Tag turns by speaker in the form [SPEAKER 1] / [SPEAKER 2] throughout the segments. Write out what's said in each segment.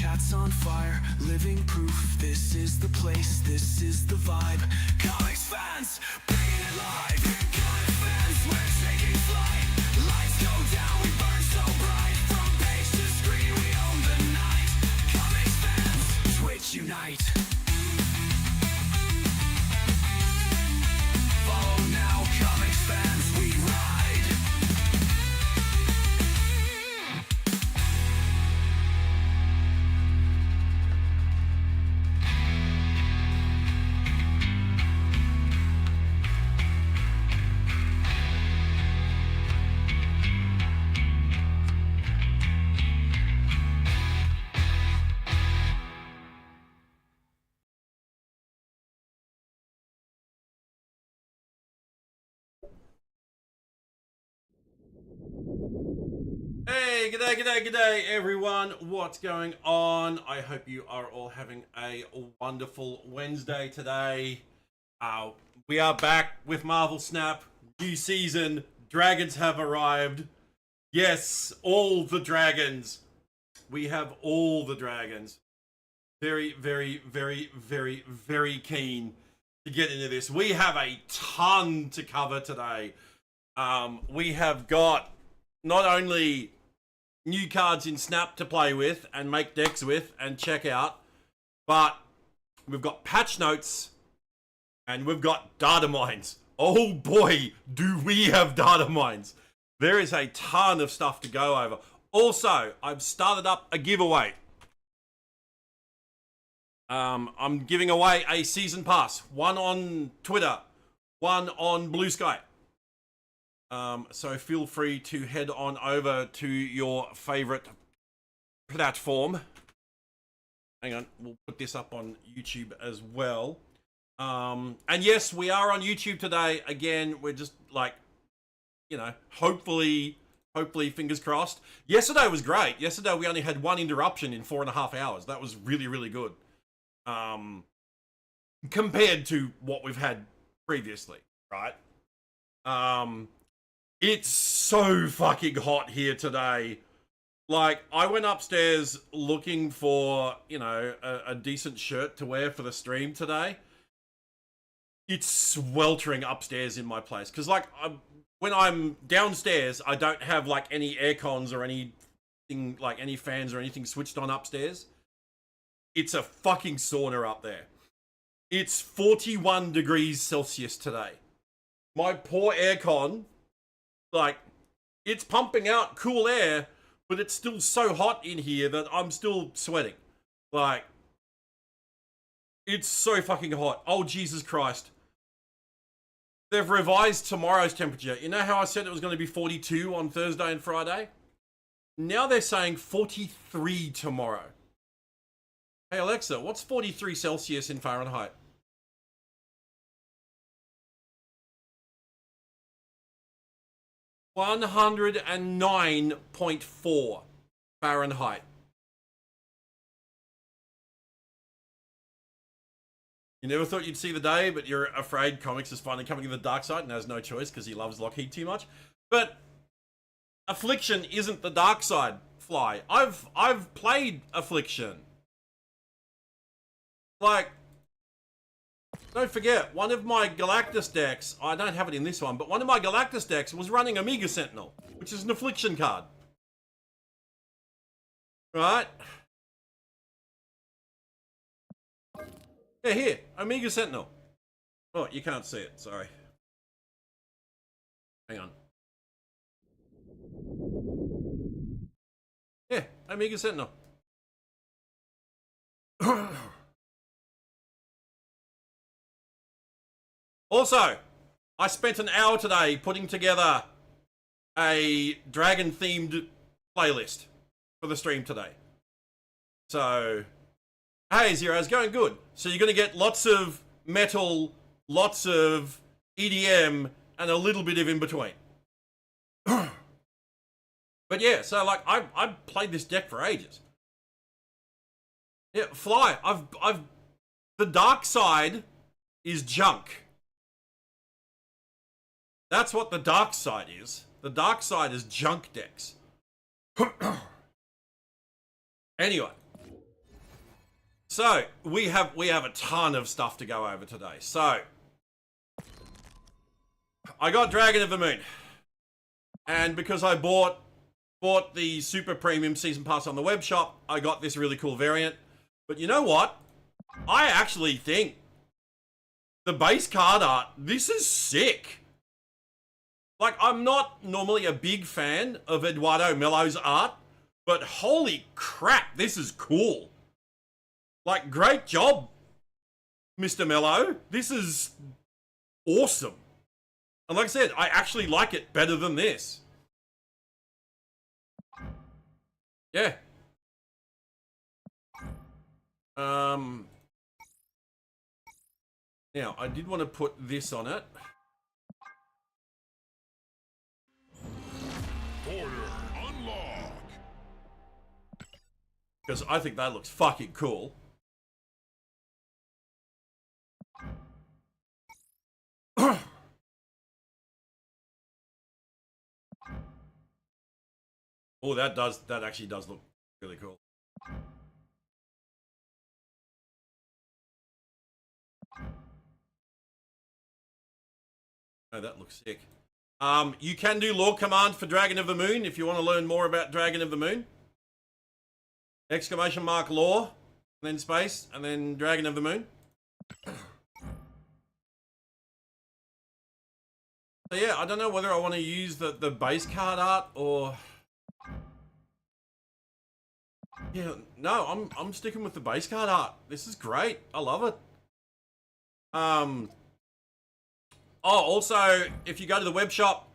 [SPEAKER 1] chat's on fire, living proof. This is the place, this is the vibe. Comics fans, bringing it live. Comics fans, we're taking flight. Lights go down, we burn so bright. From page to screen, we own the night. Comics fans, Twitch unite. Follow now, comics fans, we ride.
[SPEAKER 2] Hey, g'day everyone. What's going on? I hope you are all having a wonderful Wednesday today. We are back with Marvel Snap. New season. Dragons have arrived. Yes, all the dragons. We have all the dragons. Very, very, very, very, very keen to get into this. We have a ton to cover today. We have got not only new cards in Snap to play with and make decks with and check out, but we've got patch notes and we've got data mines. Oh boy, do we have data mines. There is a ton of stuff to go over. Also, I've started up a giveaway. I'm giving away a season pass, one on Twitter, one on Blue Sky. So feel free to head on over to your favorite platform. Hang on, we'll put this up on YouTube as well. And yes, we are on YouTube today. Again, we're just like, you know, hopefully fingers crossed. Yesterday was great. Yesterday we only had one interruption in 4.5 hours. That was really, really good. Compared to what we've had previously, right? It's so fucking hot here today. Like, I went upstairs looking for, you know, a decent shirt to wear for the stream today. It's sweltering upstairs in my place. Because, like, when I'm downstairs, I don't have, like, any air cons or anything, like, any fans or anything switched on upstairs. It's a fucking sauna up there. It's 41 degrees Celsius today. My poor aircon, like, it's pumping out cool air, but it's still so hot in here that I'm still sweating. Like, it's so fucking hot. Oh, Jesus Christ. They've revised tomorrow's temperature. You know how I said it was going to be 42 on Thursday and Friday? Now they're saying 43 tomorrow. Hey Alexa, what's 43 Celsius in Fahrenheit? $109.4 Fahrenheit. You never thought you'd see the day, but you're afraid comics is finally coming to the dark side and has no choice because he loves Lockheed too much. But Affliction isn't the dark side, Fly. I've played Affliction. Like, don't forget, one of my Galactus decks, I don't have it in this one, but one of my Galactus decks was running Omega Sentinel, which is an Affliction card. Right? Yeah, here, Omega Sentinel. Oh, you can't see it, sorry. Hang on. Yeah, Omega Sentinel. Also, I spent an hour today putting together a dragon-themed playlist for the stream today. So, hey, Zero's going good. So you're going to get lots of metal, lots of EDM, and a little bit of in-between. But yeah, so like, I've played this deck for ages. Yeah, Fly, the dark side is junk. That's what the dark side is. The dark side is junk decks. Anyway. So, we have a ton of stuff to go over today. So, I got Dragon of the Moon. And because I bought the super premium season pass on the web shop, I got this really cool variant. But you know what? I actually think the base card art, this is sick. Like, I'm not normally a big fan of Eduardo Mello's art, but holy crap, this is cool. Like, great job, Mr. Mello. This is awesome. And like I said, I actually like it better than this. Yeah. Now, I did want to put this on it. Because I think that looks fucking cool. Oh, that actually does look really cool. Oh, that looks sick. You can do lore command for Dragon of the Moon if you want to learn more about Dragon of the Moon. Exclamation mark lore, and then space, and then Dragon of the Moon. So yeah, I don't know whether I want to use the base card art or... Yeah, no, I'm sticking with the base card art. This is great. I love it. Oh, also, if you go to the web shop,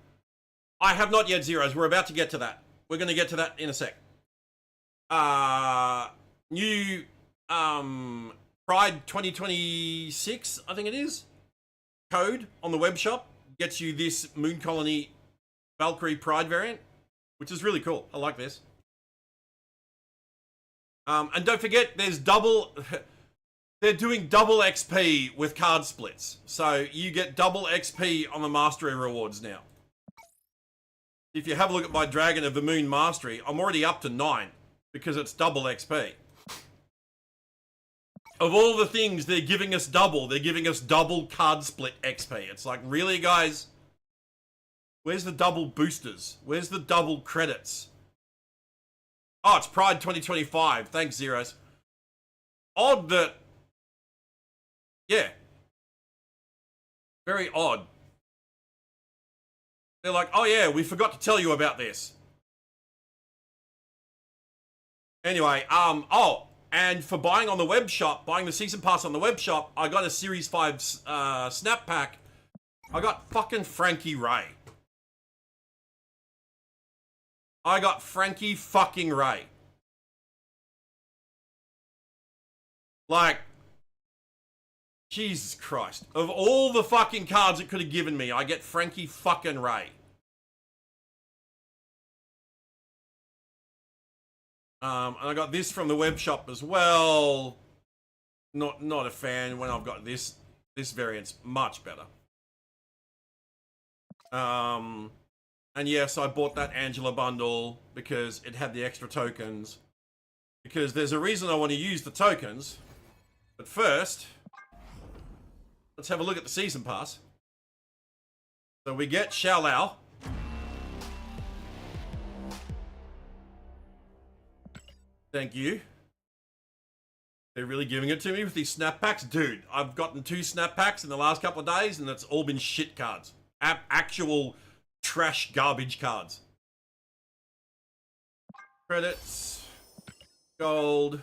[SPEAKER 2] I have not yet Zeros. We're about to get to that. We're going to get to that in a sec. New Pride 2026, I think it is, code on the web shop gets you this Moon Colony Valkyrie Pride variant, which is really cool. I like this. And don't forget, there's they're doing double XP with card splits. So you get double XP on the Mastery rewards now. If you have a look at my Dragon of the Moon Mastery, I'm already up to 9 because it's double XP. Of all the things they're giving us double, they're giving us double card split XP. It's like, really, guys? Where's the double boosters? Where's the double credits? Oh, it's Pride 2025. Thanks, Zeros. Odd that... Yeah. Very odd. They're like, oh yeah, we forgot to tell you about this. Anyway, oh, and for buying on the web shop, buying the season pass on the web shop, I got a Series 5 snap pack. I got fucking Frankie Ray. I got Frankie fucking Ray. Like, Jesus Christ. Of all the fucking cards it could have given me, I get Frankie fucking Ray. And I got this from the web shop as well. Not a fan when I've got this. This variant's much better. And yes, I bought that Angela bundle because it had the extra tokens. Because there's a reason I want to use the tokens. But first, let's have a look at the season pass. So we get Xiao Lao. Thank you. They're really giving it to me with these snap packs. Dude, I've gotten 2 snap packs in the last couple of days and it's all been shit cards. Actual trash garbage cards. Credits. Gold.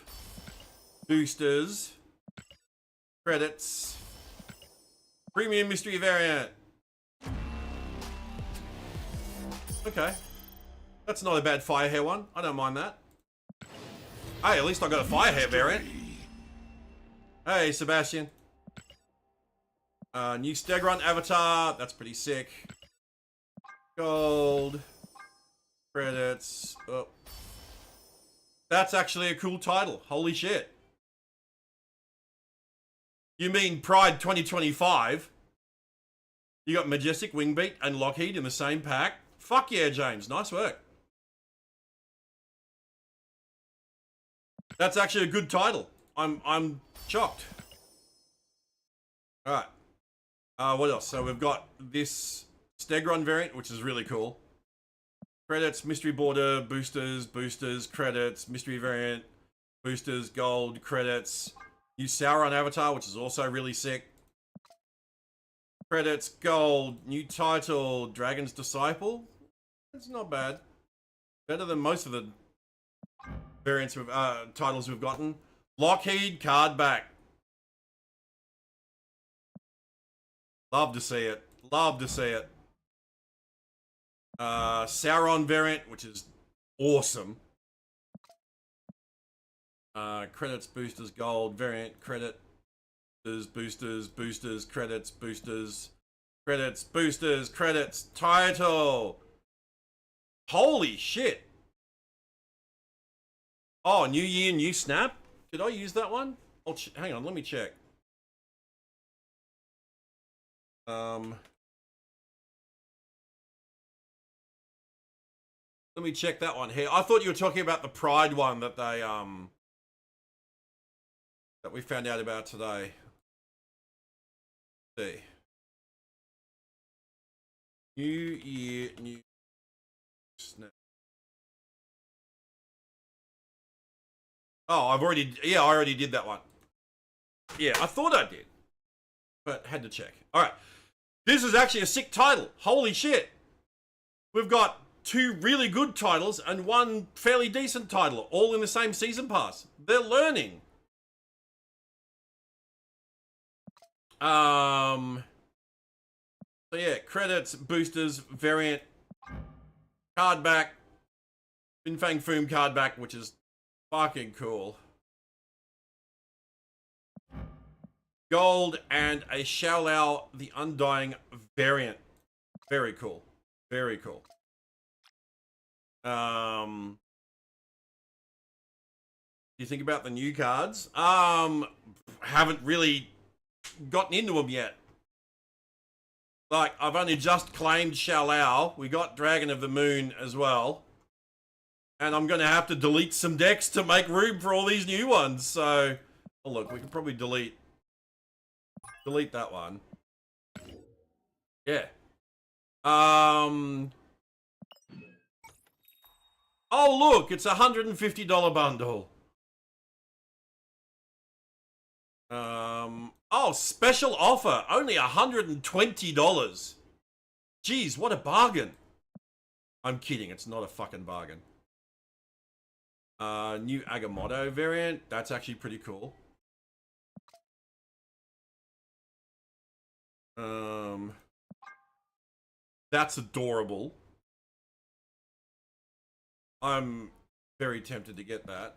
[SPEAKER 2] Boosters. Credits. Premium mystery variant. Okay. That's not a bad Firehair one. I don't mind that. Hey, at least I got a Firehair variant. Hey, Sebastian. New Stegrun avatar. That's pretty sick. Gold. Credits. Oh. That's actually a cool title. Holy shit. You mean Pride 2025? You got Majestic, Wingbeat, and Lockheed in the same pack? Fuck yeah, James. Nice work. That's actually a good title. I'm shocked. Alright. What else? So we've got this Stegron variant, which is really cool. Credits, mystery border, boosters, credits, mystery variant, boosters, gold, credits. New Sauron avatar, which is also really sick. Credits, gold, new title, Dragon's Disciple. It's not bad. Better than most of the variants with titles we've gotten. Lockheed card back. Love to see it. Love to see it. Sauron variant, which is awesome. Credits, boosters, gold, variant, credit, boosters, credits, credits, title. Holy shit. Oh, new year, new snap? Did I use that one? Hang on, let me check. Let me check that one here. I thought you were talking about the Pride one that they, that we found out about today. Let's see. New year, new snap. Oh, I already did that one. Yeah, I thought I did. But had to check. Alright. This is actually a sick title. Holy shit. We've got 2 really good titles and 1 fairly decent title, all in the same season pass. They're learning. So yeah, credits, boosters, variant, card back, Fin Fang Foom card back, which is fucking cool. Gold and a Xiao Lao the Undying variant. Very cool. Very cool. Do you think about the new cards? Haven't really gotten into them yet. Like, I've only just claimed Xiao Lao. We got Dragon of the Moon as well. And I'm going to have to delete some decks to make room for all these new ones. So, oh look, we can probably delete that one. Yeah. Oh look, it's a $150 bundle. Oh, special offer, only $120. Jeez, what a bargain. I'm kidding, it's not a fucking bargain. New Agamotto variant, that's actually pretty cool. That's adorable. I'm very tempted to get that.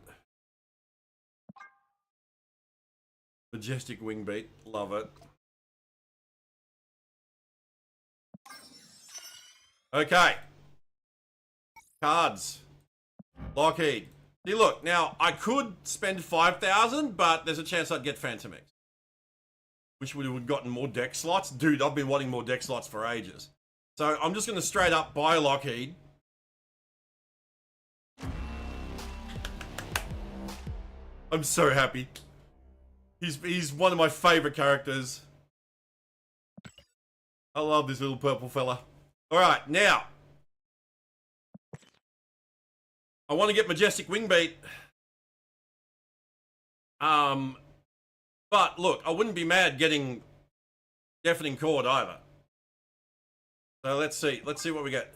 [SPEAKER 2] Majestic Wing Beat, love it. Okay. Cards. Lockheed. See, look, now I could spend 5,000, but there's a chance I'd get Phantom X. Wish we would have gotten more deck slots. Dude, I've been wanting more deck slots for ages. So I'm just going to straight up buy Lockheed. I'm so happy. He's one of my favorite characters. I love this little purple fella. All right, now I want to get Majestic Wingbeat. But look, I wouldn't be mad getting Deafening Chord either. So let's see what we get.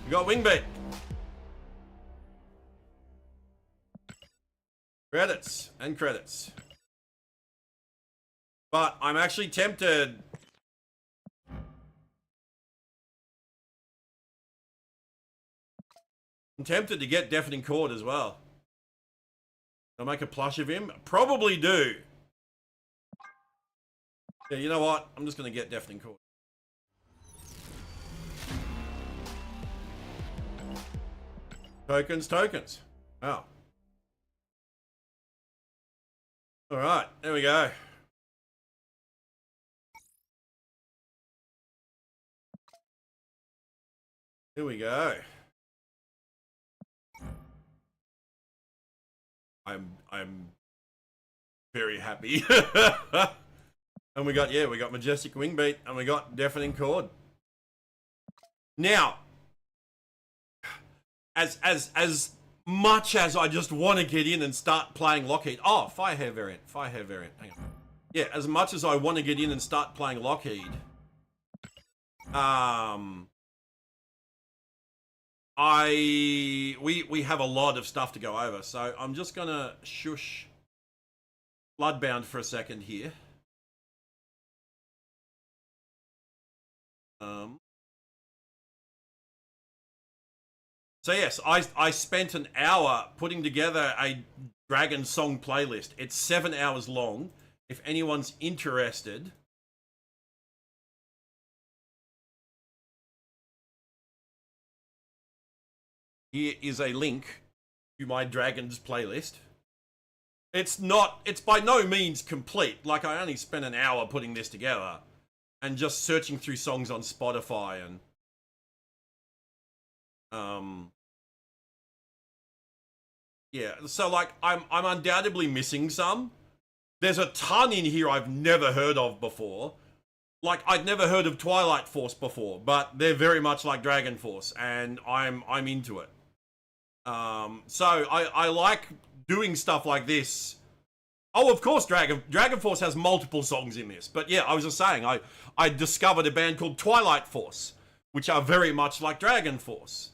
[SPEAKER 2] We got Wingbeat. Credits and credits. But I'm actually tempted. I'm tempted to get Deafening Chord as well. I'll make a plush of him. Probably do. Yeah, you know what? I'm just going to get Deafening Chord. Tokens. Wow. All right, there we go. Here we go. I'm very happy. And we got Majestic Wingbeat and we got Deafening Chord. Now, as much as I just want to get in and start playing Lockheed. Oh, Firehair variant. Hang on. Yeah, as much as I want to get in and start playing Lockheed. We have a lot of stuff to go over, so I'm just gonna shush Bloodbound for a second here. So yes, I spent an hour putting together a Dragon song playlist. It's 7 hours long. If anyone's interested, here is a link to my Dragons playlist. It's by no means complete. Like, I only spent an hour putting this together and just searching through songs on Spotify and yeah, so like I'm undoubtedly missing some. There's a ton in here I've never heard of before. Like, I'd never heard of Twilight Force before, but they're very much like Dragon Force, and I'm into it. So I like doing stuff like this. Oh, of course, Dragon Force has multiple songs in this. But yeah, I was just saying, I discovered a band called Twilight Force, which are very much like Dragon Force.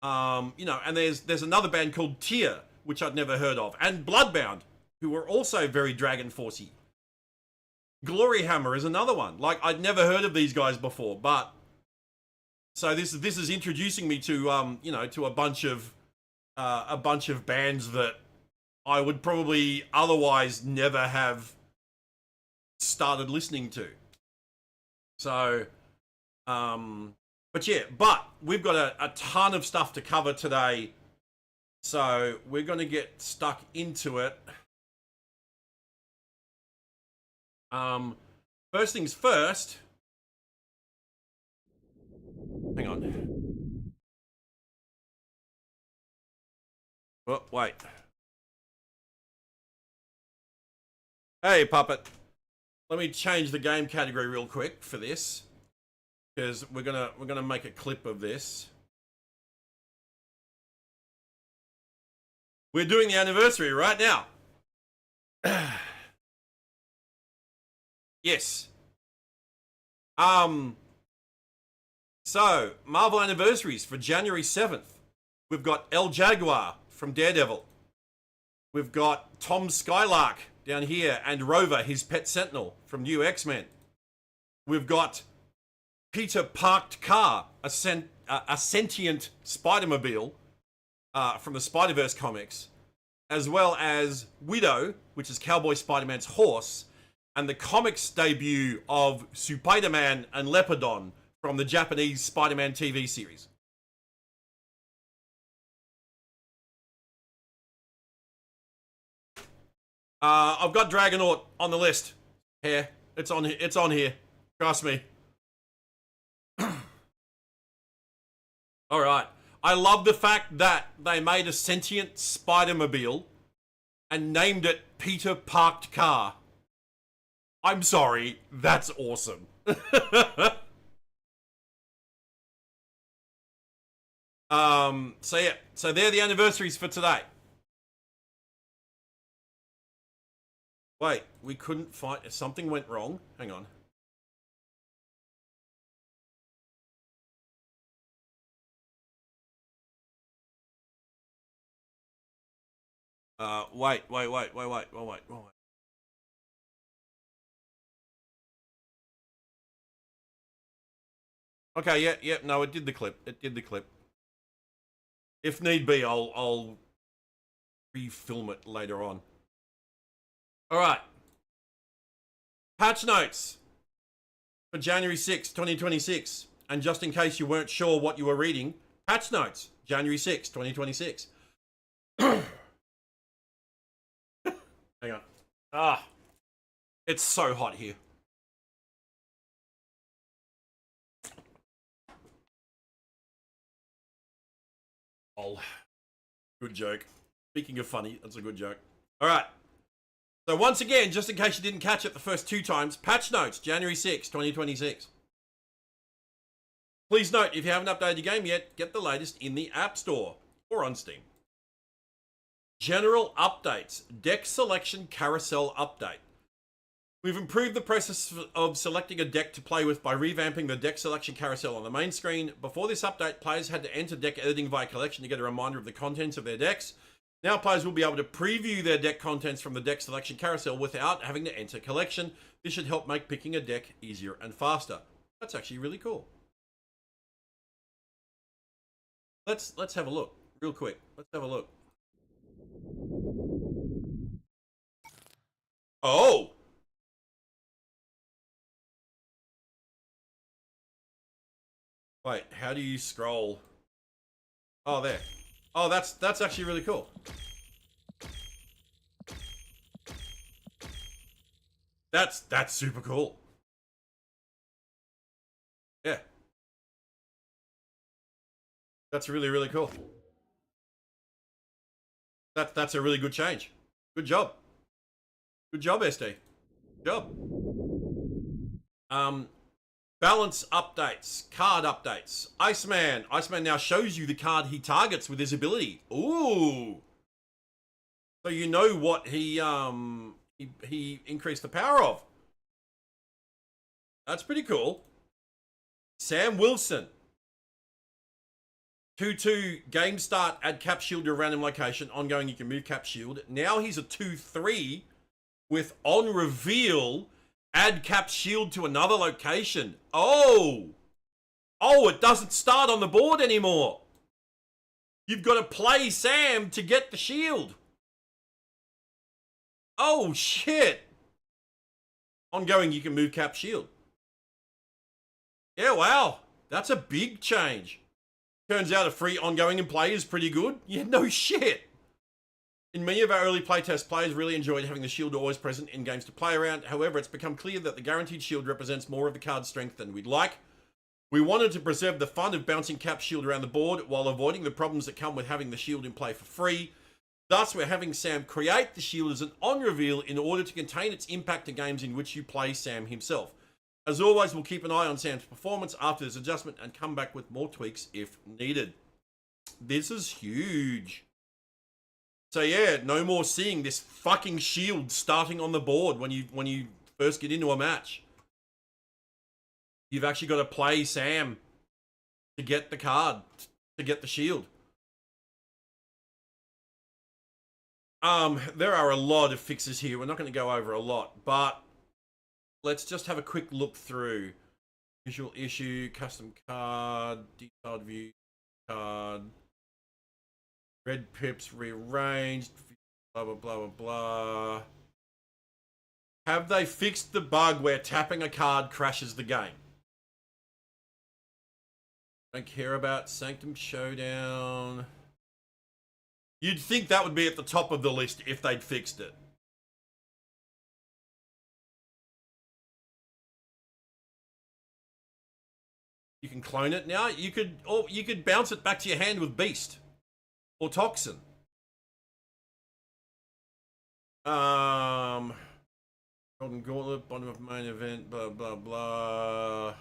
[SPEAKER 2] You know, and there's another band called Tyr, which I'd never heard of, and Bloodbound, who are also very Dragon Forcey. Gloryhammer is another one. Like, I'd never heard of these guys before, but so this is introducing me to you know, to a bunch of bands that I would probably otherwise never have started listening to. So but we've got a ton of stuff to cover today, so we're going to get stuck into it. First things first. Hang on. Oh, wait. Hey, Puppet. Let me change the game category real quick for this, because we're gonna make a clip of this. We're doing the anniversary right now. Yes. So Marvel anniversaries for January 7th. We've got El Jaguar from Daredevil. We've got Tom Skylark down here and Rover, his pet sentinel from New X-Men. We've got Peter Parked Car, a sentient Spider-Mobile from the Spider-Verse comics, as well as Widow, which is Cowboy Spider-Man's horse, and the comics debut of Spider-Man and Leopardon from the Japanese Spider-Man TV series. I've got Dragonaut on the list. Here, it's on here. Trust me. All right. I love the fact that they made a sentient Spider-Mobile and named it Peter Parked Car. I'm sorry, that's awesome. So yeah, so they're the anniversaries for today. Wait, we couldn't find, something went wrong. Hang on. Wait. Okay, yeah, no, it did the clip. If need be, I'll refilm it later on. All right. Patch notes for January 6, 2026. And just in case you weren't sure what you were reading, patch notes, January 6, 2026. Hang on. It's so hot here. Oh, good joke. Speaking of funny, that's a good joke. All right. So once again, just in case you didn't catch it the first two times, patch notes, January 6, 2026. Please note, if you haven't updated your game yet, get the latest in the App Store or on Steam. General updates, deck selection carousel update. We've improved the process of selecting a deck to play with by revamping the deck selection carousel on the main screen. Before this update, players had to enter deck editing via collection to get a reminder of the contents of their decks. Now players will be able to preview their deck contents from the deck selection carousel without having to enter collection. This should help make picking a deck easier and faster. That's actually really cool. Let's have a look real quick. Let's have a look. Oh! Wait, how do you scroll? Oh, there. Oh, that's actually really cool. That's super cool. Yeah. That's really, really cool. That's a really good change. Good job. Good job, SD. Good job. Balance updates, card updates. Iceman now shows you the card he targets with his ability. Ooh. So you know what he increased the power of. That's pretty cool. Sam Wilson. 2-2 game start, add cap shield to a random location. Ongoing, you can move cap shield. Now he's a 2-3 with on reveal, add cap shield to another location. Oh, it doesn't start on the board anymore. You've got to play Sam to get the shield. Oh, shit. Ongoing, you can move cap shield. Yeah, wow. That's a big change. Turns out a free ongoing in play is pretty good. Yeah, no shit. In many of our early playtest, players really enjoyed having the shield always present in games to play around. However, it's become clear that the guaranteed shield represents more of the card's strength than we'd like. We wanted to preserve the fun of bouncing cap shield around the board while avoiding the problems that come with having the shield in play for free. Thus, we're having Sam create the shield as an on-reveal in order to contain its impact to games in which you play Sam himself. As always, we'll keep an eye on Sam's performance after this adjustment and come back with more tweaks if needed. This is huge. So yeah, no more seeing this fucking shield starting on the board when you first get into a match. You've actually got to play Sam to get the card, to get the shield. There are a lot of fixes here. We're not going to go over a lot, but let's just have a quick look through. Visual issue, custom card, detailed view card, red pips rearranged, blah, blah, blah, blah, blah. Have they fixed the bug where tapping a card crashes the game? Don't care about Sanctum Showdown. You'd think that would be at the top of the list if they'd fixed it. You can clone it now. You could bounce it back to your hand with Beast or Toxin. Golden Gauntlet, bottom of main event, blah blah blah.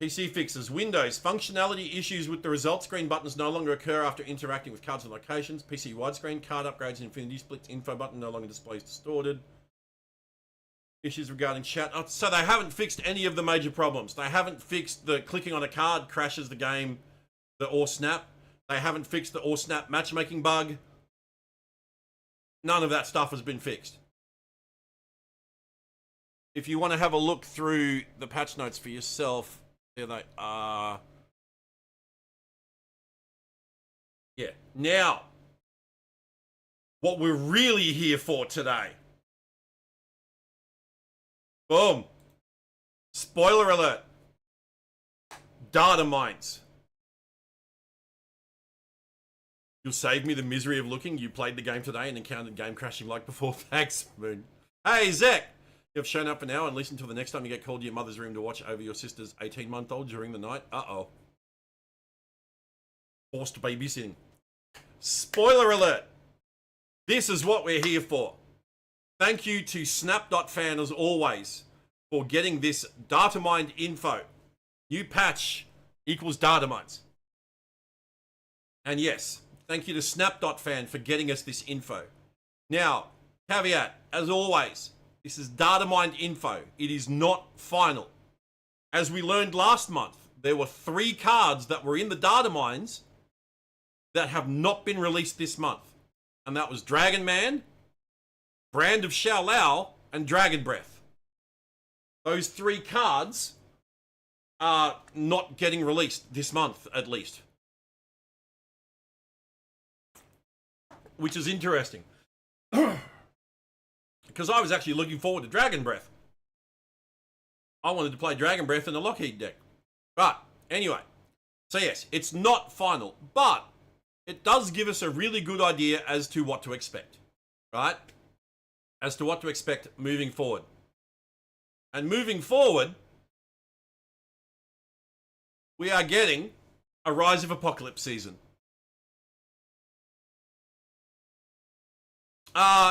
[SPEAKER 2] PC fixes. Windows. Functionality issues with the result screen buttons no longer occur after interacting with cards and locations. PC widescreen. Card upgrades. Infinity splits. Info button no longer displays distorted. Issues regarding chat. Oh, so they haven't fixed any of the major problems. They haven't fixed the clicking on a card crashes the game, the or snap. They haven't fixed the or snap matchmaking bug. None of that stuff has been fixed. If you want to have a look through the patch notes for yourself, there they are. Yeah. Now, what we're really here for today. Boom. Spoiler alert. Data mines. You'll save me the misery of looking. You played the game today and encountered game crashing like before. Thanks, Moon. Hey, Zach. You've shown up for now and listen till the next time you get called to your mother's room to watch over your sister's 18-month-old during the night. Uh-oh. Forced babysitting. Spoiler alert. This is what we're here for. Thank you to Snap.fan as always for getting this data mined info. New patch equals data mines. And yes, thank you to Snap.fan for getting us this info. Now, caveat, as always, this is data mined info. It is not final. As we learned last month, there were 3 cards that were in the data mines that have not been released this month. And that was Dragon Man, Brand of Xiao Lao, and Dragon Breath. Those 3 cards are not getting released this month, at least. Which is interesting. Because I was actually looking forward to Dragon Breath. I wanted to play Dragon Breath in a Lockheed deck. But, anyway. So yes, it's not final. But, it does give us a really good idea as to what to expect. Right? As to what to expect moving forward. And moving forward, we are getting a Rise of Apocalypse season.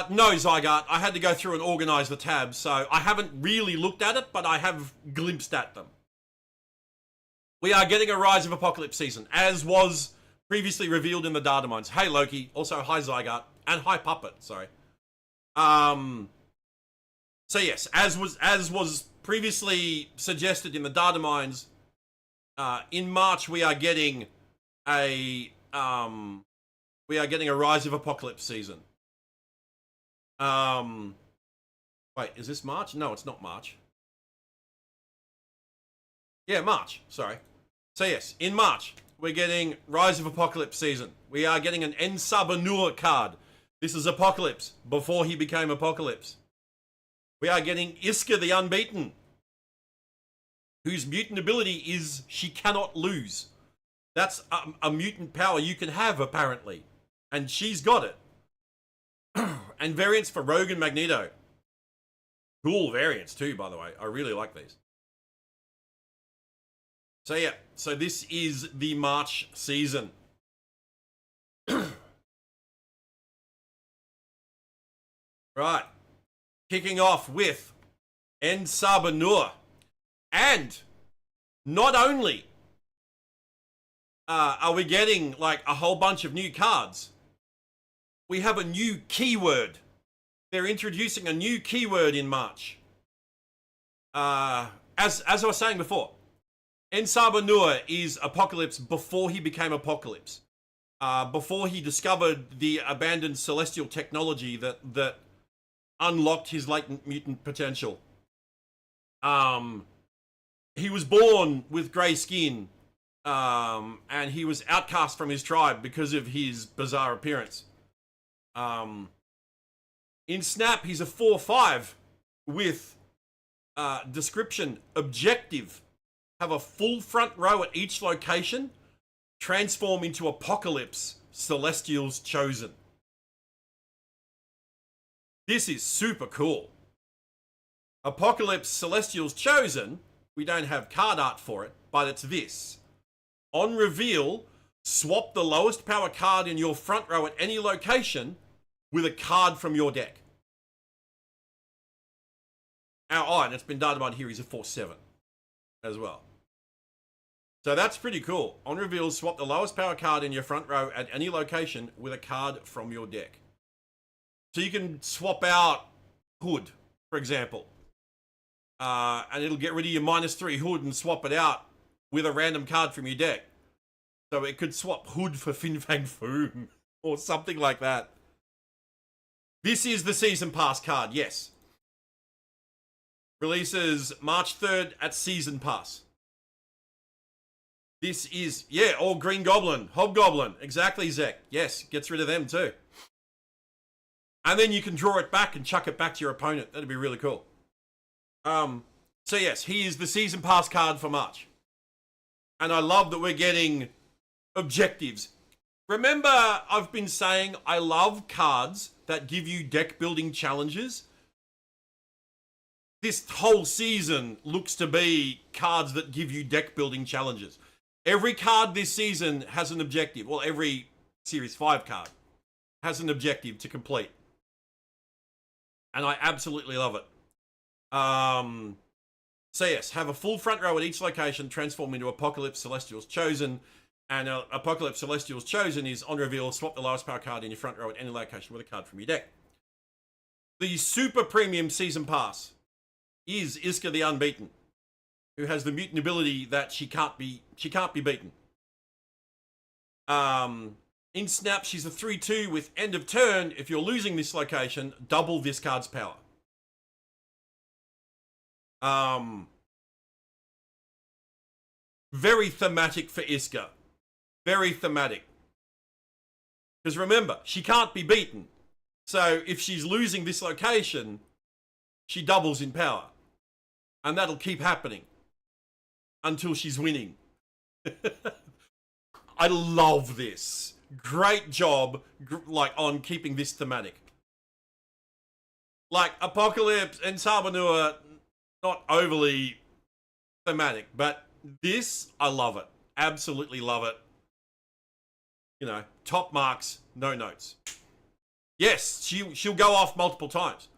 [SPEAKER 2] No, Zygarde. I had to go through and organize the tabs, so I haven't really looked at it, but I have glimpsed at them. We are getting a Rise of Apocalypse season, as was previously revealed in the data mines. Hey, Loki. Also, hi, Zygarde. And hi, Puppet. Sorry. So yes, as was previously suggested in the data mines, in March we are getting a Rise of Apocalypse season. Wait, is this March? No, it's not March. Yeah, March. Sorry. So yes, in March we're getting Rise of Apocalypse season. We are getting an Ensabanur card. This is Apocalypse, before he became Apocalypse. We are getting Iska the Unbeaten, whose mutant ability is she cannot lose. That's a mutant power you can have, apparently. And she's got it. And variants for Rogue and Magneto. Cool variants too, by the way. I really like these. So yeah, so this is the March season. Right. Kicking off with Ensabanur. And not only are we getting like a whole bunch of new cards, we have a new keyword. They're introducing a new keyword in March. As I was saying before, Ensabanur is Apocalypse before he became Apocalypse. Before he discovered the abandoned celestial technology that unlocked his latent mutant potential. He was born with grey skin, and he was outcast from his tribe because of his bizarre appearance. In Snap, he's a 4/5 with description, objective, have a full front row at each location, transform into Apocalypse, Celestials Chosen. This is super cool. Apocalypse, Celestials Chosen, we don't have card art for it, but it's this. On reveal, swap the lowest power card in your front row at any location with a card from your deck. And it's been data mined here, he's a 4/7 as well. So that's pretty cool. On reveal, swap the lowest power card in your front row at any location with a card from your deck. So you can swap out Hood, for example. And it'll get rid of your -3 Hood and swap it out with a random card from your deck. So it could swap Hood for Fin Fang Foom or something like that. This is the Season Pass card, yes. Releases March 3rd at Season Pass. This is, all Green Goblin, Hobgoblin. Exactly, Zek. Yes, gets rid of them too. And then you can draw it back and chuck it back to your opponent. That'd be really cool. So yes, he is the Season Pass card for March. And I love that we're getting objectives. Remember, I've been saying I love cards that give you deck building challenges. This whole season looks to be cards that give you deck building challenges. Every card this season has an objective. Well, every Series 5 card has an objective to complete. And I absolutely love it. So yes, have a full front row at each location, transform into Apocalypse Celestials Chosen. And Apocalypse Celestials Chosen is on reveal, swap the lowest power card in your front row at any location with a card from your deck. The super premium season pass is Iska the Unbeaten, who has the mutant ability that she can't be beaten. In Snap, she's a 3/2 with end of turn. If you're losing this location, double this card's power. Very thematic for Iska. Very thematic. Because remember, she can't be beaten. So if she's losing this location, she doubles in power. And that'll keep happening until she's winning. I love this. Great job, on keeping this thematic. Like, Apocalypse and Sabanua, not overly thematic, but this, I love it. Absolutely love it. You know, top marks, no notes. Yes, she'll go off multiple times.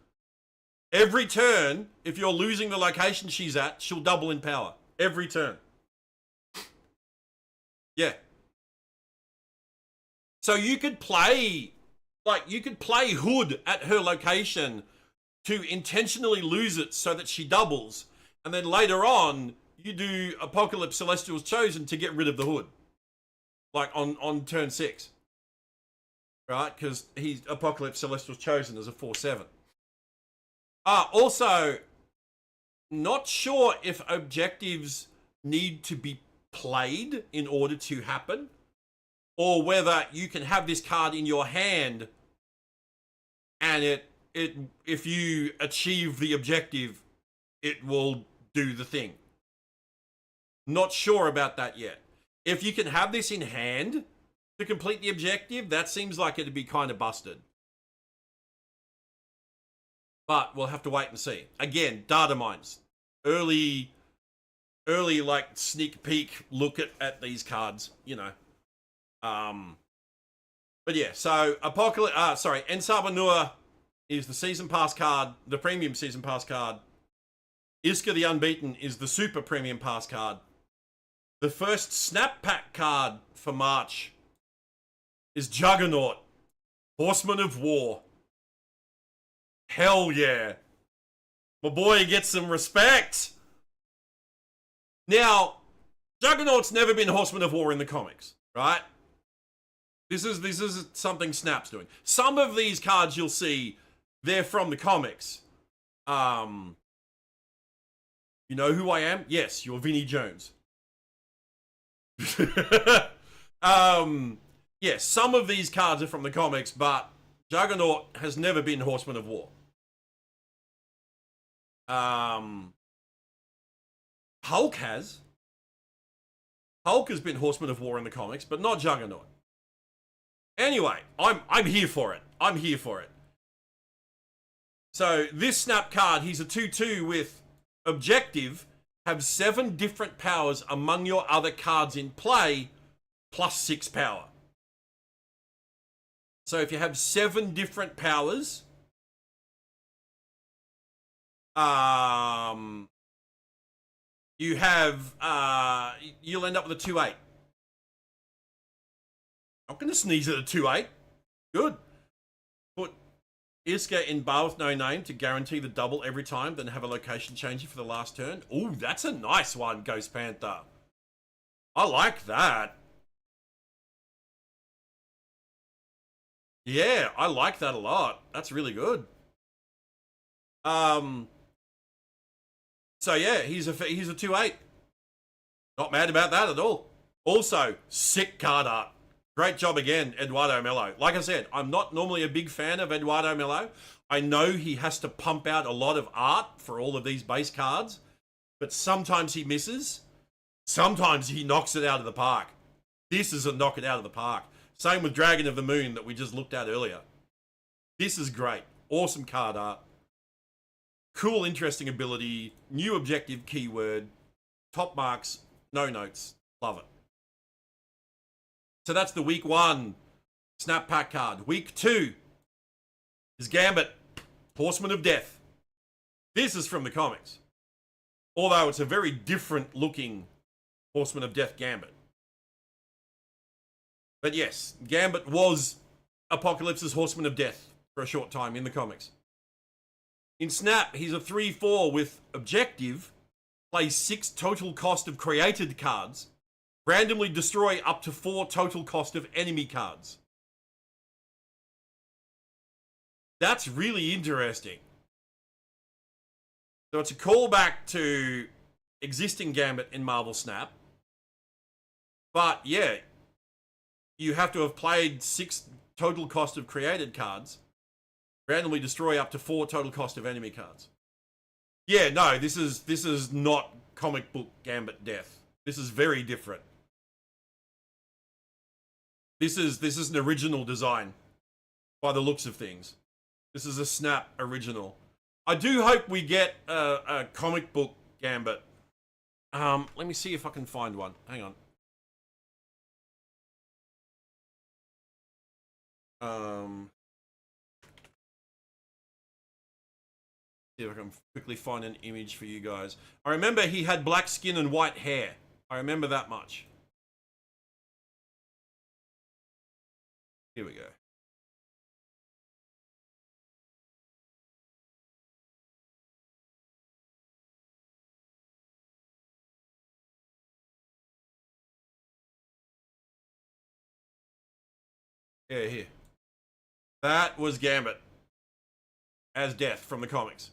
[SPEAKER 2] Every turn, if you're losing the location she's at, she'll double in power. Every turn. Yeah. So you could play Hood at her location to intentionally lose it so that she doubles. And then later on, you do Apocalypse Celestials Chosen to get rid of the Hood. Like on turn 6. Right? Because he's Apocalypse Celestials Chosen as a 4/7. Also, not sure if objectives need to be played in order to happen, or whether you can have this card in your hand and if you achieve the objective, it will do the thing. Not sure about that yet. If you can have this in hand to complete the objective, that seems like it'd be kind of busted. But we'll have to wait and see. Again, data mines. Early like sneak peek look at these cards, you know. But yeah, so Ensabanua is the season pass card, the premium season pass card. Iska the Unbeaten is the super premium pass card. The first snap pack card for March is Juggernaut, Horseman of War. Hell yeah. My boy gets some respect. Now, Juggernaut's never been Horseman of War in the comics, right? This is something Snap's doing. Some of these cards you'll see they're from the comics. You know who I am? Yes, you're Vinnie Jones. Yes, some of these cards are from the comics, but Juggernaut has never been Horseman of War. Hulk has. Hulk has been Horseman of War in the comics, but not Juggernaut. Anyway, I'm here for it. I'm here for it. So this snap card, he's a 2/2 with objective, have 7 different powers among your other cards in play, plus 6 power. So if you have 7 different powers, you have, you'll end up with a 2/8. Not going to sneeze at a 2/8. Good. Put Iska in bar with no name to guarantee the double every time, then have a location changer for the last turn. Ooh, that's a nice one, Ghost Panther. I like that. Yeah, I like that a lot. That's really good. So yeah, he's a 2/8. Not mad about that at all. Also, sick card art. Great job again, Eduardo Mello. Like I said, I'm not normally a big fan of Eduardo Mello. I know he has to pump out a lot of art for all of these base cards, but sometimes he misses. Sometimes he knocks it out of the park. This is a knock it out of the park. Same with Dragon of the Moon that we just looked at earlier. This is great. Awesome card art. Cool, interesting ability. New objective keyword. Top marks. No notes. Love it. So that's the week 1 snap pack card. Week 2 is Gambit, Horseman of Death. This is from the comics. Although it's a very different looking Horseman of Death Gambit. But yes, Gambit was Apocalypse's Horseman of Death for a short time in the comics. In Snap, he's a 3/4 with objective, plays 6 total cost of created cards, randomly destroy up to 4 total cost of enemy cards. That's really interesting. So it's a callback to existing Gambit in Marvel Snap. But yeah, you have to have played 6 total cost of created cards, randomly destroy up to 4 total cost of enemy cards. Yeah, no, this is not comic book Gambit Death. This is very different. This is an original design by the looks of things. This is a Snap original. I do hope we get a comic book Gambit. Let me see if I can find one. Hang on. See if I can quickly find an image for you guys. I remember he had black skin and white hair. I remember that much. Here we go. Yeah, here. That was Gambit as Death from the comics.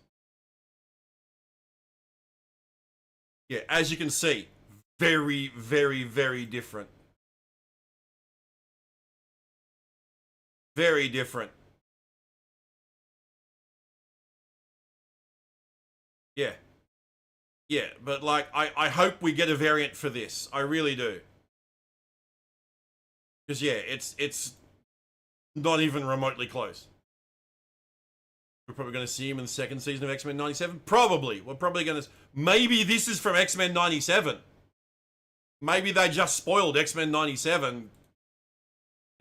[SPEAKER 2] Yeah, as you can see, very, very, very different. Very different. Yeah. Yeah, but like, I hope we get a variant for this. I really do. Because yeah, it's not even remotely close. We're probably going to see him in the second season of X-Men 97. Probably. We're probably going to... Maybe this is from X-Men 97. Maybe they just spoiled X-Men 97.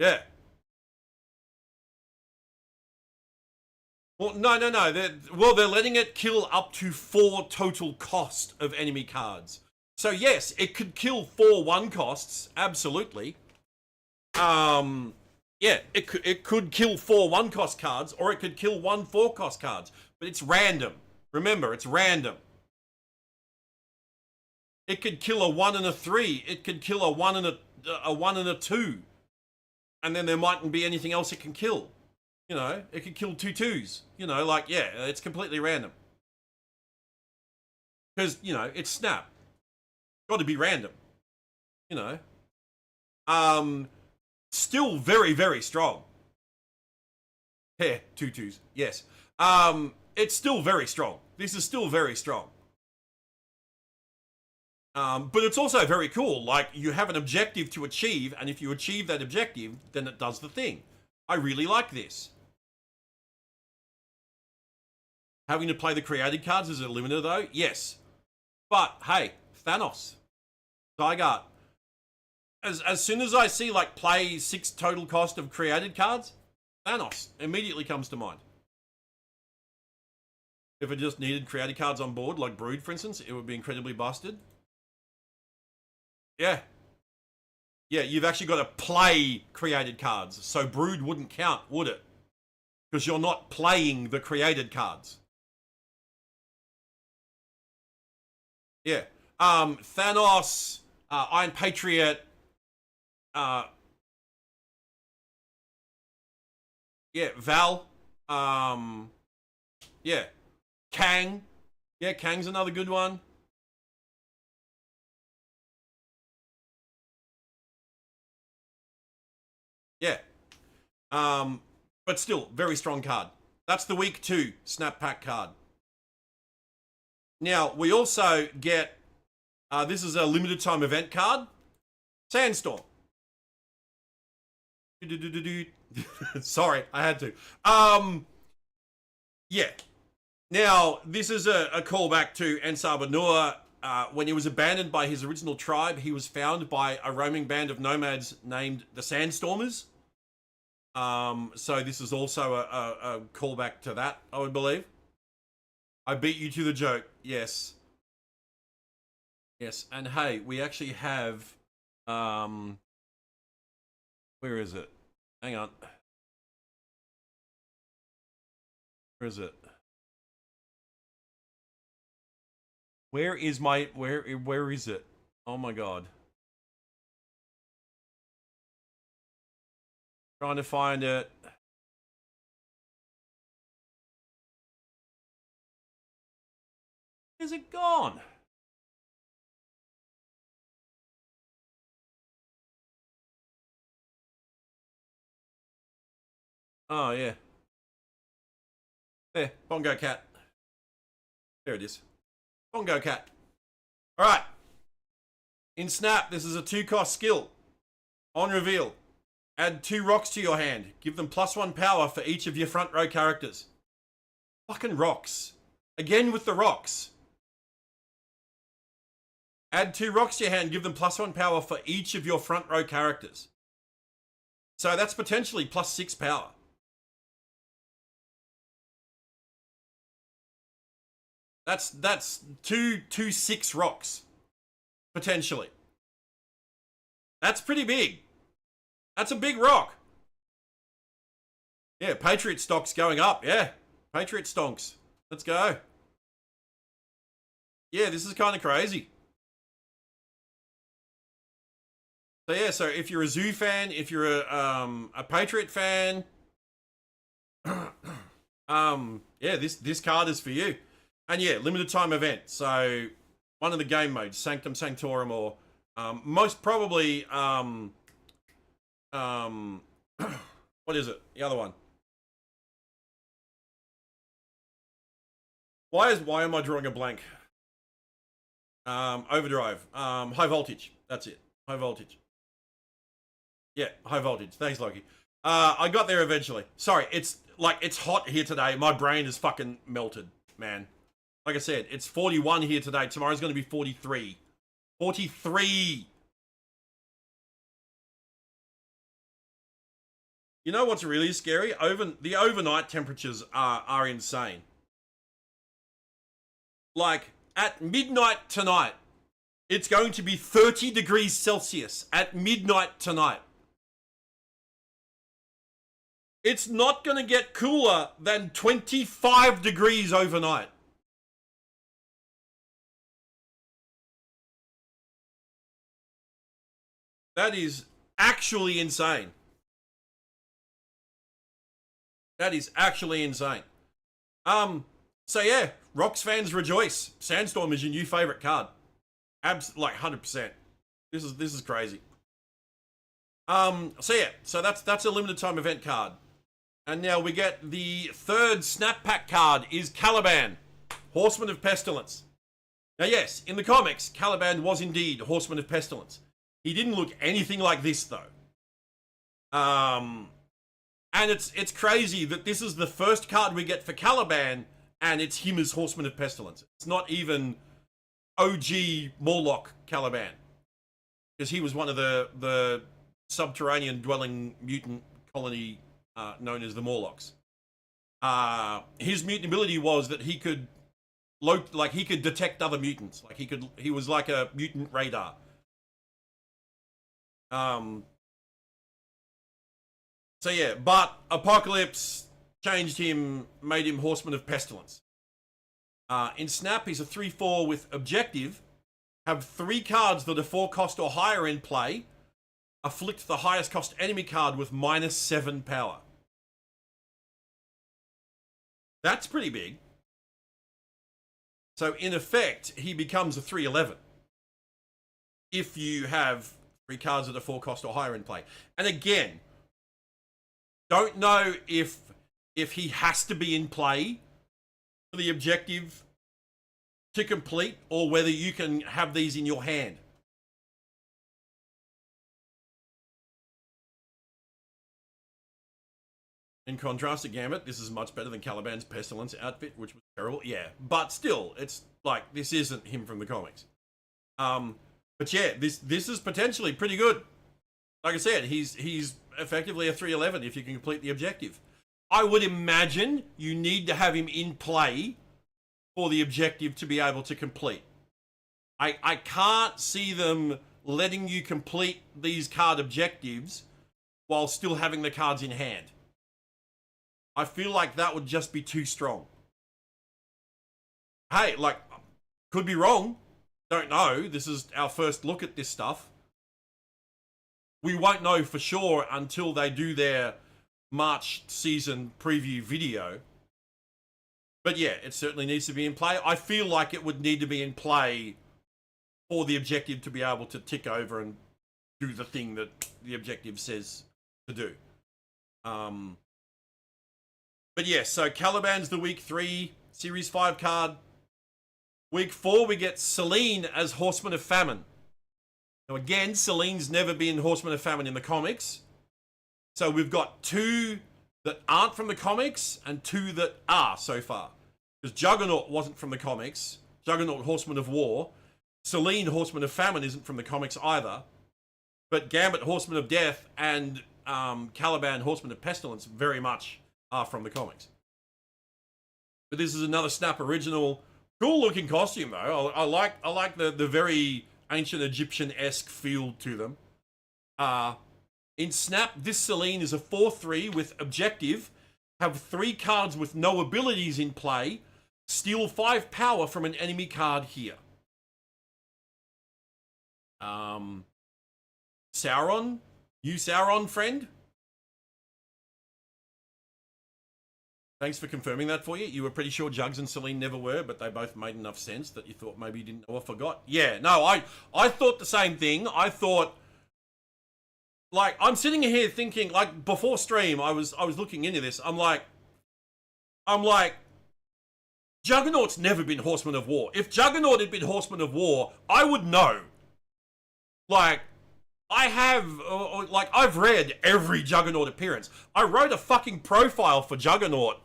[SPEAKER 2] Yeah. Well, no. They're letting it kill up to 4 total cost of enemy cards. So yes, it could kill 4 1 costs. Absolutely. Yeah, it could kill 4 1 cost cards, or it could kill 1 4 cost cards. But it's random. Remember, it's random. It could kill a 1 and a 3. It could kill a 1 and a 2. And then there mightn't be anything else it can kill. You know, it could kill 2/2s. You know, like, yeah, it's completely random. Because, you know, it's Snap. Got to be random. You know. Still very, very strong. Yeah, 2/2s. Yes. It's still very strong. This is still very strong. But it's also very cool. Like, you have an objective to achieve, and if you achieve that objective, then it does the thing. I really like this. Having to play the created cards as a limiter, though? Yes. But, hey, Thanos. Zygarde. As soon as I see, like, play 6 total cost of created cards, Thanos immediately comes to mind. If it just needed created cards on board, like Brood, for instance, it would be incredibly busted. Yeah. Yeah, you've actually got to play created cards. So Brood wouldn't count, would it? Because you're not playing the created cards. Yeah. Thanos, Iron Patriot, yeah, Val, yeah, Kang. Yeah, Kang's another good one. Yeah. But still, very strong card. That's the week 2 Snap Pack card. Now, we also get, this is a limited time event card, Sandstorm. Sorry, I had to. Yeah. Now, this is a callback to Ansar Banur. When he was abandoned by his original tribe, he was found by a roaming band of nomads named the Sandstormers. So this is also a callback to that, I would believe. I beat you to the joke. Yes. Yes, and hey, we actually have, where is it? Hang on. Where is it? Where is my, where is it? Oh my god. Trying to find it. Is it gone? Oh, yeah. There, Bongo Cat. There it is. Bongo Cat. Alright. In Snap, this is a 2-cost skill. On reveal, add 2 rocks to your hand. Give them +1 power for each of your front row characters. Fucking rocks. Again with the rocks. Add 2 rocks to your hand. Give them +1 power for each of your front row characters. So that's potentially +6 power. That's two 6 rocks. Potentially. That's pretty big. That's a big rock. Yeah, Patriot stock's going up. Yeah, Patriot stonks. Let's go. Yeah, this is kind of crazy. So yeah, so if you're a Zoo fan, if you're a Patriot fan, yeah, this card is for you. And yeah, limited time event. So one of the game modes, Sanctum Sanctorum, or most probably what is it? The other one. Why am I drawing a blank? Overdrive. High voltage. That's it. High voltage. Yeah, high voltage. Thanks, Loki. I got there eventually. Sorry, it's hot here today. My brain is fucking melted, man. Like I said, it's 41 here today. Tomorrow's going to be 43. 43! You know what's really scary? The overnight temperatures are insane. Like, at midnight tonight, it's going to be 30 degrees Celsius at midnight tonight. It's not going to get cooler than 25 degrees overnight. That is actually insane. That is actually insane. So yeah, Rocks fans rejoice. Sandstorm is your new favorite card. Like 100%. This is crazy. So yeah, so that's a limited time event card. And now we get the third snap pack card is Caliban, Horseman of Pestilence. Now yes, in the comics, Caliban was indeed Horseman of Pestilence. He didn't look anything like this though. And it's crazy that this is the first card we get for Caliban, and it's him as Horseman of Pestilence. It's not even OG Morlock Caliban, because he was one of the subterranean dwelling mutant colony known as the Morlocks. His mutant ability was that he could he could detect other mutants. Like he was like a mutant radar. So yeah, but Apocalypse changed him, made him Horseman of Pestilence. In Snap, he's a 3/4 with objective. Have 3 cards that are 4 cost or higher in play. Afflict the highest cost enemy card with -7 power. That's pretty big. So in effect, he becomes a 3/11. If you have 3 cards that are 4 cost or higher in play. And again, don't know if he has to be in play for the objective to complete, or whether you can have these in your hand. In contrast to Gambit, this is much better than Caliban's Pestilence outfit, which was terrible. Yeah, but still, it's like, this isn't him from the comics. But yeah, this is potentially pretty good. Like I said, he's effectively a 3/11 if you can complete the objective. I would imagine you need to have him in play for the objective to be able to complete. I can't see them letting you complete these card objectives while still having the cards in hand. I feel like that would just be too strong. Hey, like, could be wrong. Don't know. This is our first look at this stuff. We won't know for sure until they do their March season preview video. But yeah, it certainly needs to be in play. I feel like it would need to be in play for the objective to be able to tick over and do the thing that the objective says to do. But yeah, so Caliban's the week 3 Series 5 card. Week 4, we get Selene as Horseman of Famine. Now again, Selene's never been Horseman of Famine in the comics. So we've got 2 that aren't from the comics and 2 that are so far. Because Juggernaut wasn't from the comics. Juggernaut, Horseman of War. Selene, Horseman of Famine, isn't from the comics either. But Gambit, Horseman of Death, and Caliban, Horseman of Pestilence, very much are from the comics. But this is another Snap original. Cool looking costume though. I like the very ancient Egyptian-esque feel to them. In Snap, this Selene is a 4/3 with objective. Have 3 cards with no abilities in play. Steal 5 power from an enemy card here. Sauron? You Sauron friend? Thanks for confirming that for you. You were pretty sure Jugs and Selene never were, but they both made enough sense that you thought maybe you didn't know or forgot. Yeah, no, I thought the same thing. I thought, like, I'm sitting here thinking, like, before stream, I was looking into this. I'm like, Juggernaut's never been Horseman of War. If Juggernaut had been Horseman of War, I would know. Like, I've read every Juggernaut appearance. I wrote a fucking profile for Juggernaut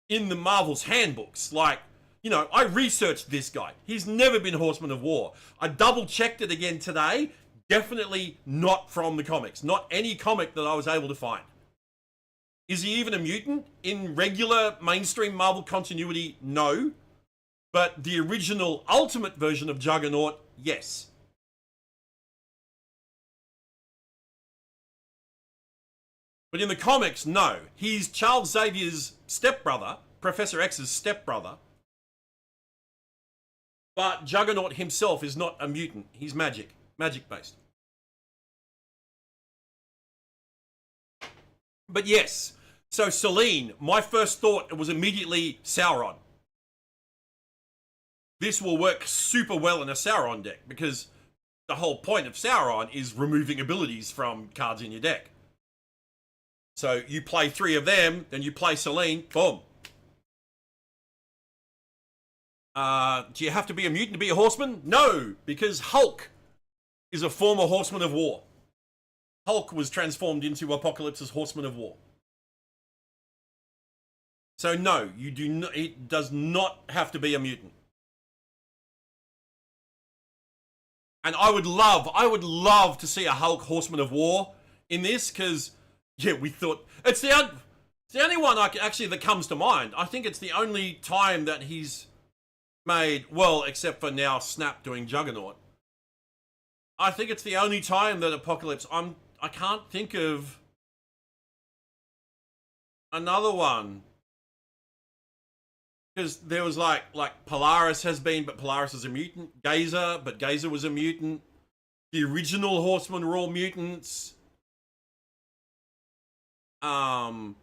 [SPEAKER 2] in the Marvel's handbooks. Like, you know, I researched this guy. He's never been Horseman of War. I double checked it again today. Definitely not from the comics. Not any comic that I was able to find. Is he even a mutant? In regular mainstream Marvel continuity, no. But the original Ultimate version of Juggernaut, yes. But in the comics, no. He's Charles Xavier's stepbrother, Professor X's stepbrother. But Juggernaut himself is not a mutant. He's magic. Magic-based. But yes, So Selene, my first thought was immediately Sauron. This will work super well in a Sauron deck because the whole point of Sauron is removing abilities from cards in your deck. So you play 3 of them, then you play Selene, boom. Do you have to be a mutant to be a horseman? No, because Hulk is a former horseman of war. Hulk was transformed into Apocalypse's horseman of war. So no, you do not. It does not have to be a mutant. And I would love to see a Hulk horseman of war in this because, yeah, we thought it's the only one actually that comes to mind. I think it's the only time that he's made, well, except for now Snap doing Juggernaut. I think it's the only time that Apocalypse, I can't think of another one. Because there was like Polaris has been, but Polaris is a mutant. Gazer, but Gazer was a mutant. The original Horsemen were all mutants. The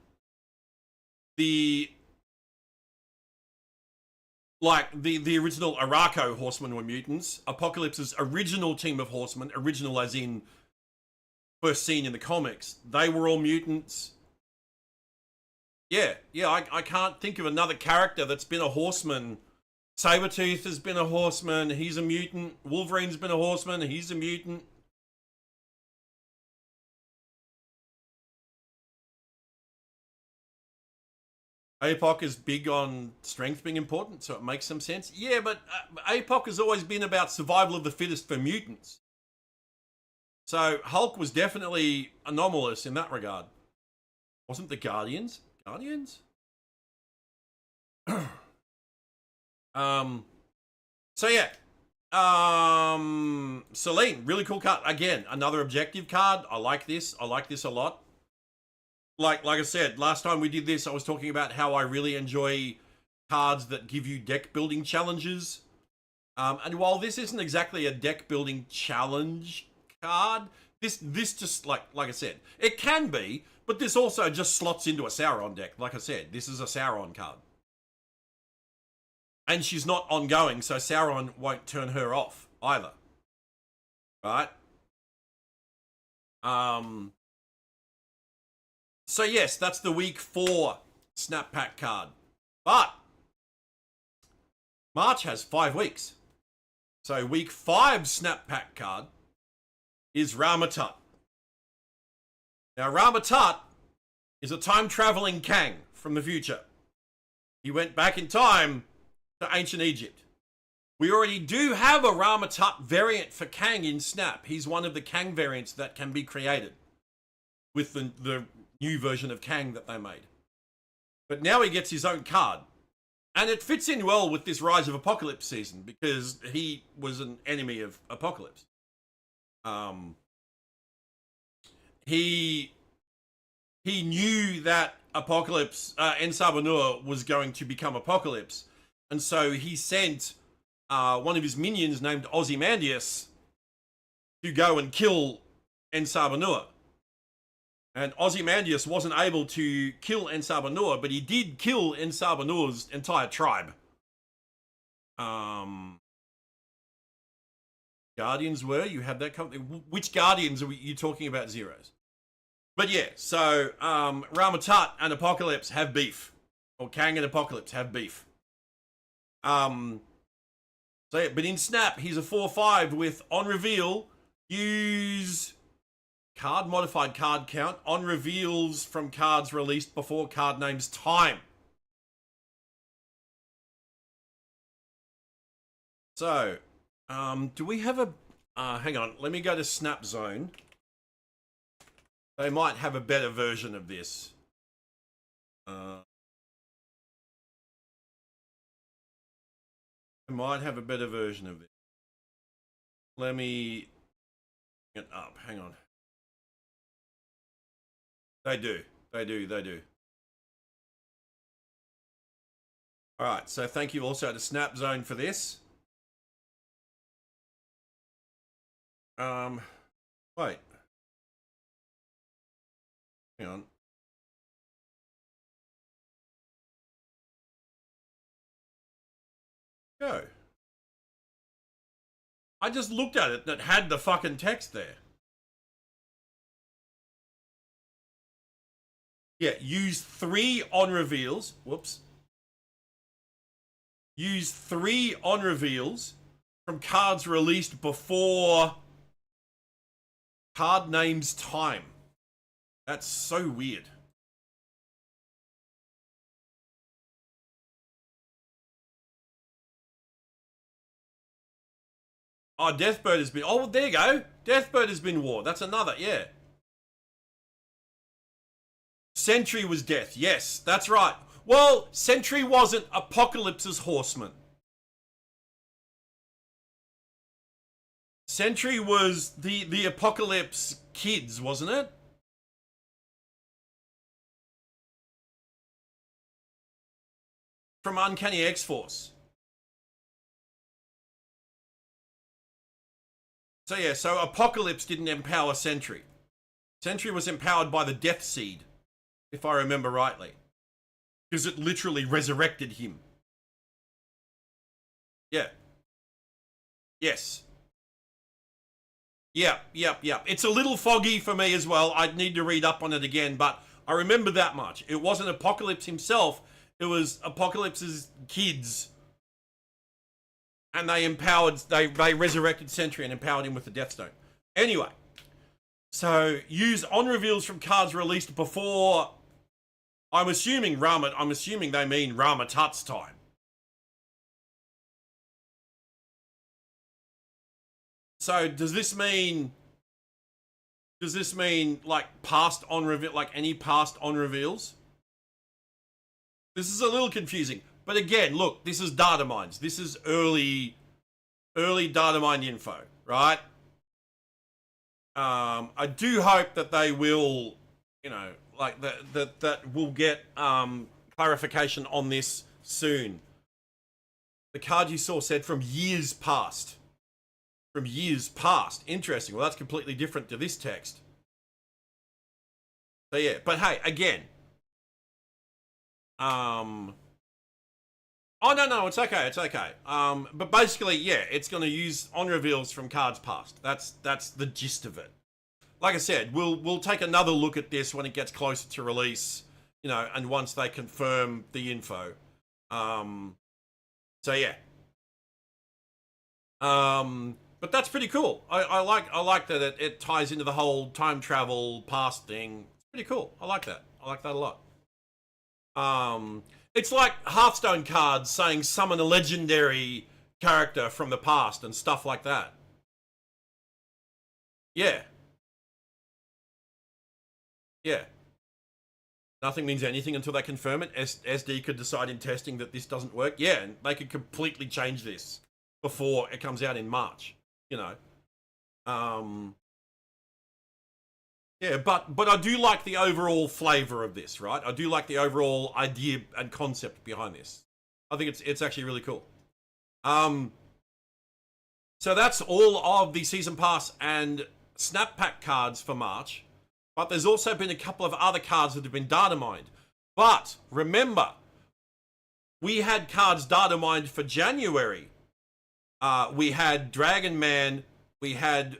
[SPEAKER 2] original Araco Horsemen were mutants. Apocalypse's original team of Horsemen, original as in first seen in the comics, they were all mutants. Yeah, I can't think of another character that's been a horseman. Sabretooth has been a horseman, he's a mutant. Wolverine's been a horseman, he's a mutant. APOC is big on strength being important, so it makes some sense. Yeah, but APOC has always been about survival of the fittest for mutants. So Hulk was definitely anomalous in that regard. Wasn't the Guardians? Guardians? So yeah. Selene, really cool card. Again, another objective card. I like this. I like this a lot. Like I said, last time we did this, I was talking about how I really enjoy cards that give you deck building challenges. And while this isn't exactly a deck building challenge card, this just like I said, it can be, but this also just slots into a Sauron deck. Like I said, this is a Sauron card. And she's not ongoing, so Sauron won't turn her off either. Right? So yes, that's the week 4 Snap Pack card. But March has 5 weeks. So week 5 Snap Pack card is Ramatut. Now Ramatut is a time-traveling Kang from the future. He went back in time to ancient Egypt. We already do have a Ramatut variant for Kang in Snap. He's one of the Kang variants that can be created with the new version of Kang that they made. But now he gets his own card. And it fits in well with this Rise of Apocalypse season because he was an enemy of Apocalypse. He knew that Apocalypse, Ensabanur was going to become Apocalypse. And so he sent one of his minions named Ozymandias to go and kill Ensabanur. And Ozymandias wasn't able to kill Ensabanur, but he did kill Ensabanur's entire tribe. Guardians were? You had that company? Which Guardians are you talking about, Zeros? But yeah, so Ramatut and Apocalypse have beef. Or Kang and Apocalypse have beef. So yeah, but in Snap, he's a 4/5 with on reveal, use card modified card count on reveals from cards released before card name's time. So, do we have a... hang on, let me go to Snap Zone. They might have a better version of this. They might have a better version of this. Let me get up, hang on. They do. Alright, so thank you also to Snap Zone for this. Wait. Hang on. Go. I just looked at it and it had the fucking text there. Yeah, use 3 on reveals. Whoops. Use 3 on reveals from cards released before card names time. That's so weird. Oh, Deathbird has been... Oh, there you go. Deathbird has been war. That's another, yeah. Sentry was death. Yes, that's right. Well, Sentry wasn't Apocalypse's horseman. Sentry was the Apocalypse kids, wasn't it? From Uncanny X-Force. So yeah, so Apocalypse didn't empower Sentry. Sentry was empowered by the Death Seed, if I remember rightly. Because it literally resurrected him. Yeah. Yes. Yep. It's a little foggy for me as well. I'd need to read up on it again, but I remember that much. It wasn't Apocalypse himself. It was Apocalypse's kids. And they resurrected Sentry and empowered him with the Death Stone. Anyway. So, use on reveals from cards released before... I'm assuming they mean Rama Tut's time. So does this mean like past on reveal, like any past on reveals? This is a little confusing. But again, look, this is data mines. This is early data mine info, right? I do hope that they will, you know, like that we'll get clarification on this soon. The card you saw said from years past. From years past. Interesting. Well, that's completely different to this text. So yeah, but hey, again. Oh no, it's okay, it's okay. But basically, yeah, it's gonna use on reveals from cards past. That's the gist of it. Like I said, we'll take another look at this when it gets closer to release, you know, and once they confirm the info. So yeah. But that's pretty cool. I like that it ties into the whole time travel past thing. It's pretty cool. I like that. I like that a lot. It's like Hearthstone cards saying summon a legendary character from the past and stuff like that. Yeah. Yeah. Nothing means anything until they confirm it. SD could decide in testing that this doesn't work. Yeah, and they could completely change this before it comes out in March. You know. Yeah, but I do like the overall flavor of this, right? I do like the overall idea and concept behind this. I think it's actually really cool. So that's all of the Season Pass and Snap Pack cards for March. But there's also been a couple of other cards that have been data mined. But remember, we had cards data mined for January. We had Dragon Man, we had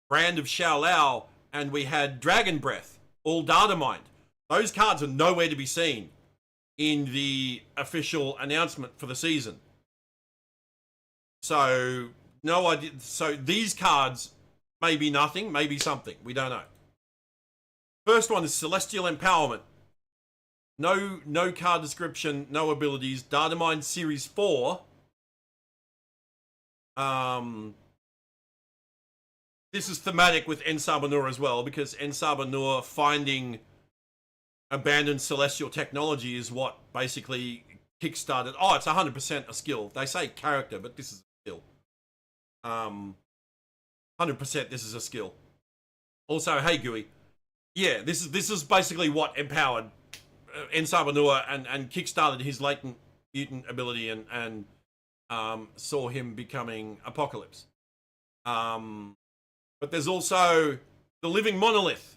[SPEAKER 2] Brand of Xiao, and we had Dragon Breath, all data mined. Those cards are nowhere to be seen in the official announcement for the season. So, no idea. So these cards may be nothing, maybe something. We don't know. First one is Celestial Empowerment. No card description, no abilities. Data Mine Series 4. This is thematic with En Sabah Nur as well, because En Sabah Nur finding abandoned celestial technology is what basically kickstarted. Oh, it's 100% a skill. They say character, but this is a skill. 100% this is a skill. Also, hey Gooey. Yeah, this is basically what empowered En Sabah Nur and kickstarted his latent mutant ability and saw him becoming Apocalypse. But there's also the Living Monolith.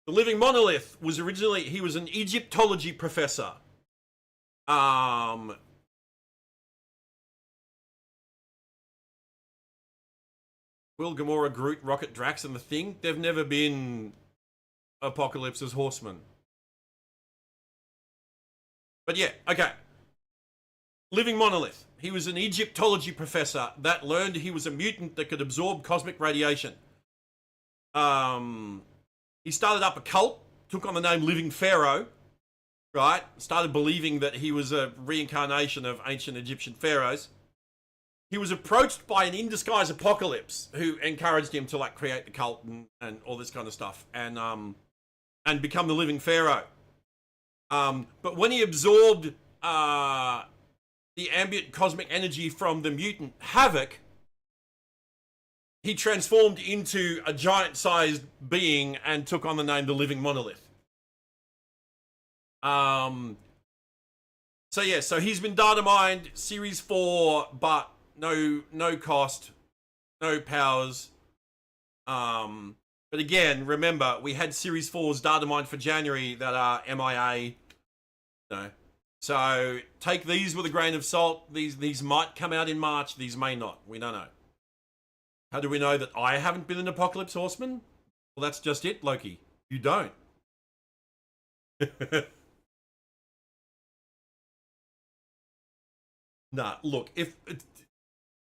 [SPEAKER 2] The Living Monolith was originally, he was an Egyptology professor. Quill, Gamora, Groot, Rocket, Drax, and the Thing. They've never been Apocalypse's horsemen. But yeah, okay. Living Monolith. He was an Egyptology professor that learned he was a mutant that could absorb cosmic radiation. He started up a cult, took on the name Living Pharaoh, right? Started believing that he was a reincarnation of ancient Egyptian pharaohs. He was approached by an in-disguise Apocalypse who encouraged him to like create the cult and all this kind of stuff and become the Living Pharaoh. But when he absorbed the ambient cosmic energy from the mutant Havoc, he transformed into a giant-sized being and took on the name the Living Monolith. So he's been data mined, Series 4, but no cost, no powers. But again, remember, we had Series 4's data mined for January that are MIA. No. So take these with a grain of salt. These might come out in March. These may not. We don't know. How do we know that I haven't been an Apocalypse Horseman? Well, that's just it, Loki. You don't. Nah, look,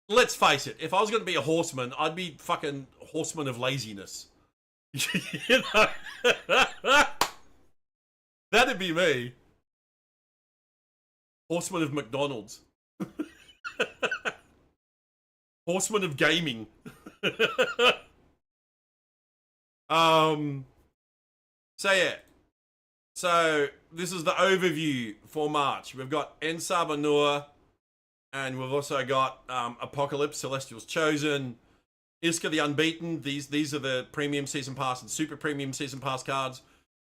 [SPEAKER 2] let's face it, if I was going to be a horseman, I'd be fucking horseman of laziness. You know? That'd be me. Horseman of McDonald's. Horseman of gaming. So yeah. So this is the overview for March. We've got Ensar Nur, and we've also got Apocalypse, Celestials Chosen, Iska the Unbeaten. These are the premium season pass and super premium season pass cards.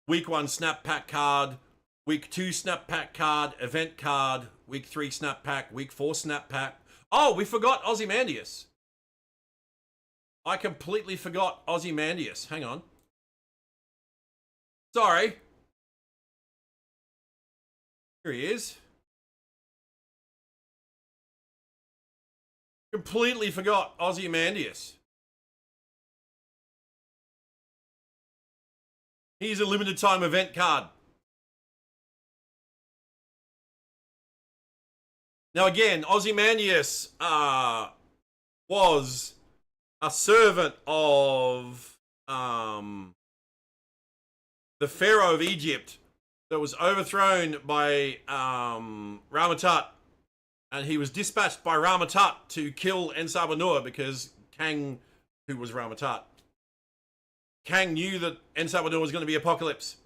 [SPEAKER 2] Week 1 snap pack card, Week 2 snap pack card, event card, Week 3 snap pack, Week 4 snap pack. Oh, we forgot Ozymandias. I completely forgot Ozymandias. Hang on. Sorry. Here he is. Completely forgot Ozymandias. Here's a limited time event card. Now again, Ozymandias was a servant of the Pharaoh of Egypt that was overthrown by Ramatut, and he was dispatched by Ramatut to kill Ensar Nur because Kang, who was Ramatut, Kang knew that Ensar Nur was going to be Apocalypse.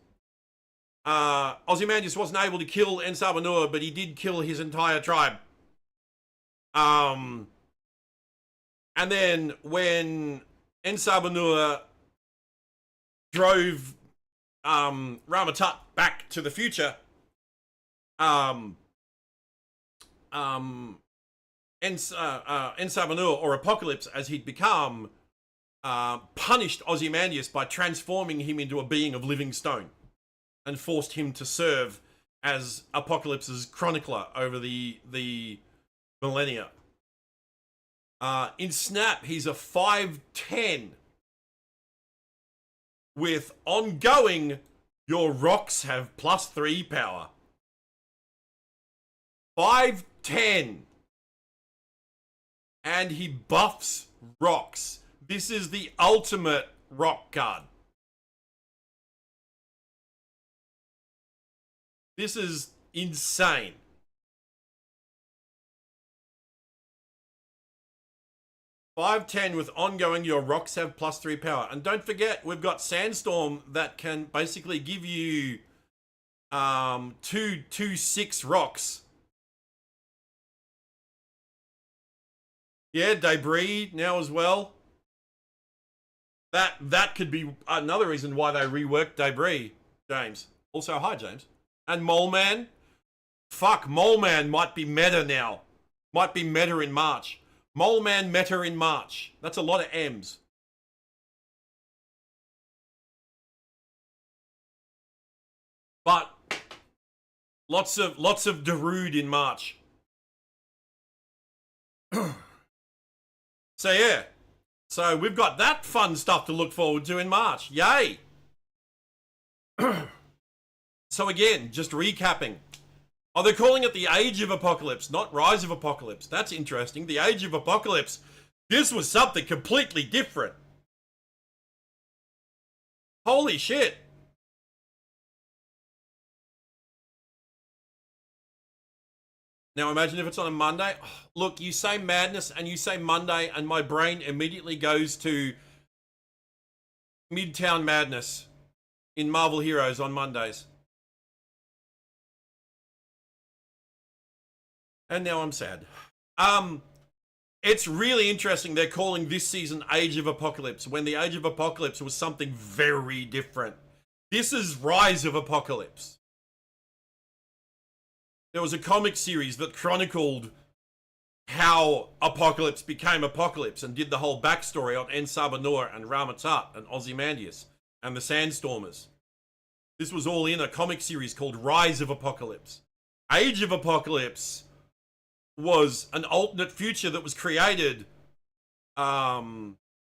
[SPEAKER 2] Ozymandias wasn't able to kill Ensar Nur, but he did kill his entire tribe. And then when Ensar Nur drove Ramatut back to the future, Ensar Nur, or Apocalypse as he'd become, punished Ozymandias by transforming him into a being of living stone and forced him to serve as Apocalypse's chronicler over the millennia. In Snap, he's a 5/10 with ongoing, your rocks have +3 power. 5/10. And he buffs rocks. This is the ultimate rock card. This is insane. $5.10 with ongoing, your rocks have +3 power. And don't forget, we've got Sandstorm that can basically give you 2/6 rocks. Yeah, Debris now as well. That could be another reason why they reworked Debris, James. Also, hi, James. And Mole Man. Fuck, Mole Man might be meta now. Might be meta in March. Mole Man meta in March. That's a lot of M's. But lots of Darude in March. So yeah. So we've got that fun stuff to look forward to in March. Yay! So again, just recapping. Oh, they're calling it the Age of Apocalypse, not Rise of Apocalypse. That's interesting. The Age of Apocalypse. This was something completely different. Holy shit. Now imagine if it's on a Monday. Oh, look, you say Madness and you say Monday and my brain immediately goes to Midtown Madness in Marvel Heroes on Mondays. And now I'm sad. It's really interesting they're calling this season Age of Apocalypse when the Age of Apocalypse was something very different. This is Rise of Apocalypse. There was a comic series that chronicled how Apocalypse became Apocalypse and did the whole backstory on En Sabah Nur and Ramatut and Ozymandias and the Sandstormers. This was all in a comic series called Rise of Apocalypse. Age of Apocalypse was an alternate future that was created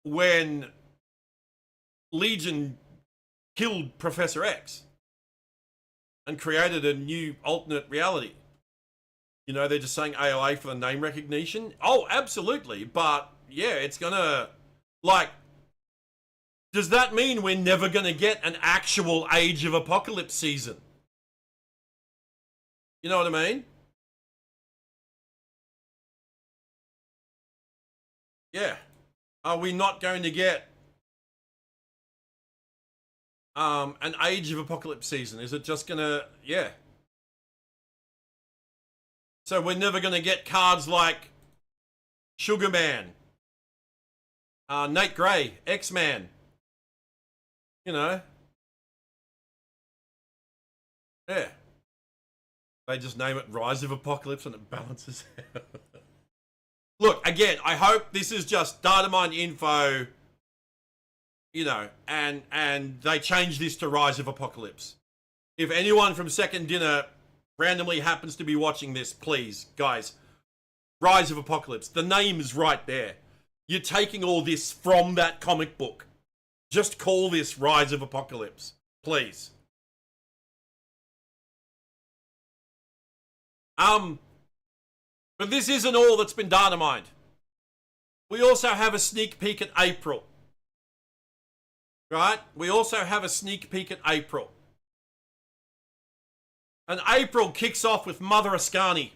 [SPEAKER 2] when Legion killed Professor X and created a new alternate reality. You know, they're just saying AOA for the name recognition. Oh, absolutely. But yeah, it's gonna, like, does that mean we're never gonna get an actual Age of Apocalypse season? You know what I mean? Yeah. Are we not going to get an Age of Apocalypse season? Is it just gonna, yeah. So we're never gonna get cards like Sugar Man, Nate Gray, X-Man, you know. Yeah. They just name it Rise of Apocalypse and it balances out. Look, again, I hope this is just data mine info, you know, and they change this to Rise of Apocalypse. If anyone from Second Dinner randomly happens to be watching this, please, guys, Rise of Apocalypse. The name is right there. You're taking all this from that comic book. Just call this Rise of Apocalypse, please. But this isn't all that's been data mined. We also have a sneak peek at April. Right? We also have a sneak peek at April. And April kicks off with Mother Ascani.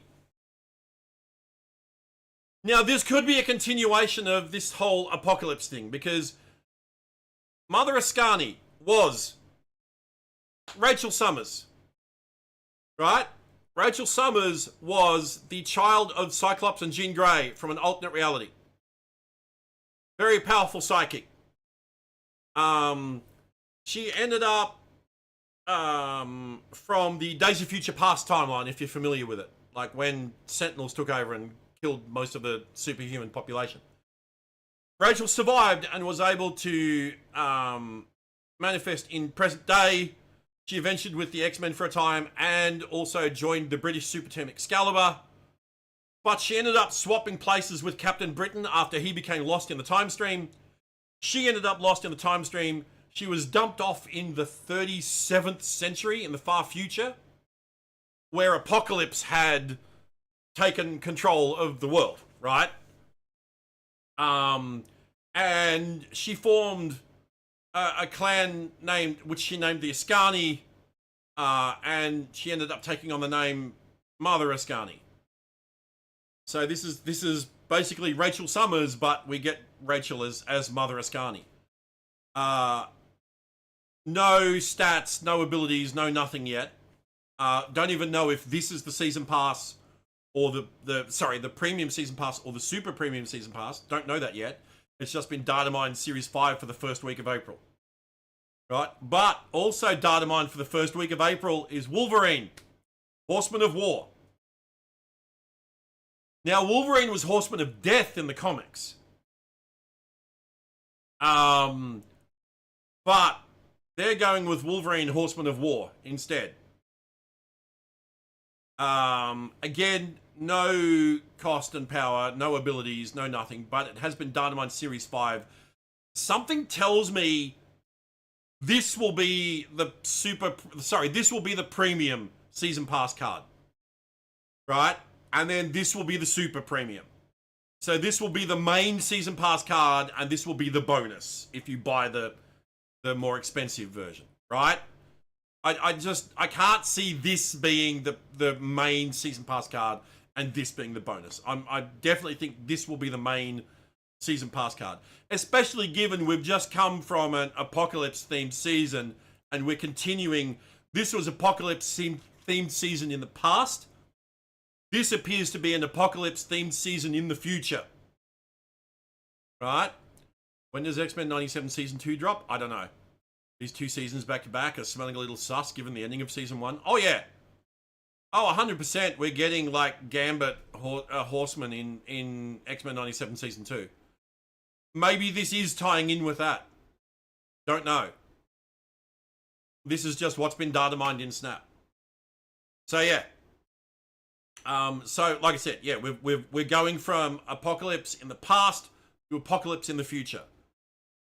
[SPEAKER 2] Now, this could be a continuation of this whole Apocalypse thing, because Mother Ascani was Rachel Summers. Right? Rachel Summers was the child of Cyclops and Jean Grey from an alternate reality. Very powerful psychic. She ended up from the Days of Future Past timeline, if you're familiar with it. Like when Sentinels took over and killed most of the superhuman population. Rachel survived and was able to manifest in present day. She adventured with the X-Men for a time and also joined the British super team Excalibur. But she ended up swapping places with Captain Britain after he became lost in the time stream. She ended up lost in the time stream. She was dumped off in the 37th century in the far future, where Apocalypse had taken control of the world, right? And she formed a clan which she named the Ascani, and she ended up taking on the name Mother Ascani. So this is basically Rachel Summers, but we get Rachel as Mother Ascani. No stats, no abilities, no nothing yet. Don't even know if this is the season pass or the premium season pass or the super premium season pass. Don't know that yet. It's just been data mined Series 5 for the first week of April. Right? But also data mined for the first week of April is Wolverine, Horseman of War. Now, Wolverine was Horseman of Death in the comics. But they're going with Wolverine, Horseman of War instead. Again, no cost and power, no abilities, no nothing, but it has been Dynamite Series 5. Something tells me this will be this will be the premium season pass card. Right? And then this will be the super premium. So this will be the main season pass card, and this will be the bonus if you buy the more expensive version, right? I can't see this being the main season pass card and this being the bonus. I definitely think this will be the main season pass card, especially given we've just come from an apocalypse themed season and we're continuing. This was apocalypse themed season in the past. This appears to be an apocalypse themed season in the future. Right? When does X-Men 97 Season 2 drop? I don't know. These 2 seasons back to back are smelling a little sus given the ending of Season 1. Oh, yeah. Oh, 100%. We're getting like Gambit Horseman in X-Men 97 Season 2. Maybe this is tying in with that. Don't know. This is just what's been data mined in Snap. So, yeah. So like I said, yeah, we're going from apocalypse in the past to apocalypse in the future.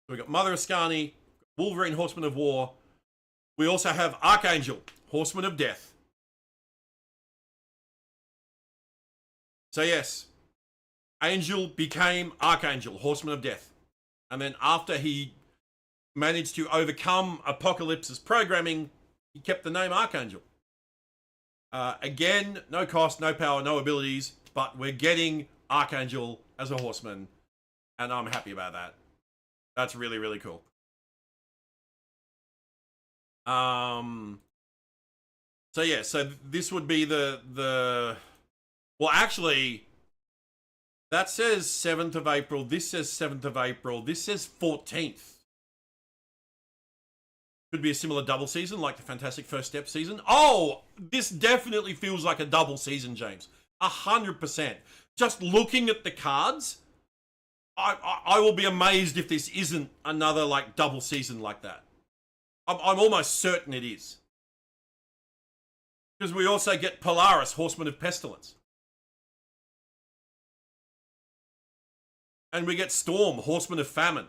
[SPEAKER 2] So we got Mother Ascani, Wolverine, Horseman of War. We also have Archangel, Horseman of Death. So yes, Angel became Archangel, Horseman of Death. And then after he managed to overcome Apocalypse's programming, he kept the name Archangel. Again, no cost, no power, no abilities, but we're getting Archangel as a horseman, and I'm happy about that. That's really, really cool. So yeah, so this would be the well, actually, that says 7th of April. This says 7th of April. This says 14th. Could be a similar double season like the Fantastic First Step season. Oh, this definitely feels like a double season, James. 100%. Just looking at the cards, I will be amazed if this isn't another like double season like that. I'm almost certain it is. Because we also get Polaris, Horseman of Pestilence. And we get Storm, Horseman of Famine.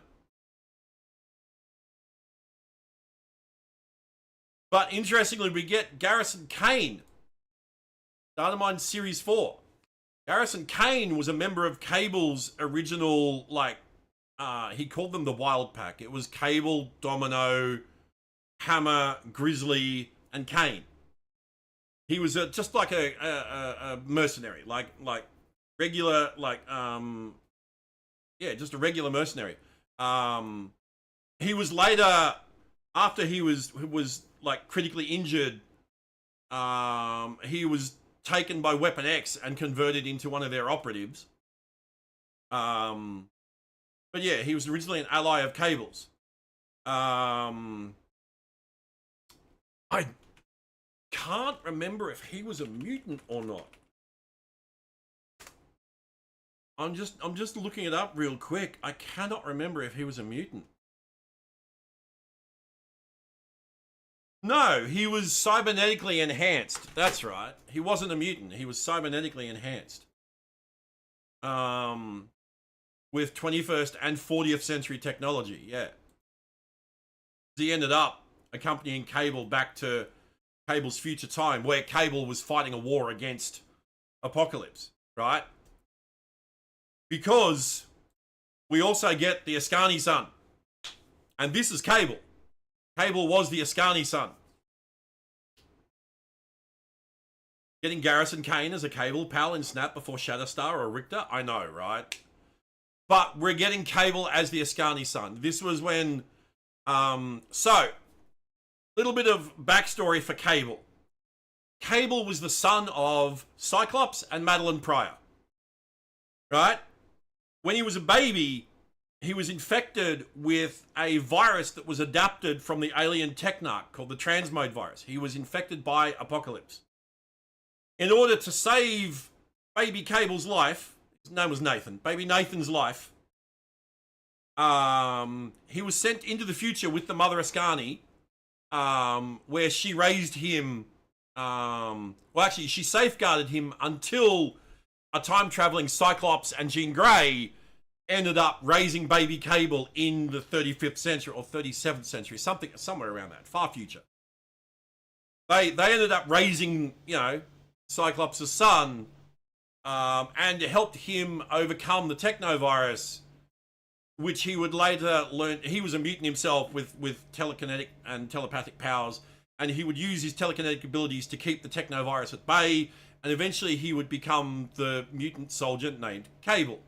[SPEAKER 2] But interestingly, we get Garrison Kane, Dynamite Series 4. Garrison Kane was a member of Cable's original, like, he called them the Wild Pack. It was Cable, Domino, Hammer, Grizzly, and Kane. He was just like a mercenary, like regular, like, yeah, just a regular mercenary. He was later, after he was like critically injured, he was taken by Weapon X and converted into one of their operatives. But yeah, he was originally an ally of Cable's. I can't remember if he was a mutant or not. I'm just looking it up real quick. I cannot remember if he was a mutant. No, he was cybernetically enhanced. That's right. He wasn't a mutant. He was cybernetically enhanced. With 21st and 40th century technology, yeah. He ended up accompanying Cable back to Cable's future time, where Cable was fighting a war against Apocalypse, right? Because we also get the Ascani son. And this is Cable. Cable was the Ascani son. Getting Garrison Kane as a Cable pal in Snap before Shatterstar or Richter, I know, right? But we're getting Cable as the Ascani son. This was when, so, little bit of backstory for Cable. Cable was the son of Cyclops and Madeline Pryor, right? When he was a baby, he was infected with a virus that was adapted from the alien Technarch called the Transmode virus. He was infected by Apocalypse. In order to save baby Cable's life, his name was Nathan, baby Nathan's life, he was sent into the future with the Mother Ascani, where she raised him Well, actually, she safeguarded him until a time-traveling Cyclops and Jean Grey ended up raising baby Cable in the 35th century or 37th century, somewhere around that, far future. They ended up raising, Cyclops' son, and helped him overcome the technovirus, which he would later learn. He was a mutant himself with telekinetic and telepathic powers, and he would use his telekinetic abilities to keep the technovirus at bay, and eventually he would become the mutant soldier named Cable,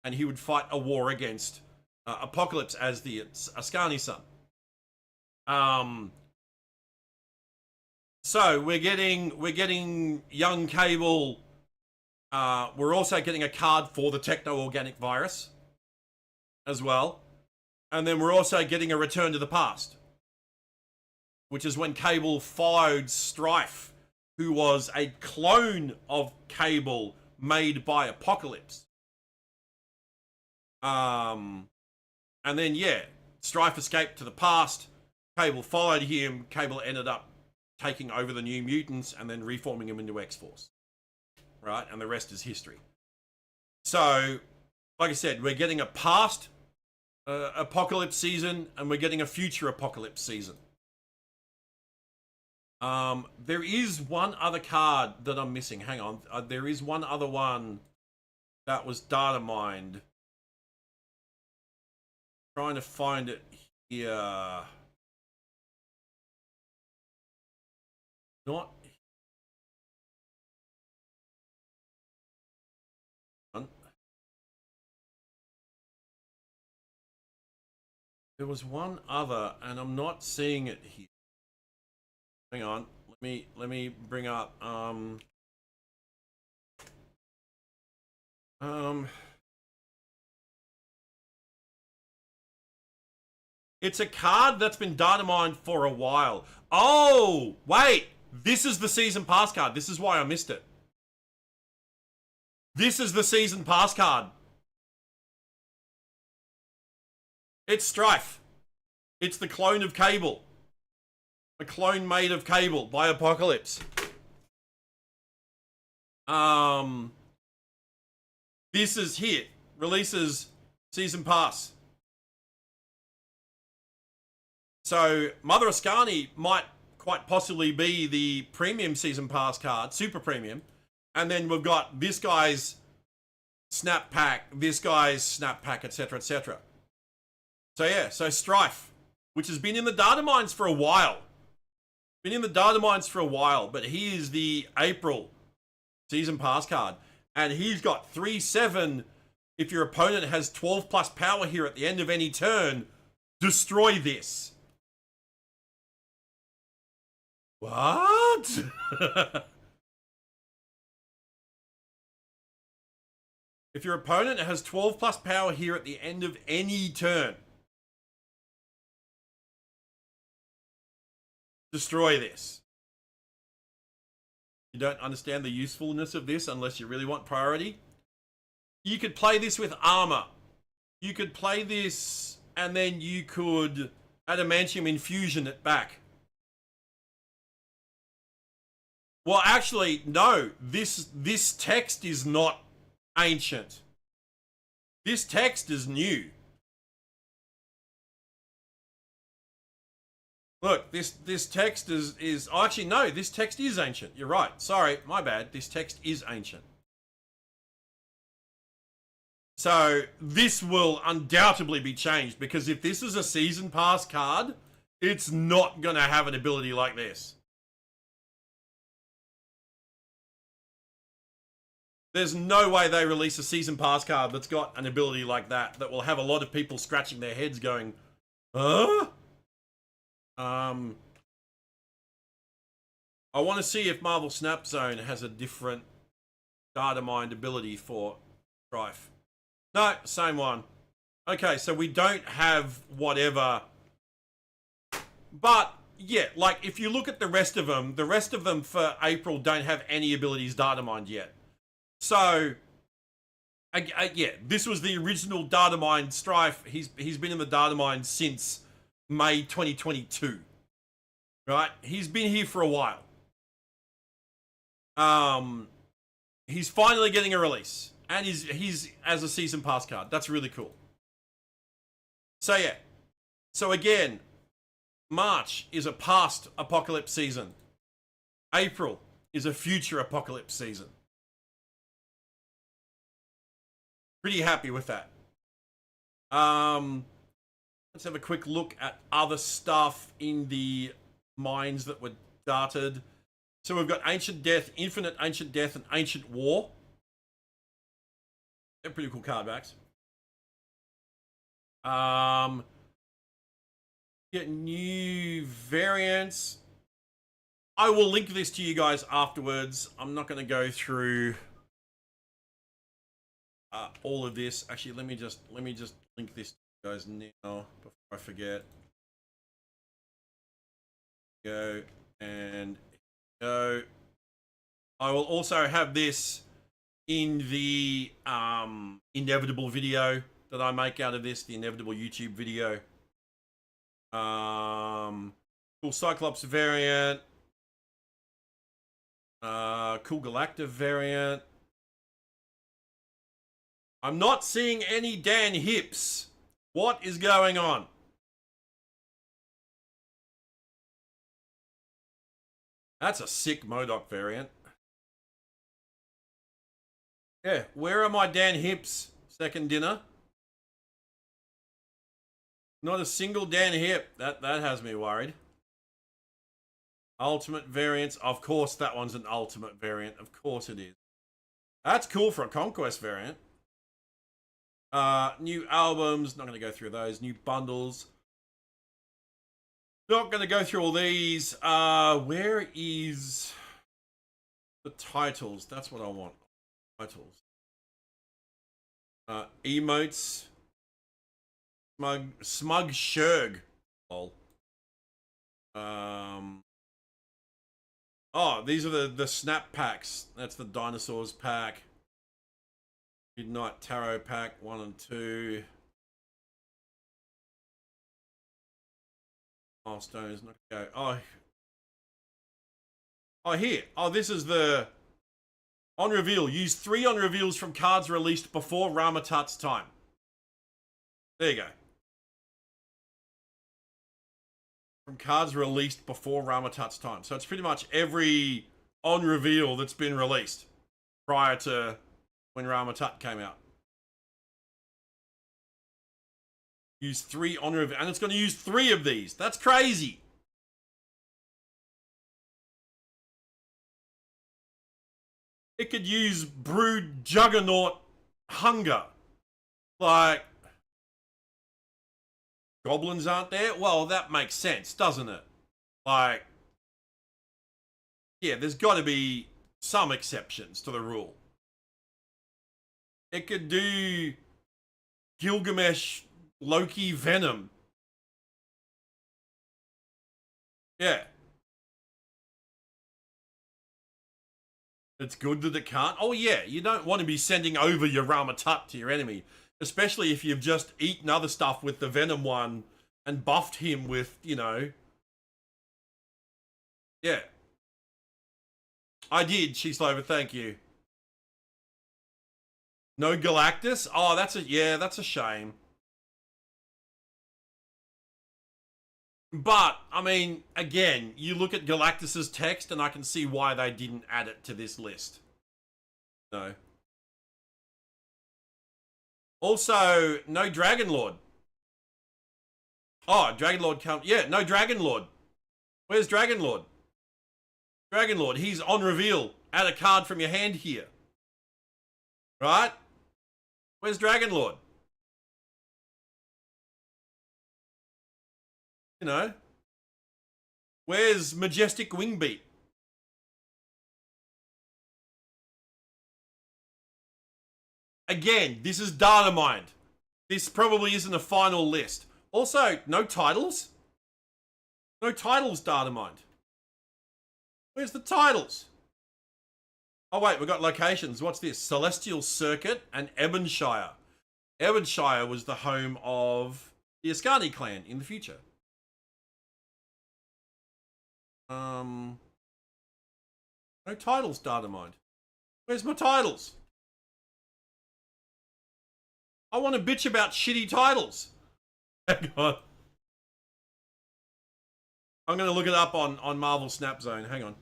[SPEAKER 2] and he would fight a war against Apocalypse as the Ascani son. So we're getting young Cable. We're also getting a card for the techno-organic virus as well. And then we're also getting a return to the past, which is when Cable followed Strife, who was a clone of Cable made by Apocalypse. And then, Strife escaped to the past. Cable followed him. Cable ended up taking over the New Mutants and then reforming them into X-Force. Right? And the rest is history. So, like I said, we're getting a past Apocalypse season and we're getting a future Apocalypse season. There is one other card that I'm missing. Hang on. There is one other one that was data mined. Trying to find it here. Not. There was one other, and I'm not seeing it here. Hang on. Let me bring up it's a card that's been data mined for a while. Oh, wait. This is the season pass card. This is why I missed it. This is the season pass card. It's Strife. It's the clone of Cable. A clone made of Cable by Apocalypse. This is here. Releases season pass. So Mother Ascani might quite possibly be the premium season pass card, super premium. And then we've got this guy's snap pack, this guy's snap pack, etc., etc. So yeah, so Strife, which has been in the data mines for a while. Been in the data mines for a while, but he is the April season pass card. And he's got 3/7. If your opponent has 12 plus power here at the end of any turn, destroy this. What? If your opponent has 12 plus power here at the end of any turn, destroy this. You don't understand the usefulness of this unless you really want priority. You could play this with armor. You could play this and then you could adamantium infusion it back. Well, actually, no. This text is not ancient. This text is new. Look, this text is actually no, this text is ancient. You're right. Sorry, my bad. This text is ancient. So this will undoubtedly be changed because if this is a season pass card, it's not gonna have an ability like this. There's no way they release a season pass card that's got an ability like that will have a lot of people scratching their heads going, huh? I want to see if Marvel Snap Zone has a different data mined ability for Strife. No, same one. Okay, so we don't have whatever. But, yeah, like, if you look at the rest of them for April don't have any abilities data mined yet. So, yeah, this was the original data mine Strife. He's been in the data mine since May 2022. Right? He's been here for a while. He's finally getting a release, and he's as a season pass card. That's really cool. So yeah, so again, March is a past apocalypse season. April is a future apocalypse season. Pretty happy with that. Let's have a quick look at other stuff in the mines that were darted. So we've got Ancient Death, Infinite Ancient Death, and Ancient War. They're pretty cool card backs. Get new variants. I will link this to you guys afterwards. I'm not going to go through all of this. Actually, let me just link this to you guys now before I forget. Go and go. I will also have this in the inevitable video that I make out of this, the inevitable YouTube video. Cool Cyclops variant. Cool Galacta variant. I'm not seeing any Dan Hips. What is going on? That's a sick MODOK variant. Yeah, where are my Dan Hips? Second dinner. Not a single Dan Hip. That has me worried. Ultimate variants. Of course that one's an ultimate variant. Of course it is. That's cool for a Conquest variant. New albums. Not going to go through those. New bundles. Not going to go through all these. Where is the titles? That's what I want. Titles. Emotes. Smug Shurg. Lol. Oh, these are the snap packs. That's the dinosaurs pack. Midnight Tarot pack 1 and 2. Milestones, not go. Oh, here. Oh, this is the on reveal. Use 3 on reveals from cards released before Ramatat's time. There you go. From cards released before Ramatat's time. So it's pretty much every on reveal that's been released prior to when Ramatat came out. Use 3 on reveal, and it's going to use 3 of these. That's crazy. It could use Brood Juggernaut Hunger. Like, goblins aren't there? Well, that makes sense, doesn't it? Like, yeah, there's got to be some exceptions to the rule. It could do Gilgamesh Loki Venom. Yeah. It's good that it can't. Oh yeah, you don't want to be sending over your Ramatat to your enemy. Especially if you've just eaten other stuff with the Venom one and buffed him with, you know. Yeah. I did, Sheeslova, thank you. No Galactus? Oh, that's a shame. But, I mean, again, you look at Galactus's text and I can see why they didn't add it to this list. No. Also, no Dragon Lord. Oh, Dragon Lord come. Yeah, no Dragon Lord. Where's Dragon Lord? Dragon Lord, he's on reveal. Add a card from your hand here. Right? Where's Dragon Lord? You know? Where's Majestic Wingbeat? Again, this is data mined. This probably isn't a final list. Also, no titles. No titles data mined. Where's the titles? Oh wait, we've got locations. What's this? Celestial Circuit and Ebonshire. Ebonshire was the home of the Ascani clan in the future. No titles, Datamind. Where's my titles? I want to bitch about shitty titles. Hang on. I'm going to look it up on Marvel Snap Zone. Hang on.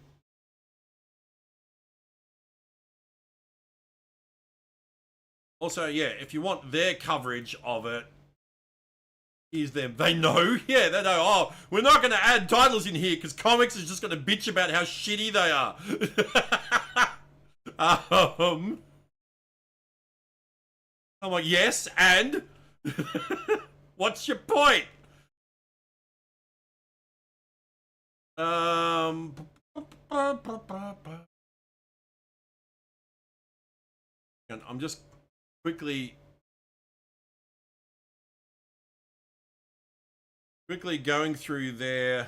[SPEAKER 2] Also, yeah, if you want their coverage of it, here's them. They know. Yeah, they know. Oh, we're not going to add titles in here because Comics is just going to bitch about how shitty they are. I'm like, yes, and? What's your point? I'm just quickly going through there.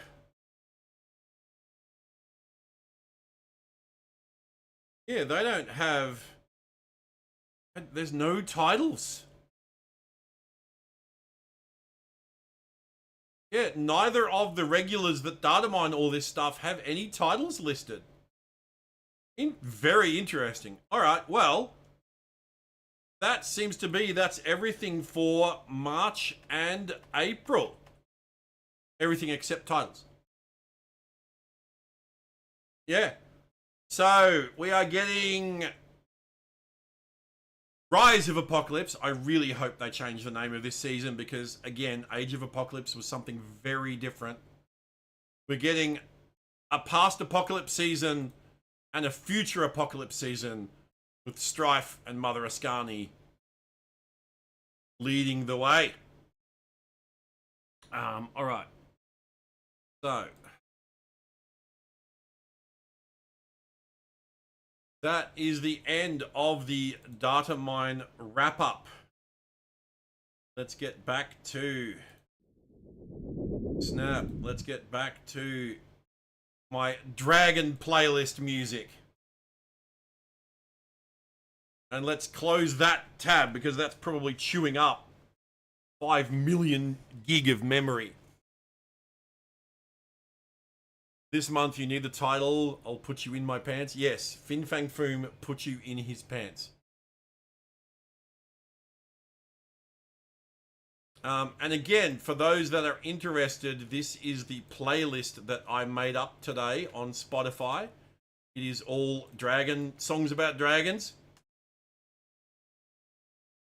[SPEAKER 2] Yeah, they don't have. There's no titles. Yeah, neither of the regulars that data mine all this stuff have any titles listed. Very interesting. All right, well, that seems to be, that's everything for March and April. Everything except titles. Yeah. So, we are getting Rise of Apocalypse. I really hope they change the name of this season because, again, Age of Apocalypse was something very different. We're getting a past Apocalypse season and a future Apocalypse season with Strife and Mother Ascani leading the way. All right. So that is the end of the data mine wrap up. Let's get back to Snap. Let's get back to my Dragon playlist music. And let's close that tab because that's probably chewing up 5 million gig of memory. This month you need the title, I'll put you in my pants. Yes, Fin Fang Foom put you in his pants. And again, for those that are interested, this is the playlist that I made up today on Spotify. It is all dragon songs about dragons.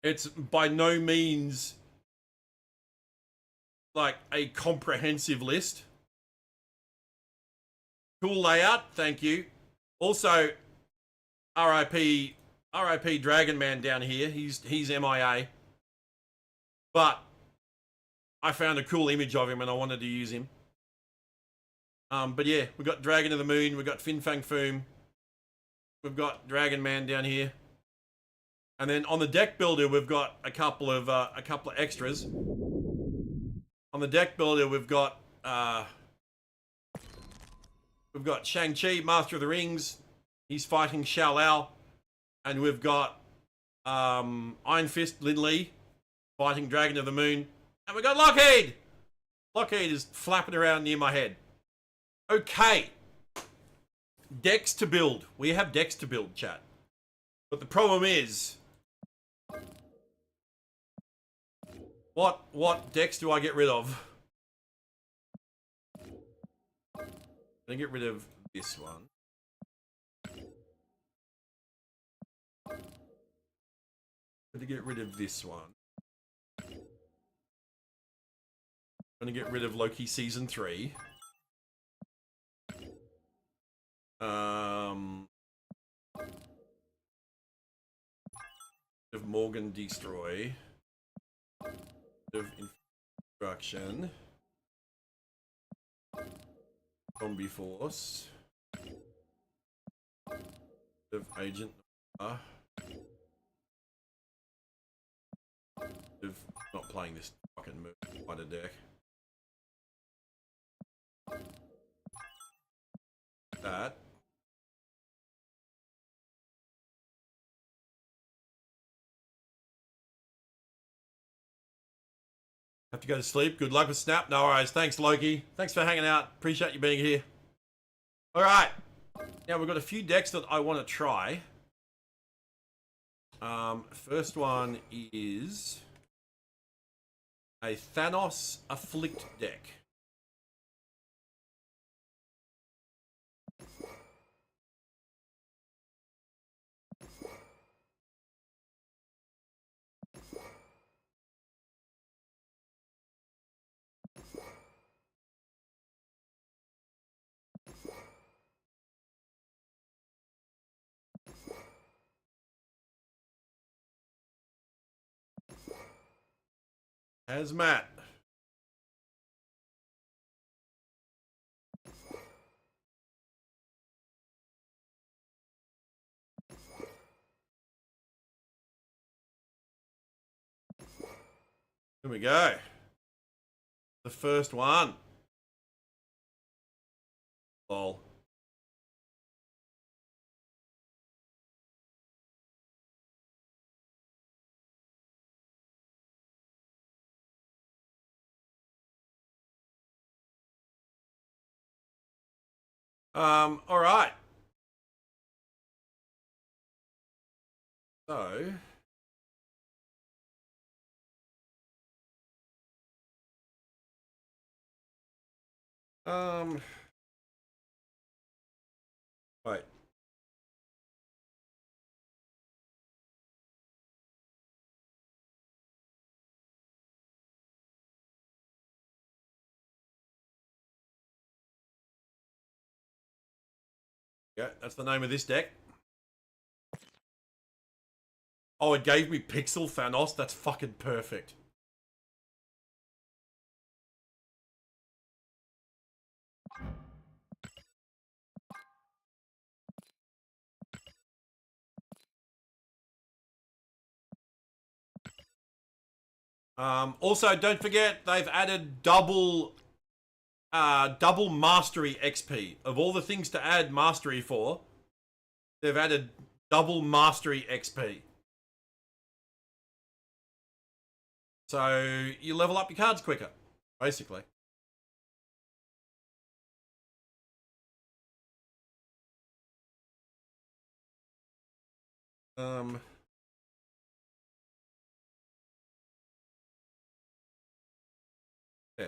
[SPEAKER 2] It's by no means like a comprehensive list. Cool layout, thank you. Also, RIP Dragon Man down here. He's MIA. But I found a cool image of him and I wanted to use him. But yeah, we've got Dragon of the Moon, we've got Fin Fang Foom, we've got Dragon Man down here. And then on the deck builder, we've got a couple of extras. On the deck builder, we've got Shang-Chi, Master of the Rings. He's fighting Shao Lao. And we've got Iron Fist, Lin Lee, fighting Dragon of the Moon. And we've got Lockheed! Lockheed is flapping around near my head. Okay. Decks to build. We have decks to build, chat. But the problem is, what decks do I get rid of? I'm gonna get rid of this one. I'm gonna get rid of this one. I'm gonna get rid of Loki Season 3. Of Morgan Destroy. Of Instruction. Zombie Force. Of Agent of not playing this fucking move quite a deck. That. Have to go to sleep. Good luck with Snap. No worries. Thanks, Loki. Thanks for hanging out. Appreciate you being here. All right. Now we've got a few decks that I want to try. First one is a Thanos Afflict deck. Hazmat. Here we go. The first one. Lol. All right. So, wait. Yeah, that's the name of this deck. Oh, it gave me Pixel Thanos. That's fucking perfect. Also, don't forget they've added double mastery XP. Of all the things to add mastery for, they've added double mastery XP. So you level up your cards quicker, basically. Yeah.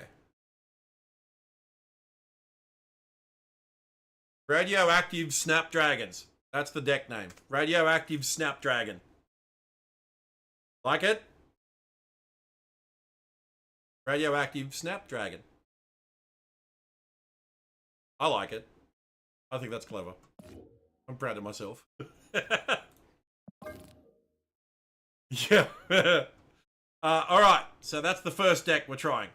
[SPEAKER 2] Radioactive Snapdragons. That's the deck name. Radioactive Snapdragon. Like it? Radioactive Snapdragon. I like it. I think that's clever. I'm proud of myself. Yeah. Alright, so that's the first deck we're trying.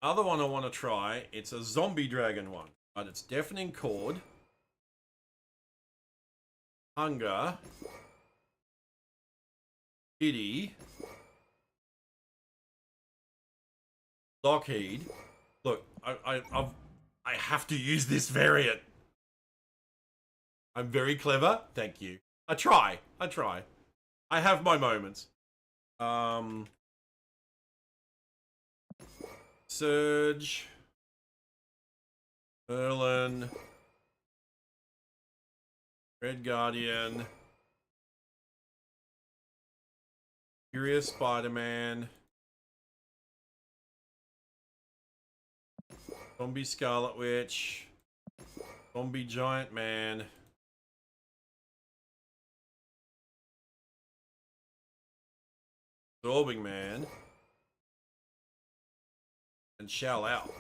[SPEAKER 2] Other one I want to try, it's a zombie dragon one, but it's Deafening Chord, Hunger, Giddy, Lockheed. Look, I have to use this variant. I'm very clever. Thank you. I try. I have my moments. Surge, Merlin, Red Guardian, Furious Spider-Man, Zombie Scarlet Witch, Zombie Giant Man, Absorbing Man, and Shell Out.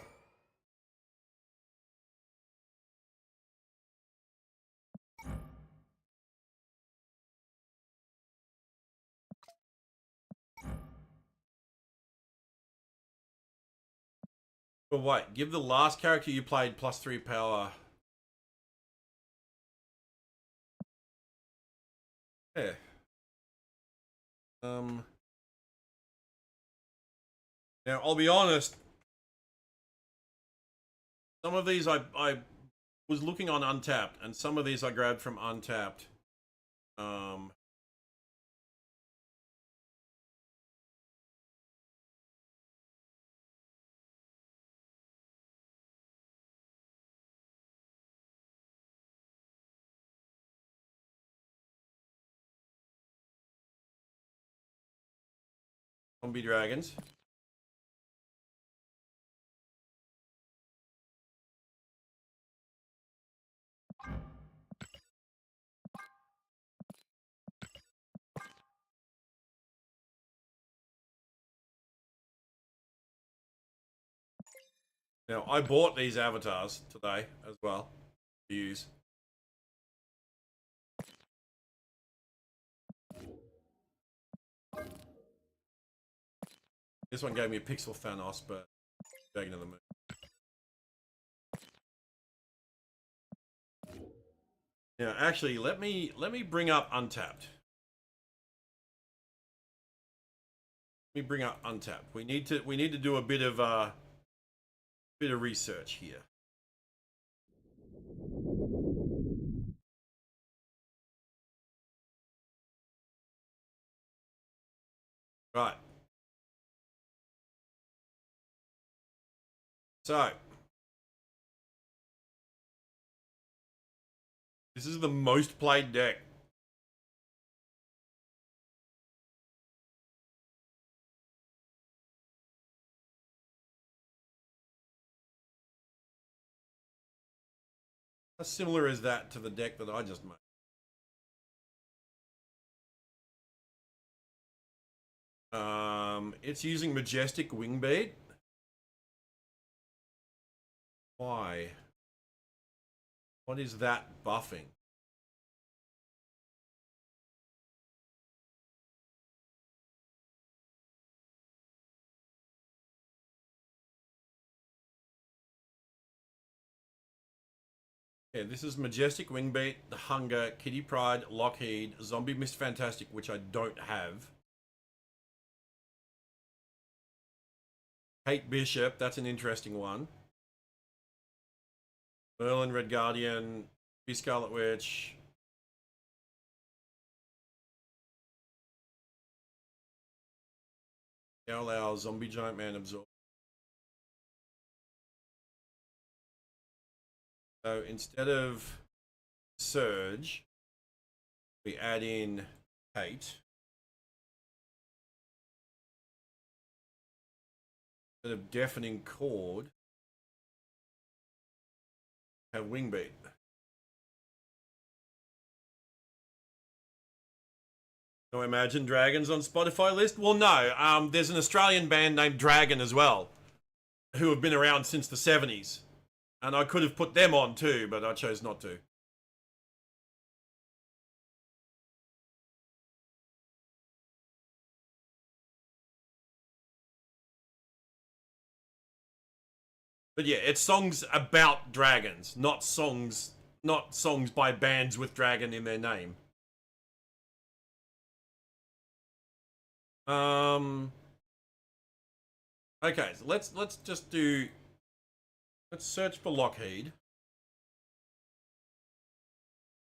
[SPEAKER 2] But wait, give the last character you played +3 power. Yeah. Now, I'll be honest. Some of these I was looking on Untapped, and some of these I grabbed from Untapped. Um, zombie dragons. Now, I bought these avatars today as well to use. This one gave me a pixel Thanos, but Dragon of the Moon. Now, actually, let me bring up Untapped. Let me bring up Untapped. We need to do a bit of research here. Right. So, this is the most played deck. How similar is that to the deck that I just made? It's using Majestic Wingbeat. Why? What is that buffing? Yeah, this is Majestic Wingbeat, The Hunger, Kitty Pride, Lockheed, Zombie Mist Fantastic, which I don't have. Kate Bishop, that's an interesting one. Merlin, Red Guardian, Be Scarlet Witch. Our Zombie Giant Man Absorb. So instead of Surge, we add in Kate. Instead of Deafening Chord, have Wingbeat. No Imagine Dragons on Spotify list? Well, no. There's an Australian band named Dragon as well, who have been around since the 70s. And I could have put them on too, but I chose not to. But yeah, it's songs about dragons, not songs by bands with dragon in their name. Okay, so let's search for Lockheed.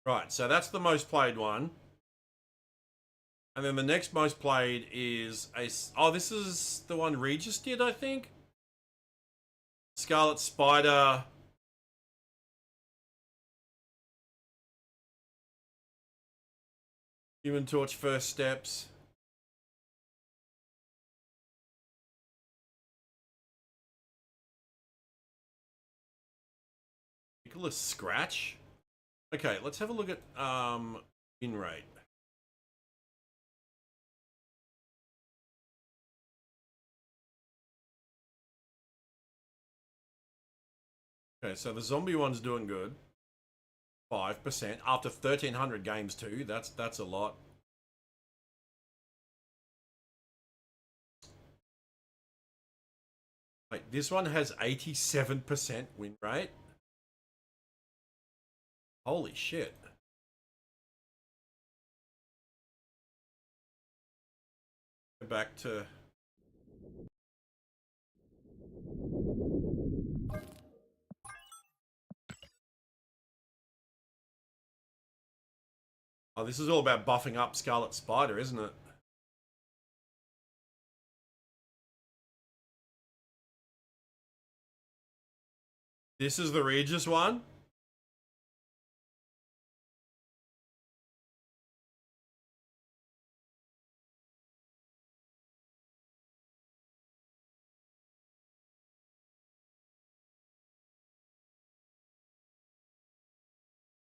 [SPEAKER 2] Right, so that's the most played one. And then the next most played is this is the one Regis did, I think. Scarlet Spider. Human Torch First Steps. Nicholas Scratch. Okay, let's have a look at win rate. Okay, so the zombie one's doing good. 5% after 1,300 games too. That's a lot. Wait, this one has 87% win rate. Holy shit. Go back to... Oh, this is all about buffing up Scarlet Spider, isn't it? This is the Regis one?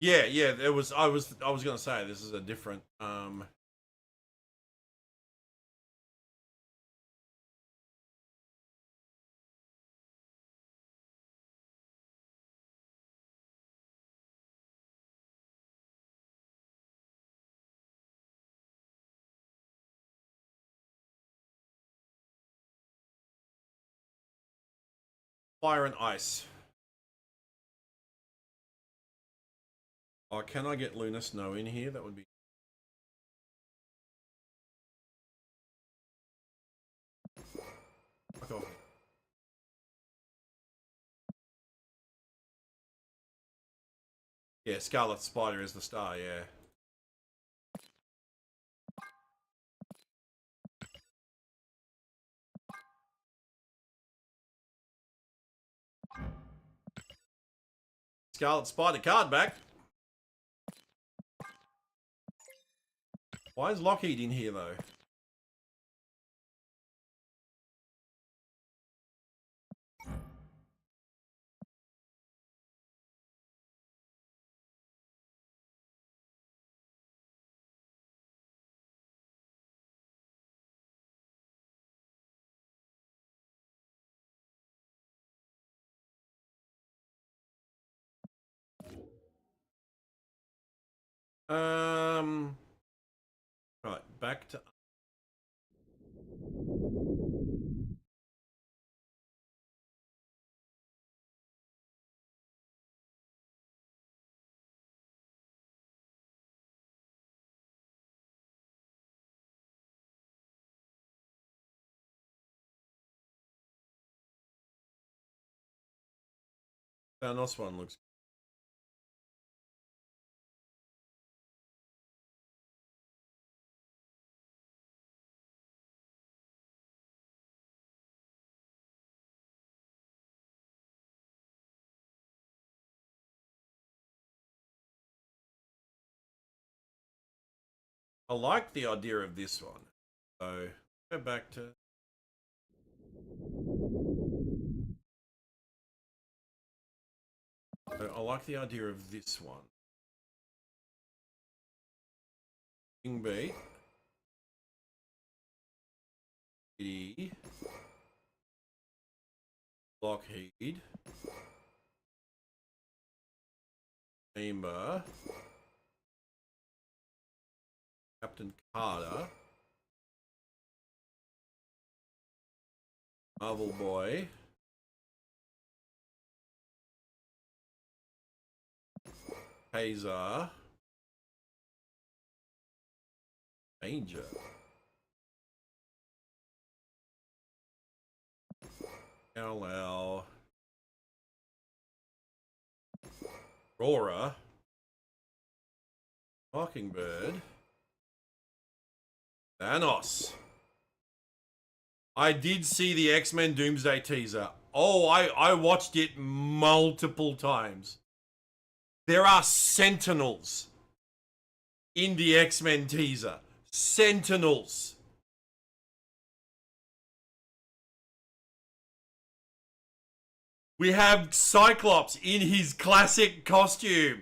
[SPEAKER 2] Yeah, yeah, it was I was gonna say this is a different Fire and Ice. Oh, can I get Luna Snow in here? That would be fuck off. Yeah, Scarlet Spider is the star, yeah. Scarlet Spider card back. Why is Lockheed in here though? Right, back to Thanos one looks. I like the idea of this one. So go back to I like the idea of this one. King B. E. Lockheed. Amber. Captain Carter. Marvel Boy. Hazer. Danger. LL. Aurora. Mockingbird. Thanos. I did see the X-Men Doomsday teaser. Oh, I watched it multiple times. There are Sentinels in the X-Men teaser. Sentinels. We have Cyclops in his classic costume.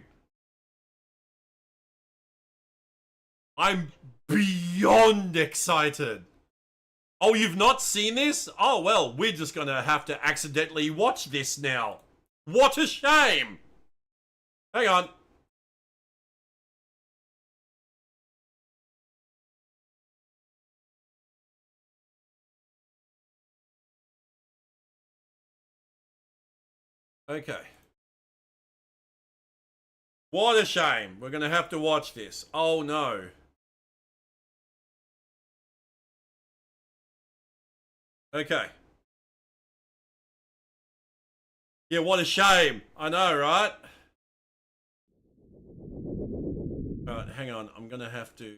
[SPEAKER 2] I'm beyond excited. Oh, you've not seen this? Oh, well, we're just gonna have to accidentally watch this now. What a shame! Hang on. Okay. What a shame. We're gonna have to watch this. Oh no. Okay. Yeah, what a shame. I know, right? Alright, hang on. I'm gonna have to...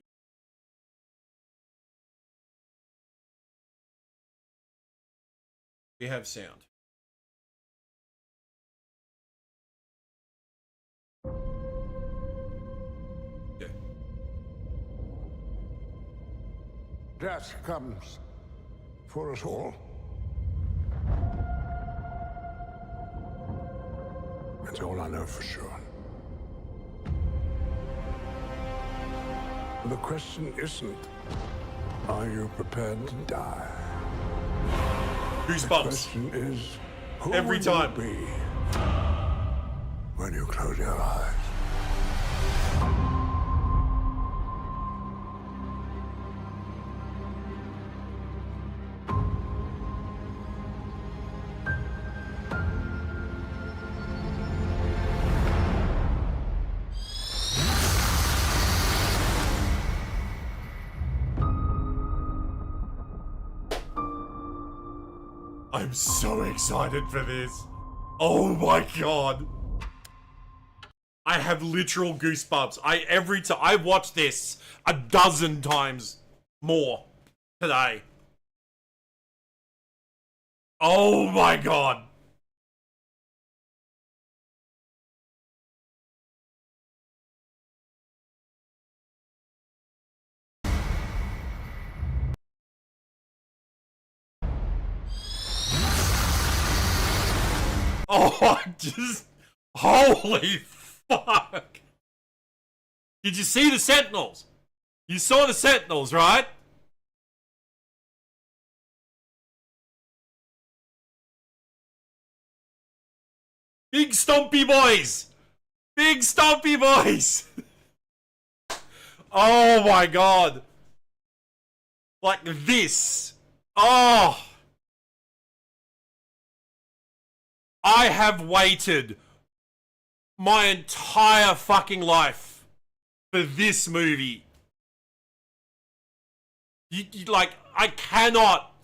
[SPEAKER 2] We have sound. Okay.
[SPEAKER 3] Death comes for us all. That's all I know for sure. The question isn't, are you prepared to die? The
[SPEAKER 2] Goosebumps.
[SPEAKER 3] question is, who
[SPEAKER 2] Every
[SPEAKER 3] will
[SPEAKER 2] time.
[SPEAKER 3] you be when you close your eyes?
[SPEAKER 2] I'm so excited for this. Oh my god. I have literal goosebumps. Every time I've watched this a dozen times more today. Oh my god. Oh, just holy fuck. Did you see the Sentinels? You saw the Sentinels, right? Big stompy boys. Big stompy boys. Oh my god. Like this. Oh. I have waited my entire fucking life for this movie. Like, I cannot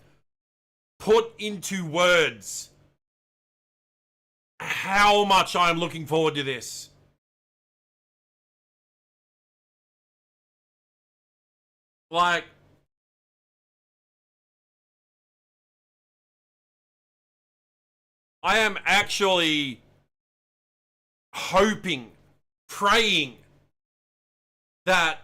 [SPEAKER 2] put into words how much I'm looking forward to this. Like, I am actually hoping, praying that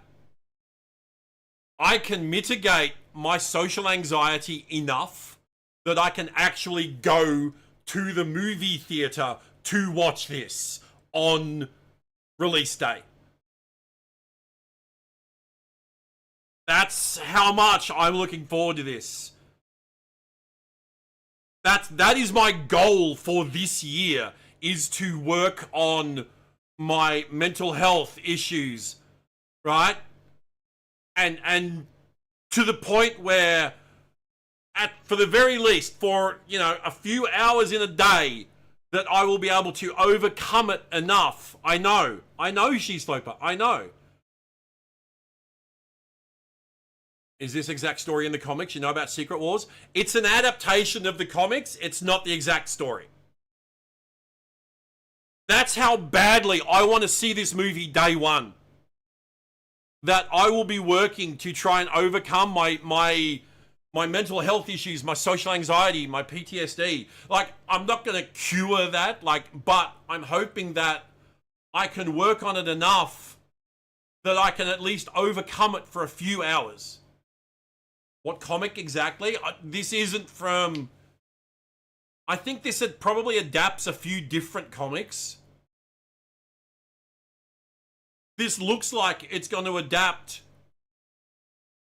[SPEAKER 2] I can mitigate my social anxiety enough that I can actually go to the movie theater to watch this on release day. That's how much I'm looking forward to this. That is my goal for this year, is to work on my mental health issues, right? And to the point where, for the very least, for, you know, a few hours in a day, that I will be able to overcome it enough. I know she's Sloper, I know. Is this exact story in the comics? You know about Secret Wars? It's an adaptation of the comics. It's not the exact story. That's how badly I want to see this movie day one. That I will be working to try and overcome my mental health issues, my social anxiety, my PTSD. Like, I'm not going to cure that, but I'm hoping that I can work on it enough that I can at least overcome it for a few hours. What comic exactly? This isn't from... I think this probably adapts a few different comics. This looks like it's going to adapt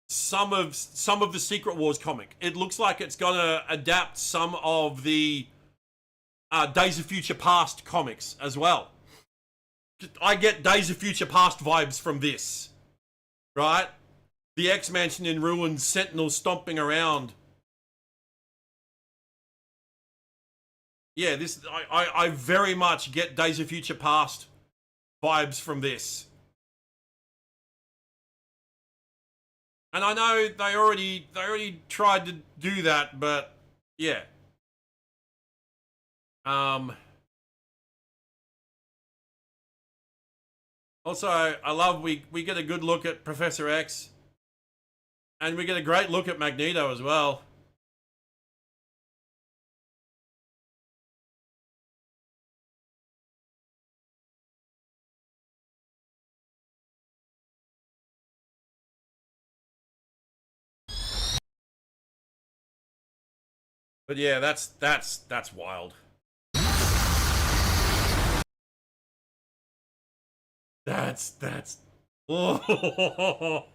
[SPEAKER 2] some of the Secret Wars comic. It looks like it's going to adapt some of the Days of Future Past comics as well. I get Days of Future Past vibes from this, right? The X-Mansion in ruins, Sentinels stomping around. Yeah, this I very much get Days of Future Past vibes from this. And I know they already tried to do that, but yeah. Also, I love we get a good look at Professor X. And we get a great look at Magneto as well. But yeah, that's wild. That's oh.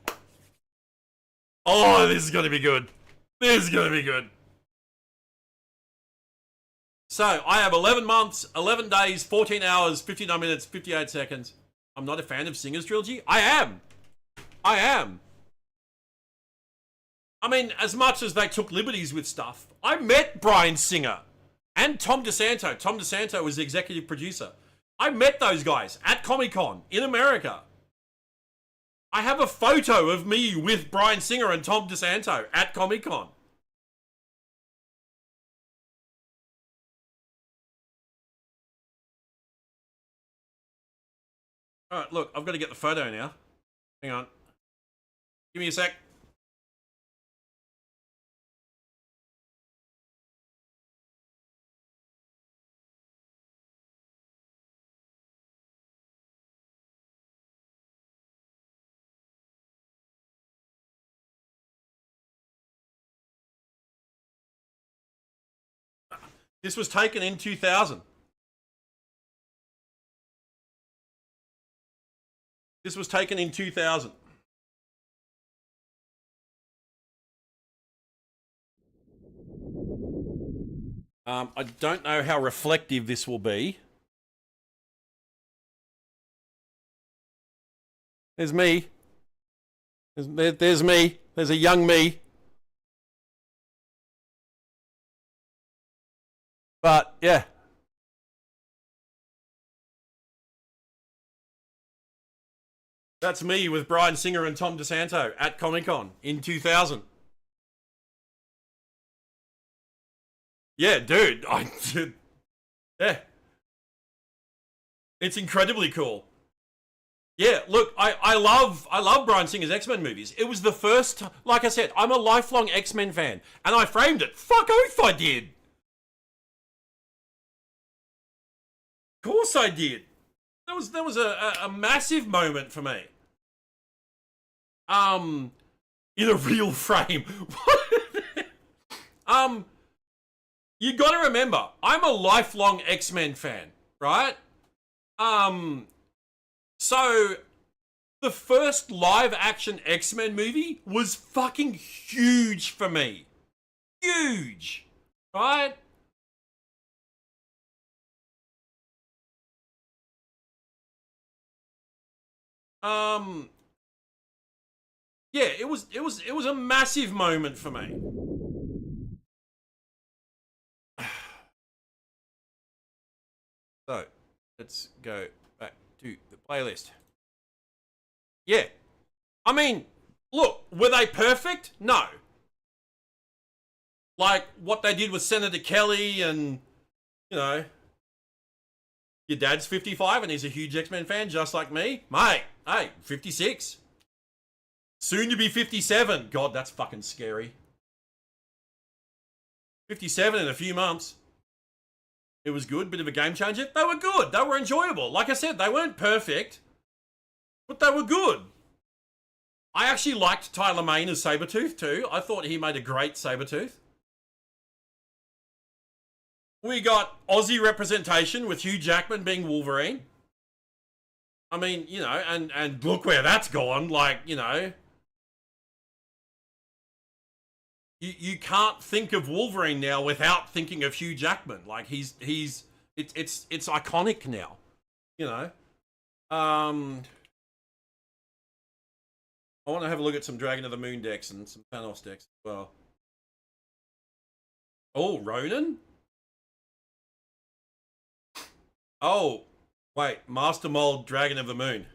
[SPEAKER 2] Oh, this is gonna be good. This is gonna be good. So I have 11 months, 11 days, 14 hours, 59 minutes, 58 seconds. I'm not a fan of Singer's trilogy. I am. I mean, as much as they took liberties with stuff, I met Bryan Singer and Tom DeSanto. Tom DeSanto was the executive producer. I met those guys at Comic-Con in America. I have a photo of me with Bryan Singer and Tom DeSanto at Comic-Con. Alright, look, I've got to get the photo now. Hang on. Give me a sec. This was taken in 2000. This was taken in 2000. I don't know how reflective this will be. There's me. There's me. There's a young me. But, yeah. That's me with Bryan Singer and Tom DeSanto at Comic-Con in 2000. Yeah, dude. Yeah. It's incredibly cool. Yeah, look, I love Bryan Singer's X-Men movies. It was the first, like I said, I'm a lifelong X-Men fan. And I framed it. Fuck oath I did. Of course I did. That was a massive moment for me. In a real frame. You gotta remember, I'm a lifelong X-Men fan, right? So the first live action X-Men movie was fucking huge for me. Huge. Right? Yeah, it was a massive moment for me. So, let's go back to the playlist. Yeah. I mean, look, were they perfect? No. Like what they did with Senator Kelly and, you know, your dad's 55 and he's a huge X-Men fan just like me. Mate, hey, 56. Soon to be 57. God, that's fucking scary. 57 in a few months. It was good, bit of a game changer. They were good. They were enjoyable. Like I said, they weren't perfect, but they were good. I actually liked Tyler Mane as Sabretooth too. I thought he made a great Sabretooth. We got Aussie representation with Hugh Jackman being Wolverine. I mean, you know, and look where that's gone. Like, you know, you can't think of Wolverine now without thinking of Hugh Jackman. Like it's iconic now, you know. I want to have a look at some Dragon of the Moon decks and some Thanos decks as well. Oh, Ronan? Oh, wait, Master Mold Dragon of the Moon.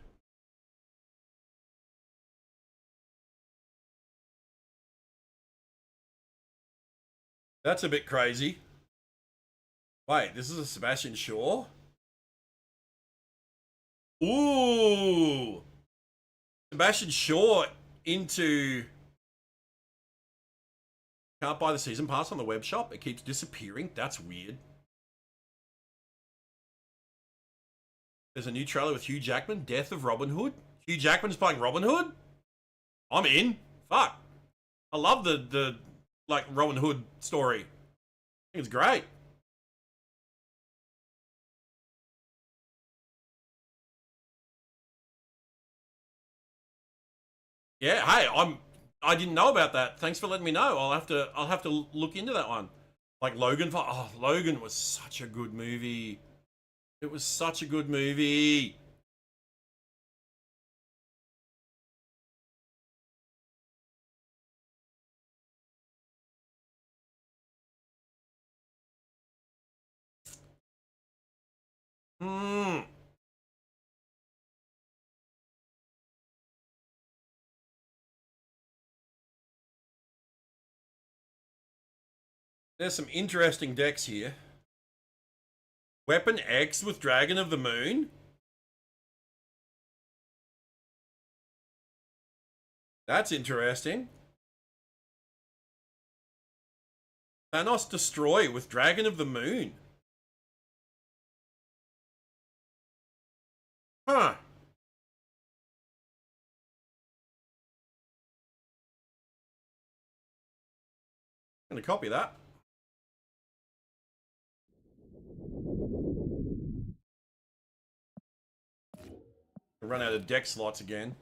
[SPEAKER 2] That's a bit crazy. Wait, this is a Sebastian Shaw? Ooh. Sebastian Shaw into... Can't buy the season pass on the web shop. It keeps disappearing. That's weird. There's a new trailer with Hugh Jackman. Death of Robin Hood. Hugh Jackman's playing Robin Hood? I'm in. Fuck. I love the like Robin Hood story. I think it's great. Yeah, hey, I didn't know about that. Thanks for letting me know. I'll have to look into that one. Like Logan. Oh, Logan was such a good movie. It was such a good movie. Hmm. There's some interesting decks here. Weapon X with Dragon of the Moon. That's interesting. Thanos Destroy with Dragon of the Moon. Huh. I'm gonna copy that. Run out of deck slots again.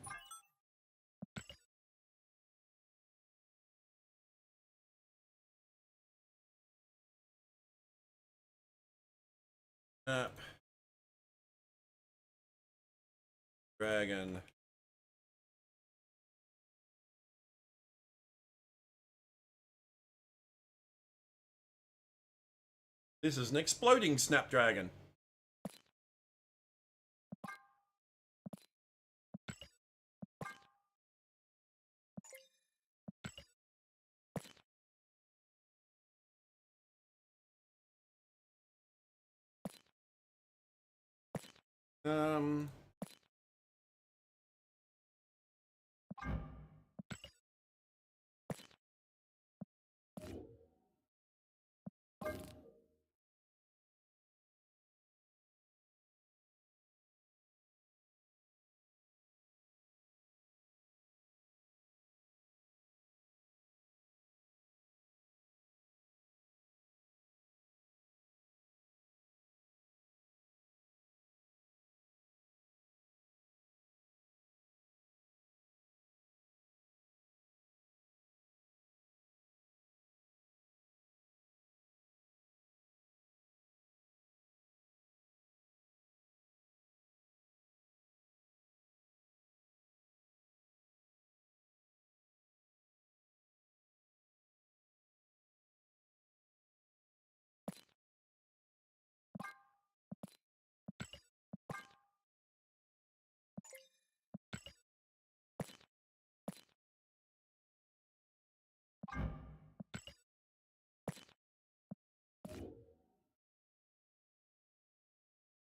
[SPEAKER 2] Dragon. This is an exploding Snapdragon. Um.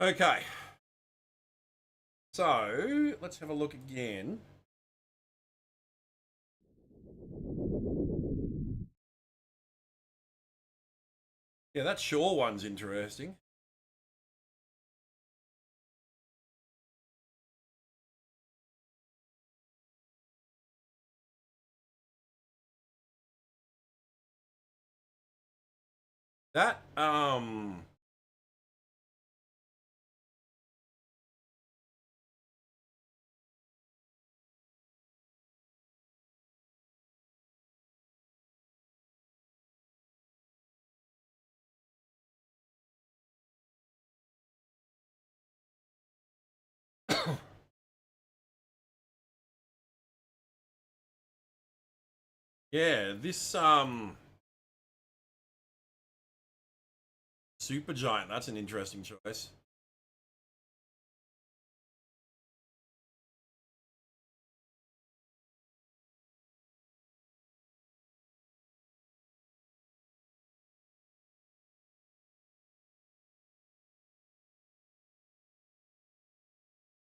[SPEAKER 2] Okay. So let's have a look again. Yeah, that Shaw one's interesting. That yeah, this Super Giant, that's an interesting choice.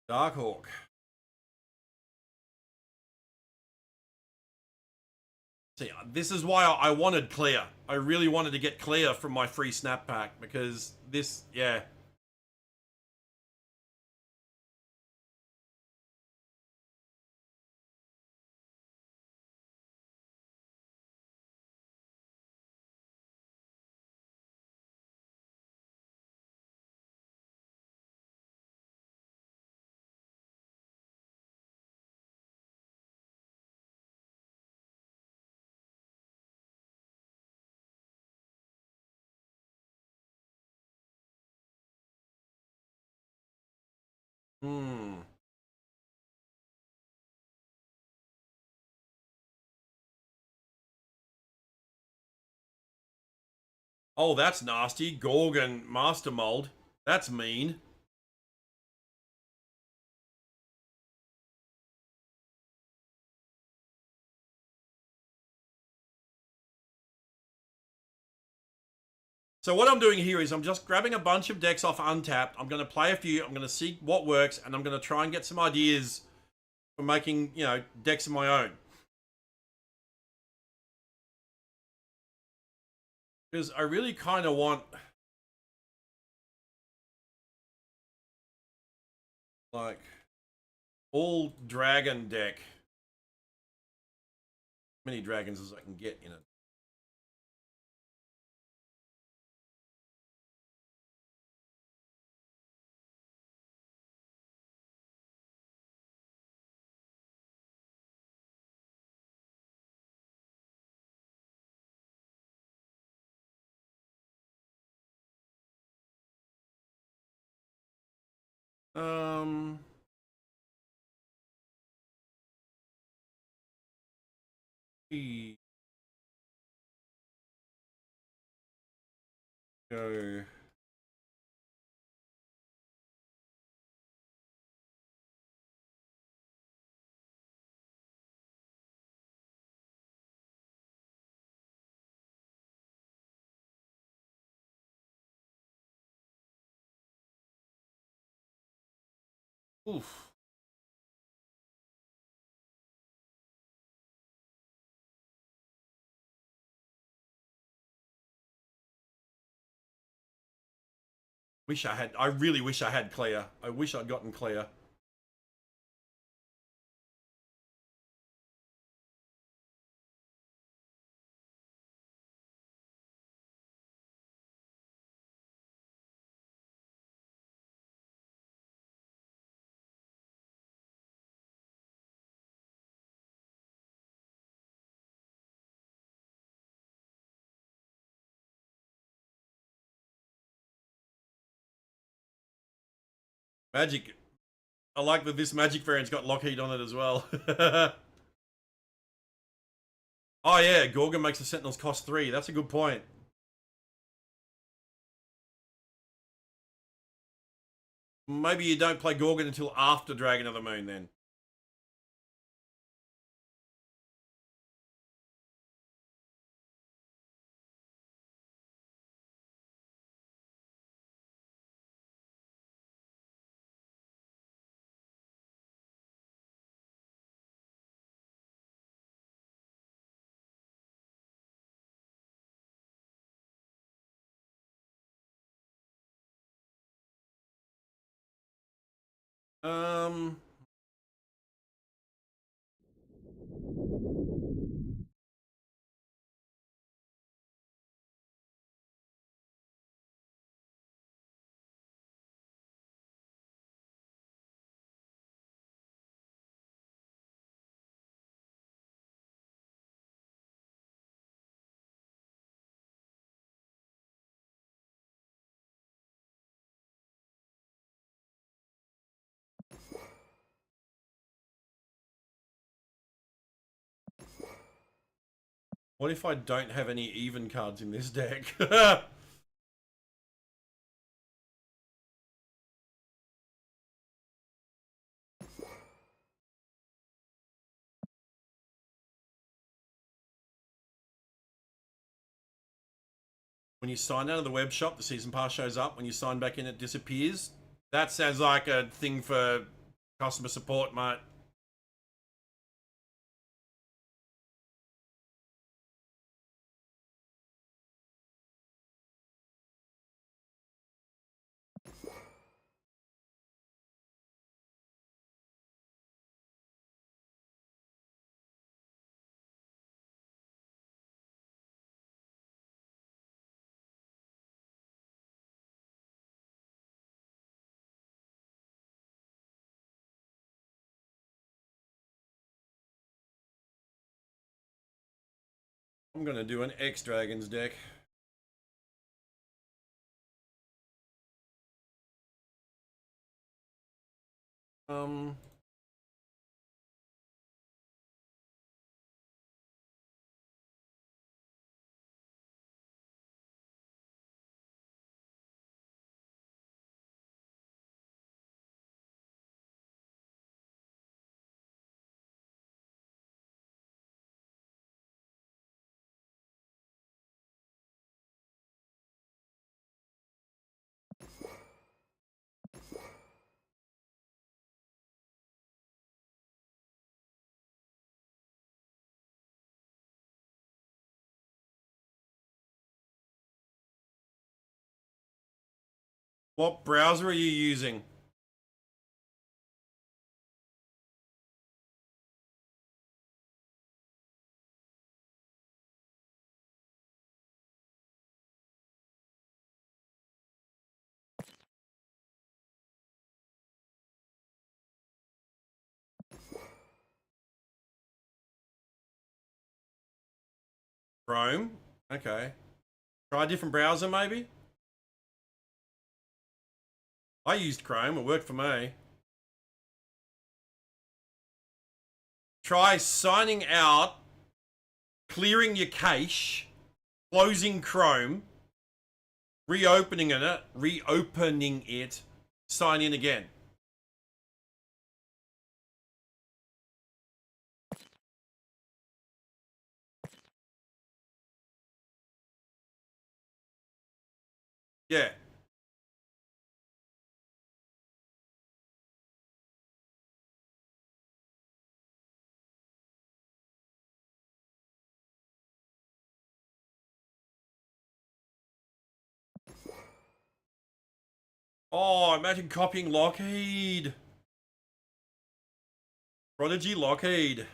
[SPEAKER 2] Darkhawk. See, this is why I wanted clear. I really wanted to get clear from my free snap pack because this, yeah. Hmm. Oh, that's nasty. Gorgon Master Mold. That's mean. So what I'm doing here is I'm just grabbing a bunch of decks off Untapped. I'm going to play a few. I'm going to see what works, and I'm going to try and get some ideas for making, you know, decks of my own. Because I really kind of want, like, all dragon deck. As many dragons as I can get in it. Um, go. Oof. Wish I had. I really wish I had clear. I wish I'd gotten clear. Magic. I like that this Magic variant's got Lockheed on it as well. Oh yeah, Gorgon makes the Sentinels cost 3. That's a good point. Maybe you don't play Gorgon until after Dragon of the Moon then. Um, what if I don't have any even cards in this deck? When you sign out of the web shop, the season pass shows up. When you sign back in, it disappears. That sounds like a thing for customer support, mate. I'm gonna do an X Dragons deck. What browser are you using? Chrome? Okay. Try a different browser, maybe? I used Chrome. It worked for me. Try signing out, clearing your cache, closing Chrome, reopening it, sign in again. Yeah. Oh, imagine copying Lockheed. Prodigy Lockheed.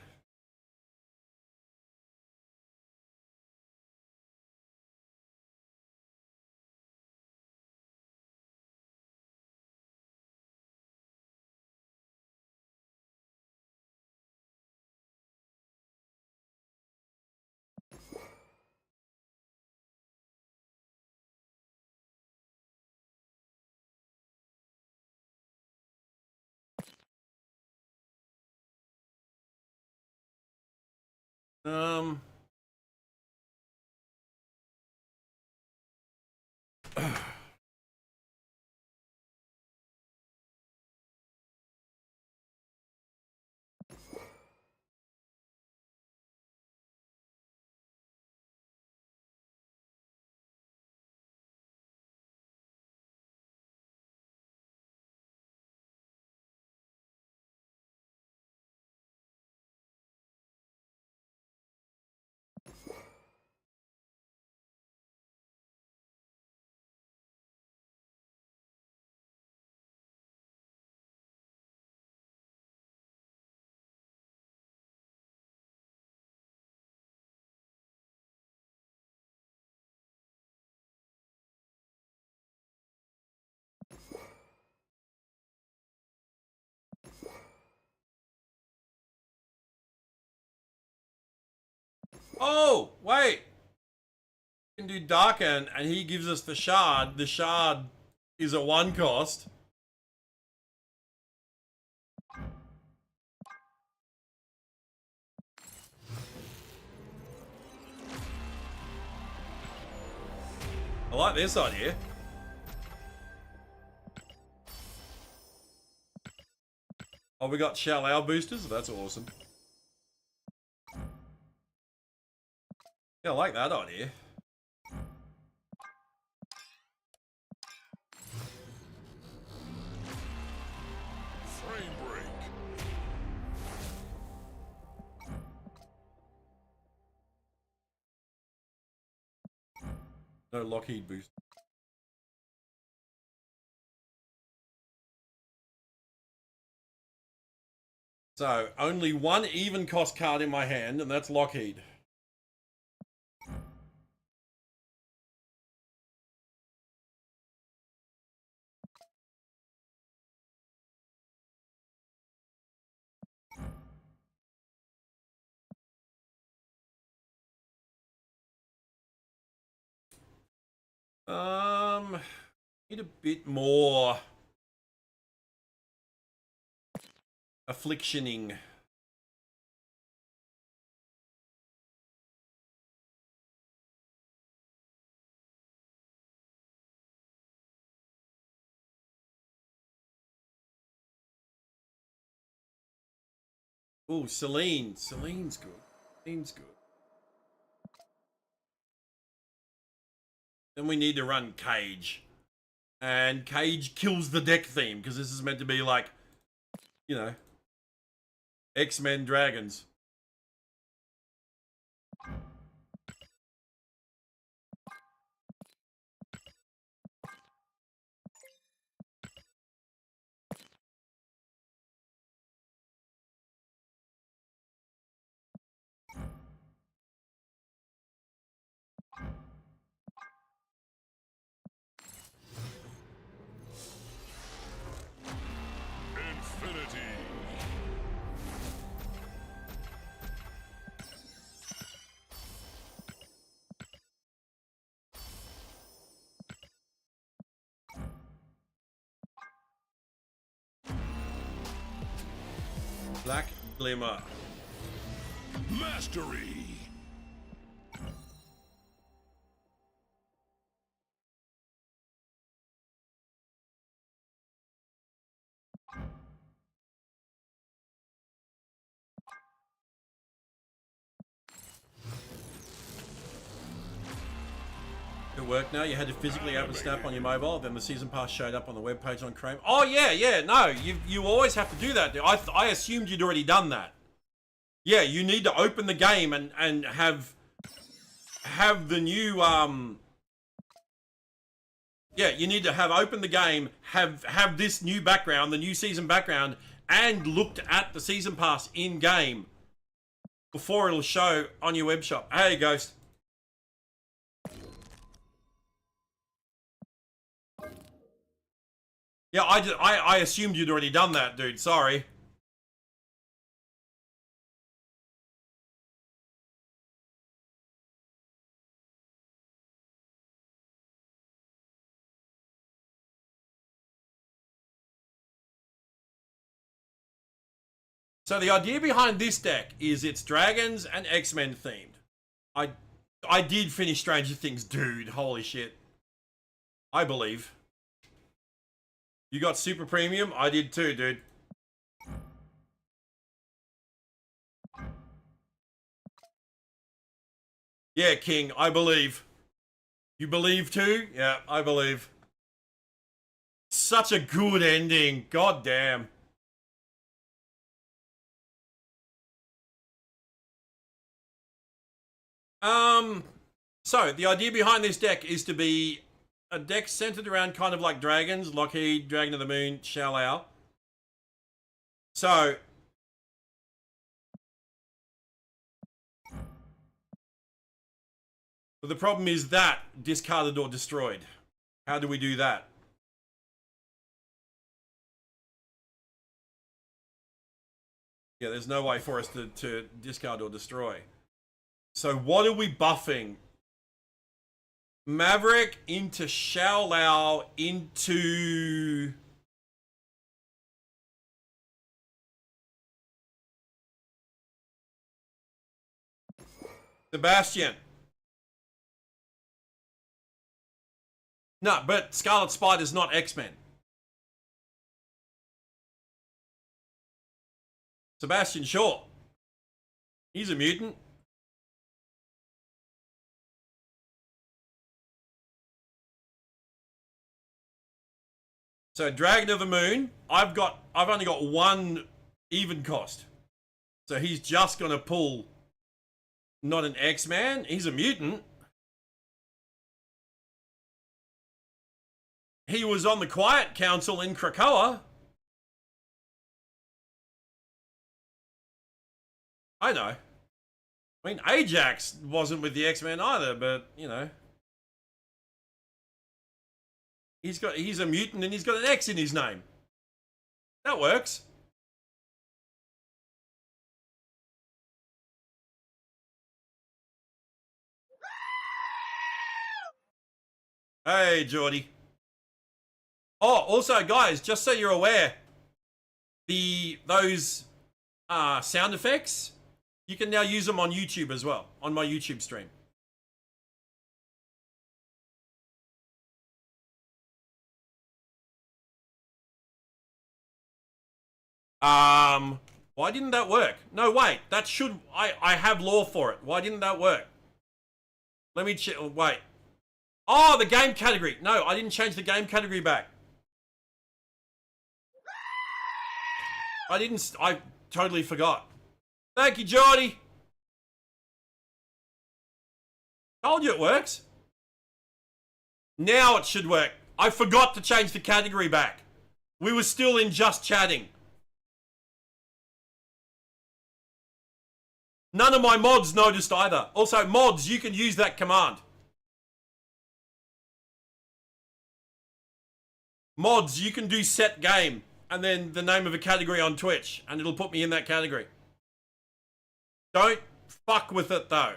[SPEAKER 2] Um. Oh, wait. We can do Darken, and he gives us the shard. The shard is a 1 cost. I like this idea. Oh, we got Shall boosters. That's awesome. Yeah, I like that idea.
[SPEAKER 3] Frame break.
[SPEAKER 2] No Lockheed boost. So, only one even cost card in my hand, and that's Lockheed. Need a bit more afflictioning. Oh, Celine. Celine's good. Celine's good. Then we need to run Cage. And Cage kills the deck theme, because this is meant to be like, you know, X-Men Dragons.
[SPEAKER 3] Infinity.
[SPEAKER 2] Black Glimmer.
[SPEAKER 3] Mastery.
[SPEAKER 2] It worked now. You had to physically open Snap on your mobile, then the season pass showed up on the webpage on Chrome. Oh yeah, no, you always have to do that. I assumed you'd already done that. Yeah, you need to open the game and have the new yeah, you need to have opened the game, have this new background, the new season background, and looked at the season pass in game before it'll show on your web shop. Hey, Ghost. Yeah, I assumed you'd already done that, dude. Sorry. So the idea behind this deck is it's dragons and X-Men themed. I did finish Stranger Things, dude. Holy shit. I believe. You got Super Premium? I did too, dude. Yeah, King, I believe. You believe too? Yeah, I believe. Such a good ending. God damn. So the idea behind this deck is to be a deck centered around kind of like dragons, Lockheed, Dragon of the Moon, Shao Lao. So the problem is that discarded or destroyed. How do we do that? Yeah, there's no way for us to discard or destroy. So what are we buffing? Maverick into Shao Lao into... Sebastian. No, but Scarlet Spider's not X-Men. Sebastian Shaw. He's a mutant. So Dragon of the Moon, I've only got one even cost. So he's just gonna pull not an X-Man, he's a mutant. He was on the Quiet Council in Krakoa. I know. I mean, Ajax wasn't with the X-Men either, but, you know. He's a mutant and he's got an X in his name. That works. Hey, Geordie. Oh, also, guys, just so you're aware, those sound effects, you can now use them on YouTube as well, on my YouTube stream. Why didn't that work? No, wait, that should, I have law for it. Why didn't that work? Let me check, wait. Oh, the game category. No, I didn't change the game category back. I totally forgot. Thank you, Geordie. Told you it works. Now it should work. I forgot to change the category back. We were still in just chatting. None of my mods noticed either. Also, mods, you can use that command. Mods, you can do set game and then the name of a category on Twitch and it'll put me in that category. Don't fuck with it though.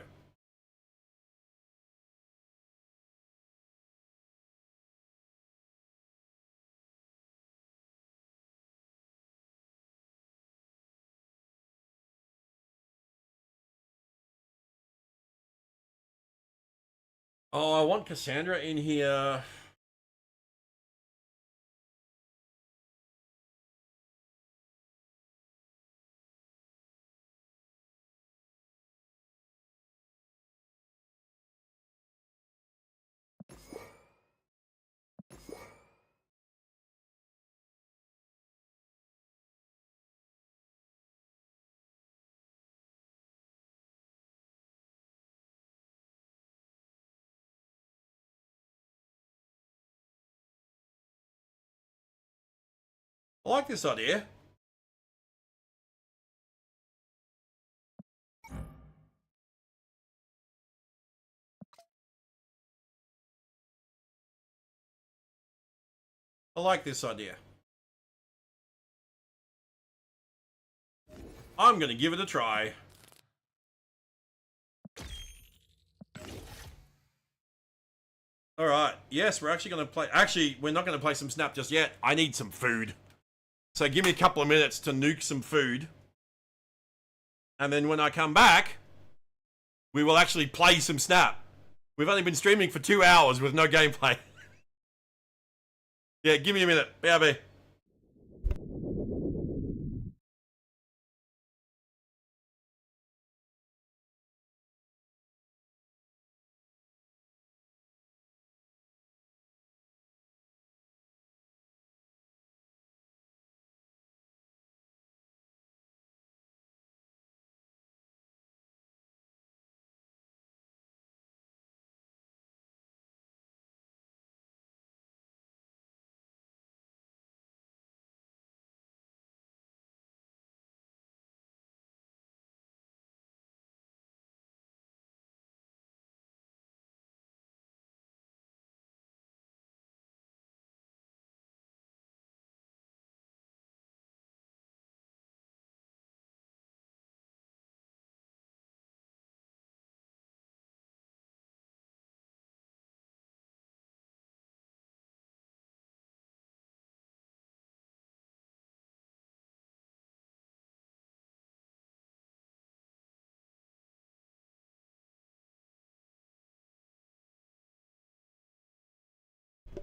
[SPEAKER 2] Oh, I want Cassandra in here. I like this idea. I like this idea. I'm gonna give it a try. Alright, yes, we're actually gonna play. Actually, we're not gonna play some Snap just yet. I need some food. So give me a couple of minutes to nuke some food. And then when I come back, we will actually play some Snap. We've only been streaming for 2 hours with no gameplay. Yeah, give me a minute. BRB.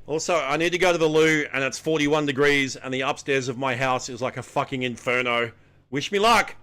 [SPEAKER 2] Also, I need to go to the loo, and it's 41 degrees, and the upstairs of my house is like a fucking inferno. Wish me luck!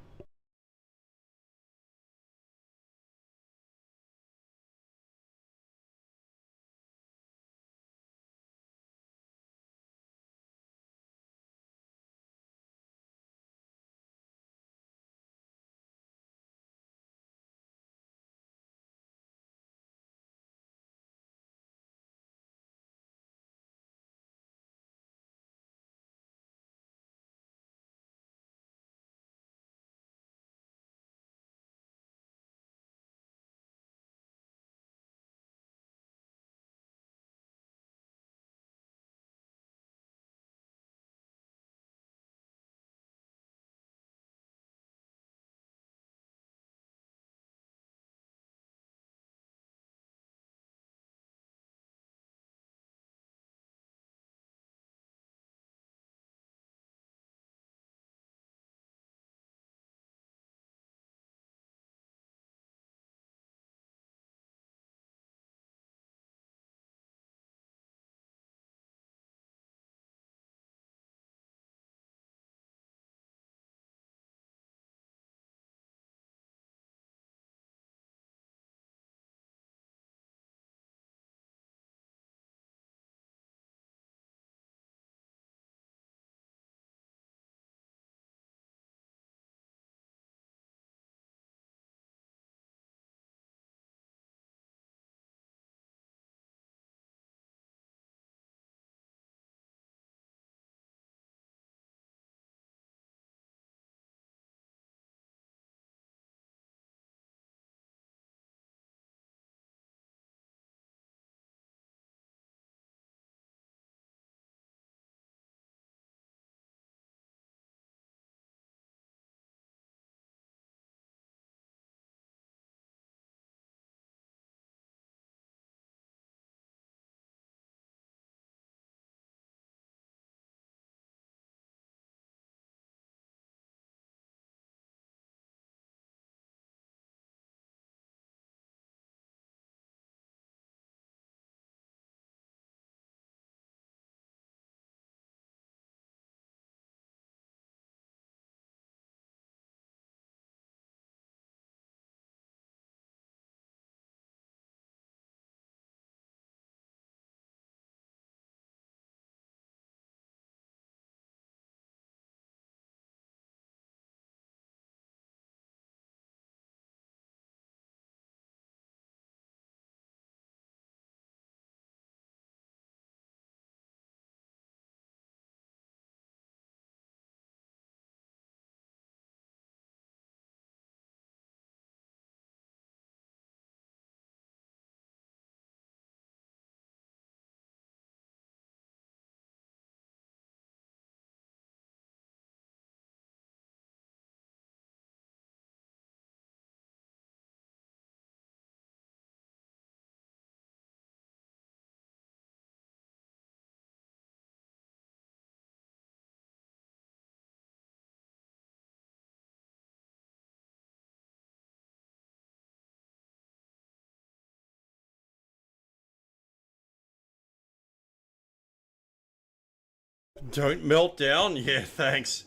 [SPEAKER 2] Don't melt down? Yeah, thanks.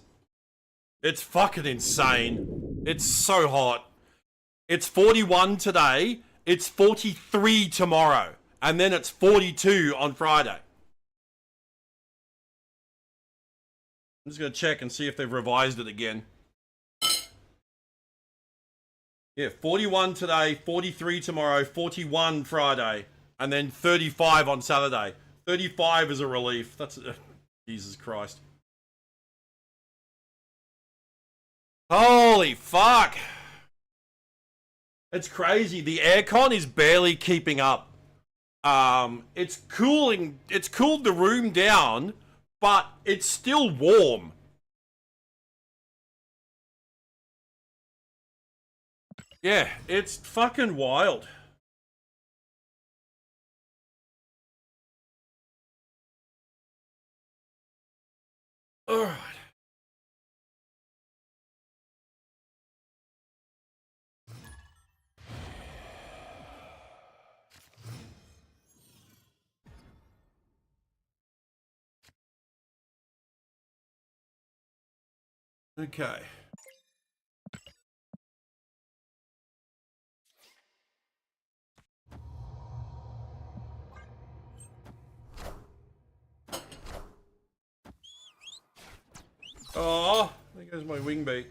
[SPEAKER 2] It's fucking insane. It's so hot. It's 41 today. It's 43 tomorrow. And then it's 42 on Friday. I'm just going to check and see if they've revised it again. Yeah, 41 today, 43 tomorrow, 41 Friday, and then 35 on Saturday. 35 is a relief. That's... Jesus Christ. Holy fuck. It's crazy. The aircon is barely keeping up. It's cooling. It's cooled the room down, but it's still warm. Yeah, it's fucking wild. All right. Okay. Oh, there goes my wing beat.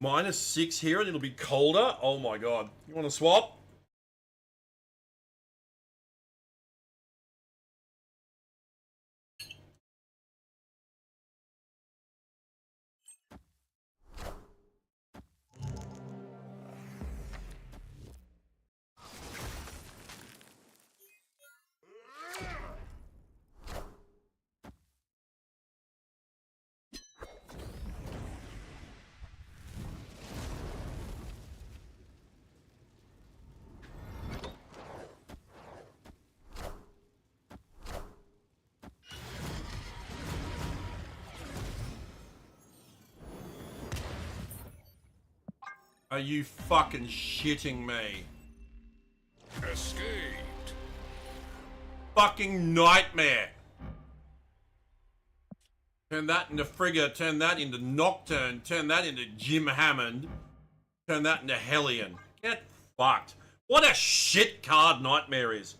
[SPEAKER 2] -6 here and it'll be colder. Oh my god. You want to swap? Are you fucking shitting me?
[SPEAKER 3] Escaped.
[SPEAKER 2] Fucking nightmare. Turn that into Frigga, turn that into Nocturne, turn that into Jim Hammond, turn that into Hellion. Get fucked. What a shit card Nightmare is.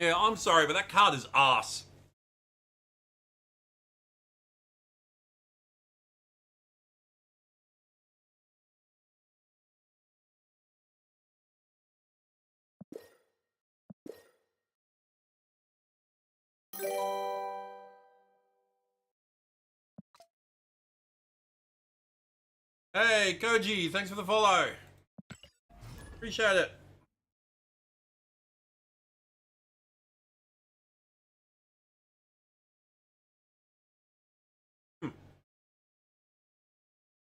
[SPEAKER 2] Yeah, I'm sorry, but that card is ass. Hey, Koji, thanks for the follow. Appreciate it.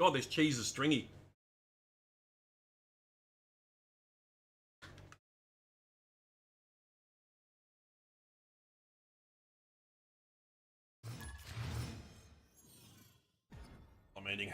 [SPEAKER 2] God, this cheese is stringy. I'm eating.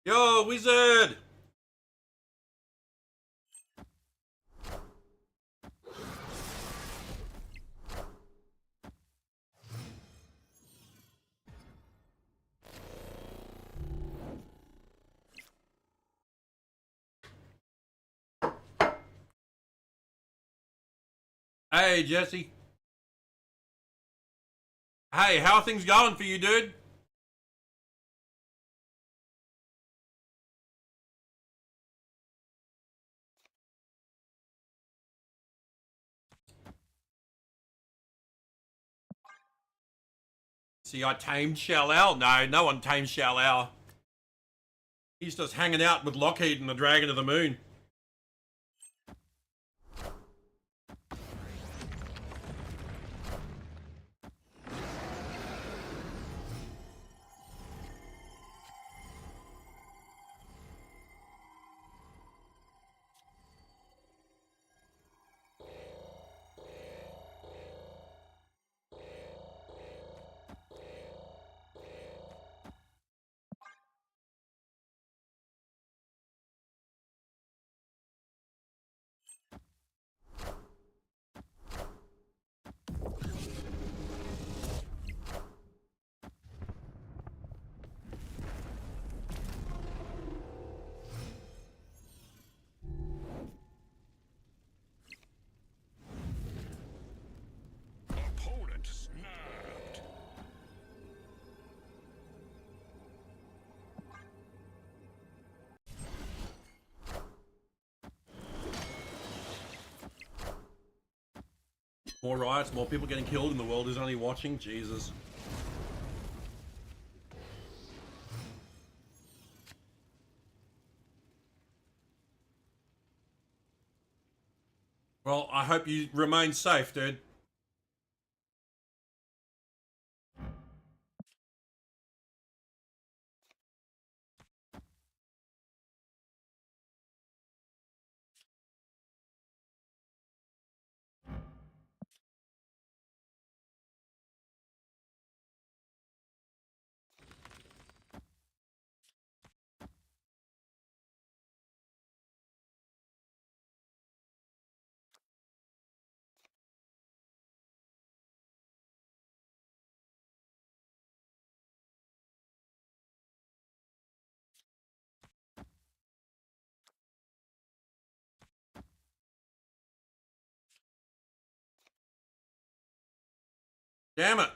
[SPEAKER 2] Yo, wizard! Hey, Jesse. Hey, how are things going for you, dude? See, I tamed Shao-Lao. No, no one tamed Shao-Lao. He's just hanging out with Lockheed and the Dragon of the Moon.
[SPEAKER 3] Opponent snapped.
[SPEAKER 2] More riots, more people getting killed, and the world is only watching. Jesus. Well, I hope you remain safe, dude. Damn it.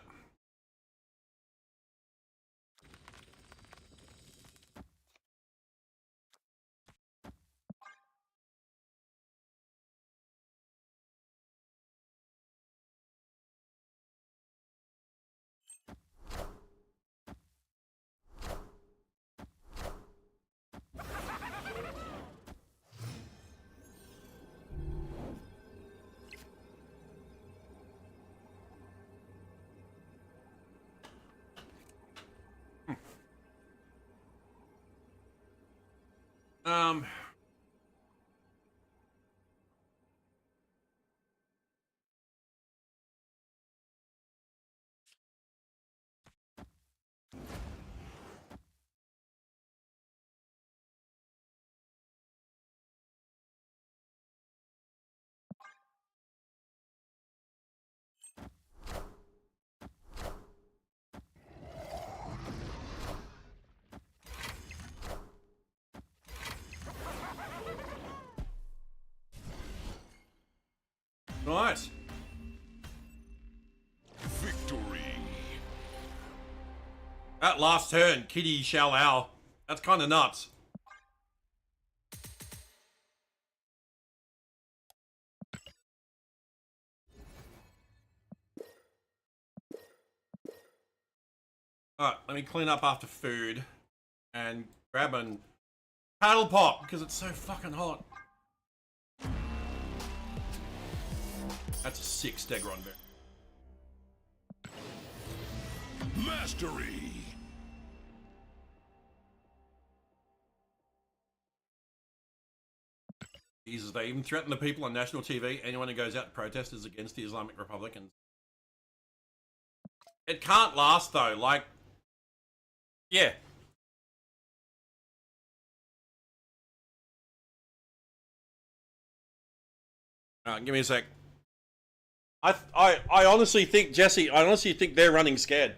[SPEAKER 2] Um, nice.
[SPEAKER 3] Victory.
[SPEAKER 2] That last turn, Kitty Shao-Lao. That's kind of nuts. Alright, let me clean up after food and grab an paddle pop because it's so fucking hot. That's a sick Stegron bear.
[SPEAKER 3] Mastery.
[SPEAKER 2] Jesus, they even threaten the people on national TV. Anyone who goes out to protest is against the Islamic Republicans. It can't last though. Like, yeah. Give me a sec. I honestly think, Jesse, I honestly think they're running scared.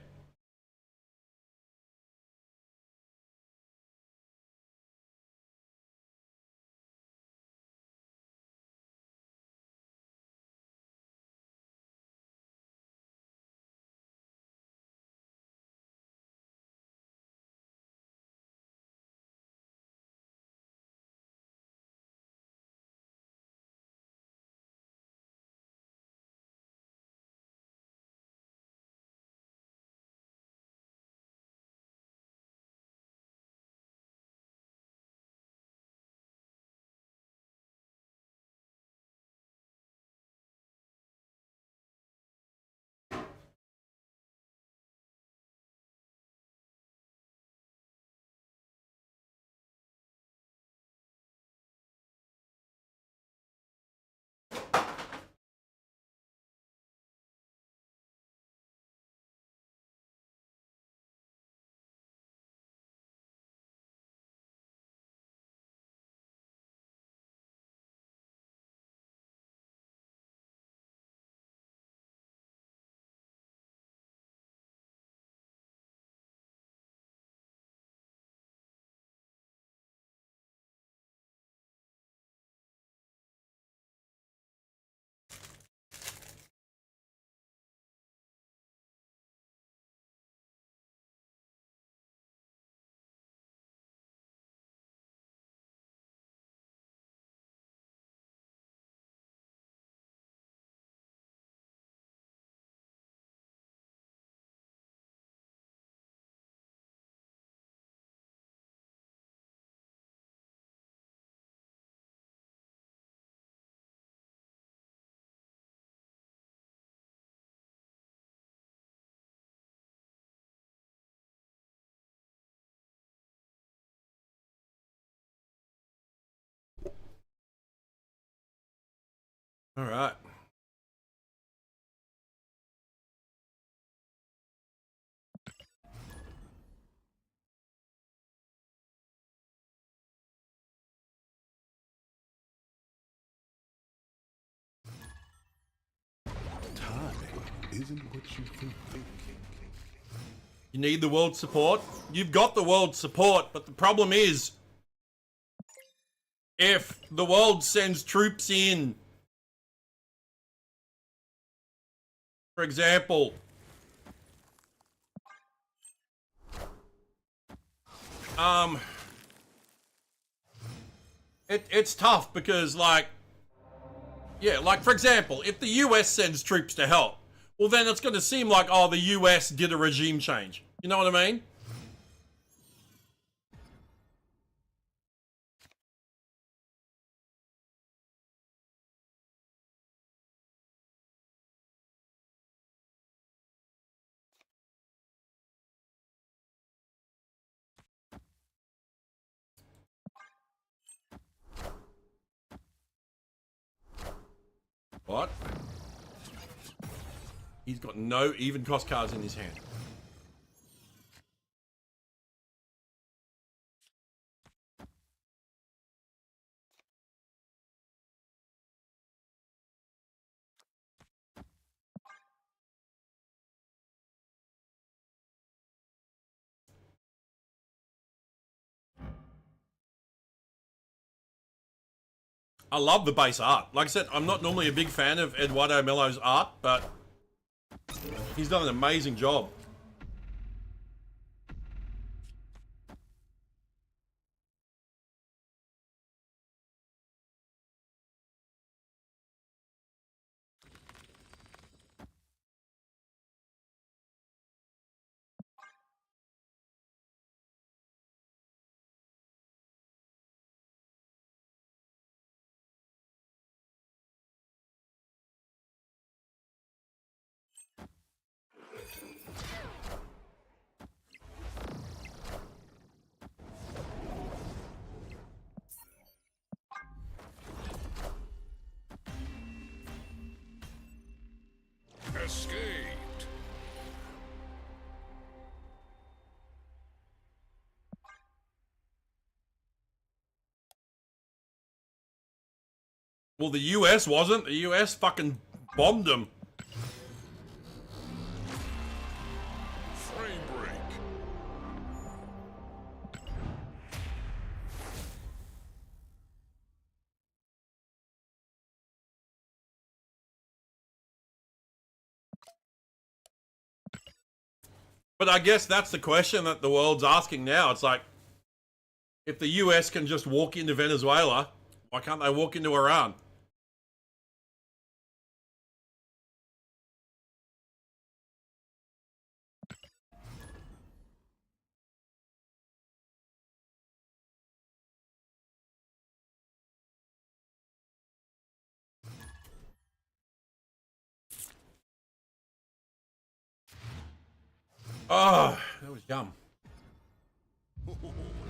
[SPEAKER 2] All right.
[SPEAKER 3] Time isn't what you think.
[SPEAKER 2] You need the world's support? You've got the world's support, but the problem is, if the world sends troops in, for example, it's tough because, like, yeah, like, for example, if the US sends troops to help, well, then it's going to seem like, oh, the US did a regime change. You know what I mean? What? He's got no even cost cards in his hand. I love the base art. Like I said, I'm not normally a big fan of Eduardo Mello's art, but he's done an amazing job.
[SPEAKER 3] Escaped.
[SPEAKER 2] Well, the US wasn't. The US fucking bombed them.
[SPEAKER 3] Frame break.
[SPEAKER 2] But I guess that's the question that the world's asking now. It's like, if the US can just walk into Venezuela, why can't they walk into Iran? Oh, that was yum.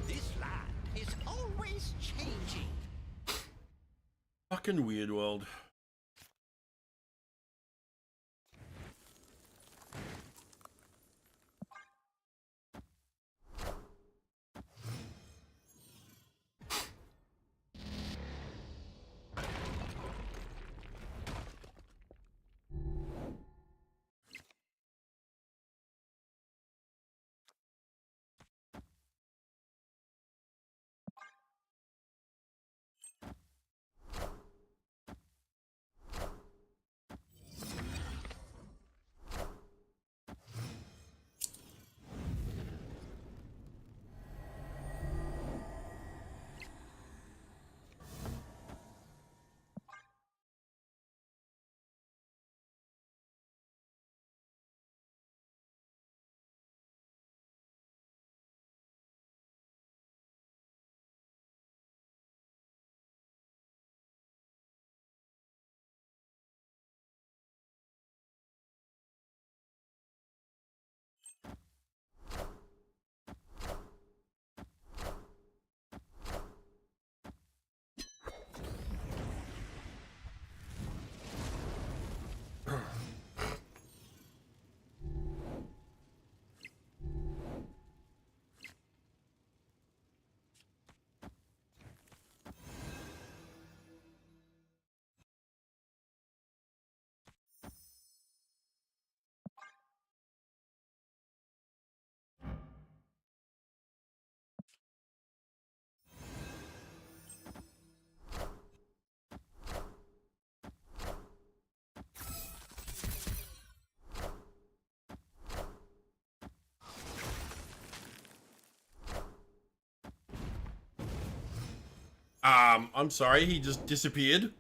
[SPEAKER 4] This land is always changing.
[SPEAKER 2] Fucking weird world. I'm sorry, he just disappeared.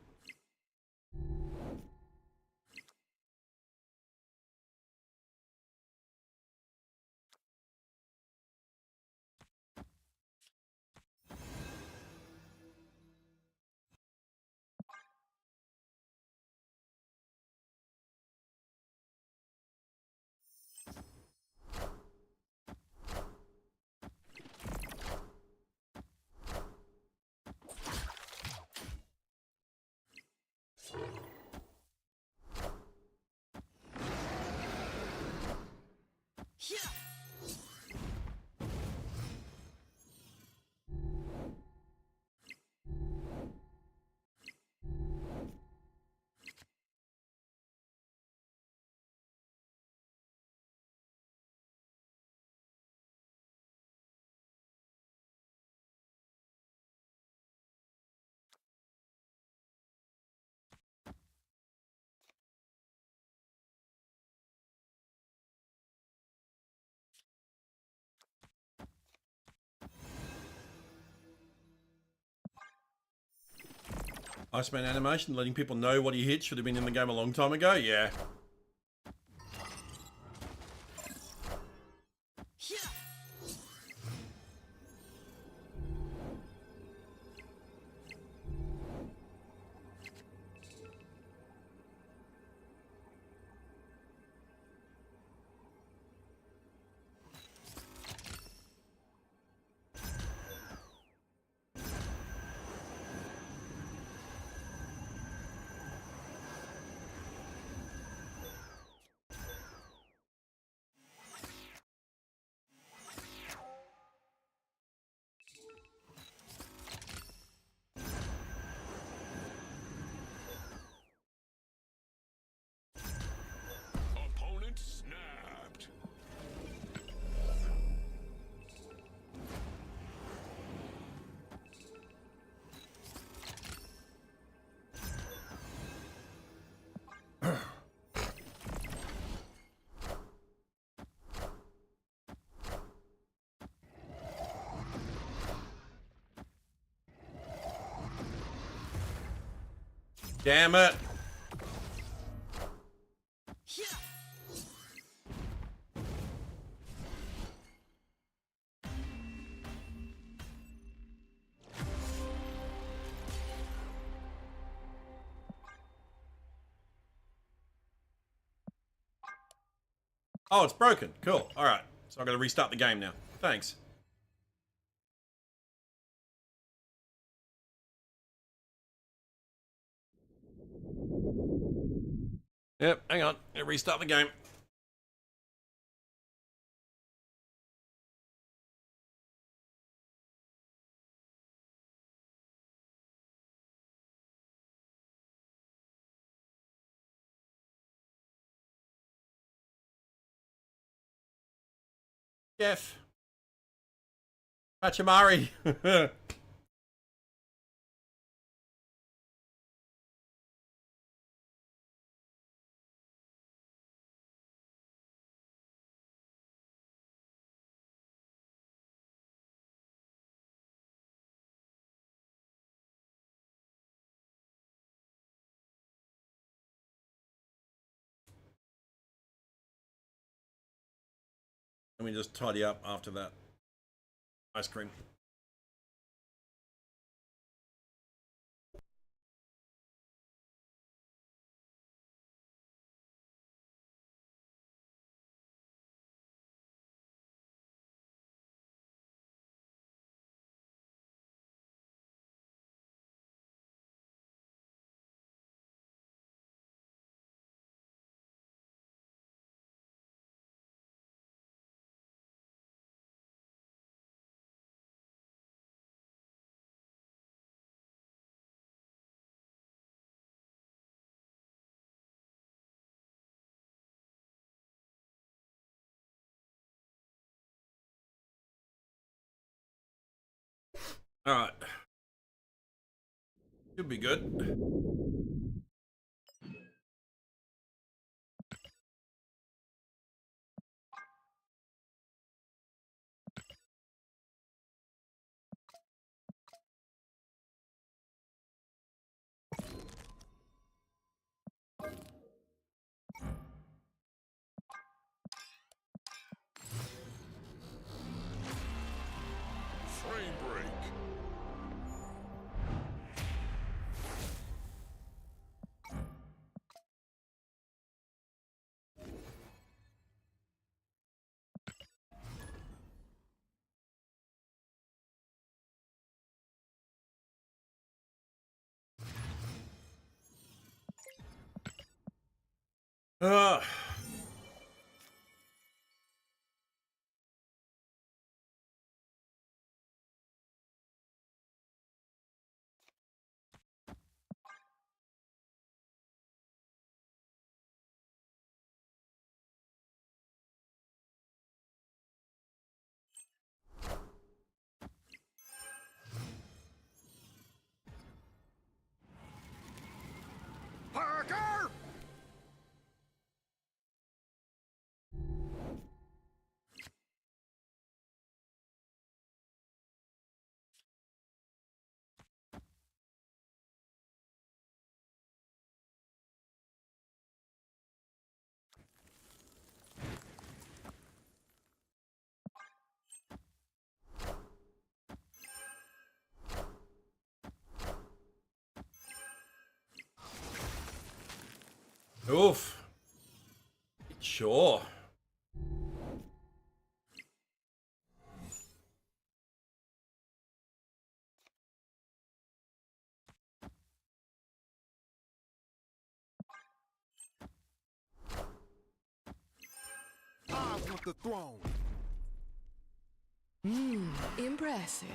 [SPEAKER 2] Iceman animation, letting people know what he hit should have been in the game a long time ago. Yeah. Damn it. Oh, it's broken. Cool. All right. So I've got to restart the game now. Thanks. Yep, hang on. Gonna restart the game. Jeff. Pachamari. Let me just tidy up after that ice cream. All right. Should be good.
[SPEAKER 3] Frame break.
[SPEAKER 2] Uh,
[SPEAKER 4] Parker!
[SPEAKER 2] oof. Sure.
[SPEAKER 3] I want the throne.
[SPEAKER 5] Impressive.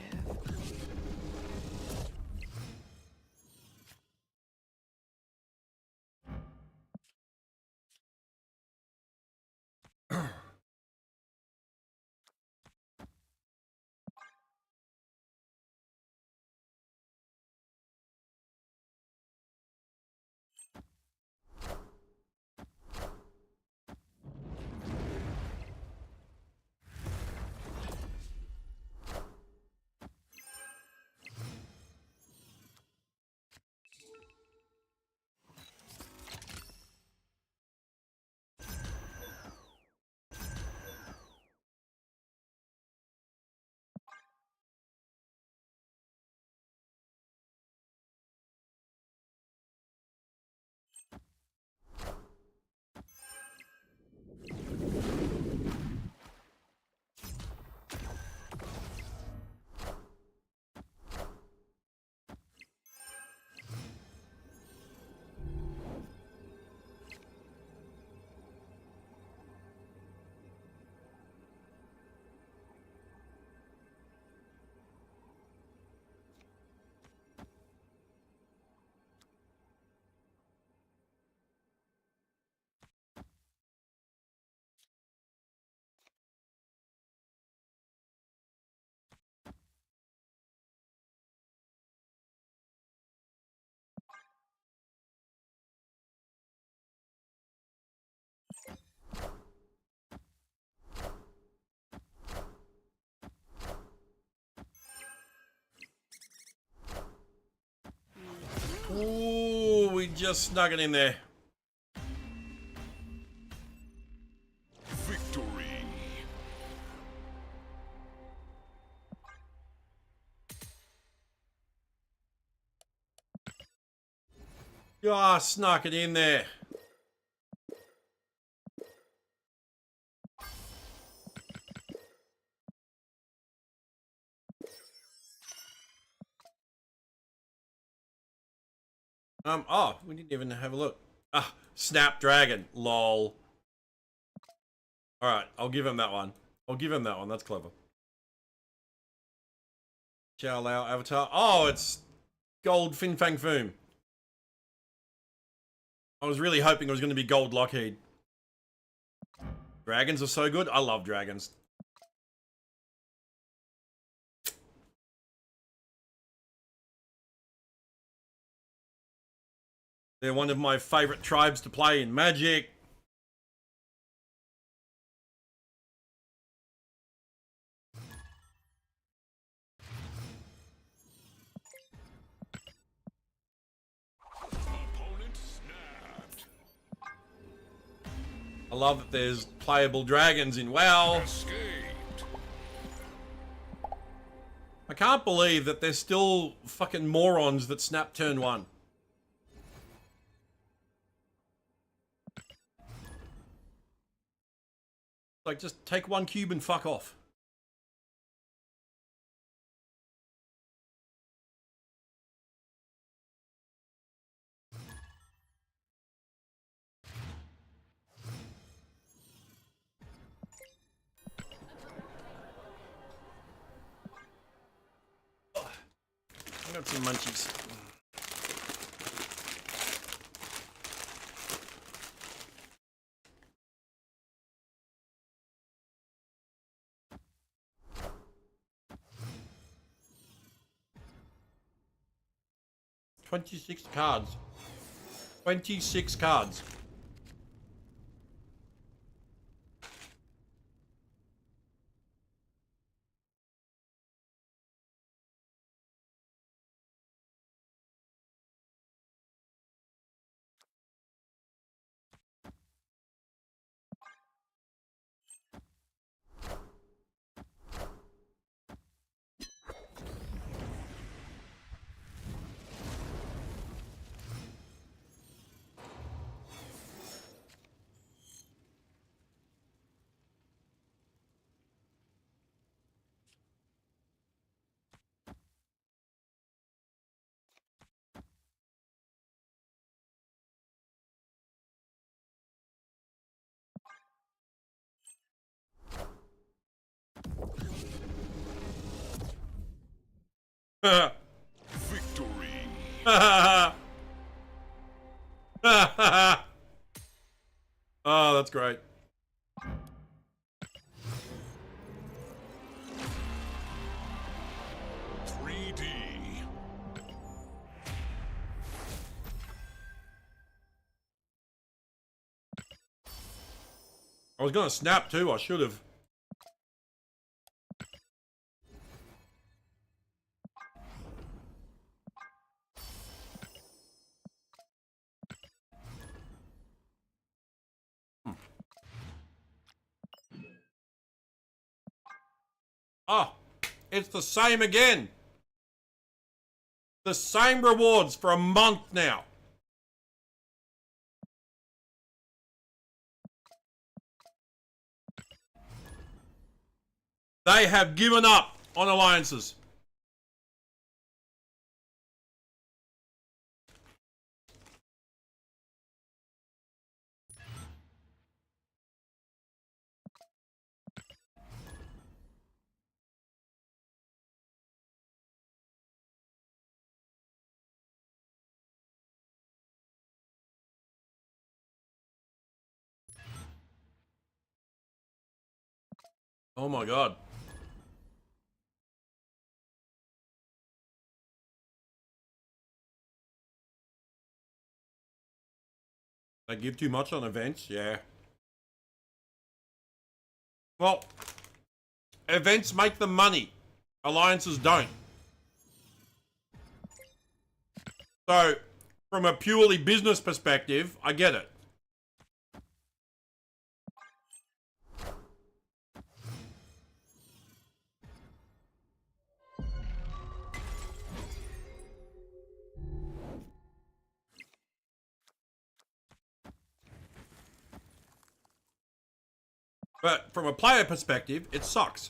[SPEAKER 2] Ooh, we just snuck it in there.
[SPEAKER 3] Victory.
[SPEAKER 2] Ah, snuck it in there. Oh, we didn't even have a look. Ah, Snapdragon. Lol. Alright, I'll give him that one. I'll give him that one. That's clever. Chow Lao Avatar. Oh, it's Gold Fin Fang Foom. I was really hoping it was going to be Gold Lockheed. Dragons are so good. I love dragons. They're one of my favorite tribes to play in Magic.
[SPEAKER 3] Opponent snapped.
[SPEAKER 2] I love that there's playable dragons in WoW.
[SPEAKER 3] Escaped.
[SPEAKER 2] I can't believe that there's still fucking morons that snap turn 1. Like, just take 1 cube and fuck off. I got some munchies. $26 cards. 26 cards.
[SPEAKER 3] Victory.
[SPEAKER 2] Oh, that's great. I was gonna snap too, I should have. Oh, it's the same again. The same rewards for a month now. They have given up on alliances. Oh my god. They give too much on events, yeah. Well, events make them money. Alliances don't. So, from a purely business perspective, I get it. But from a player perspective, it sucks.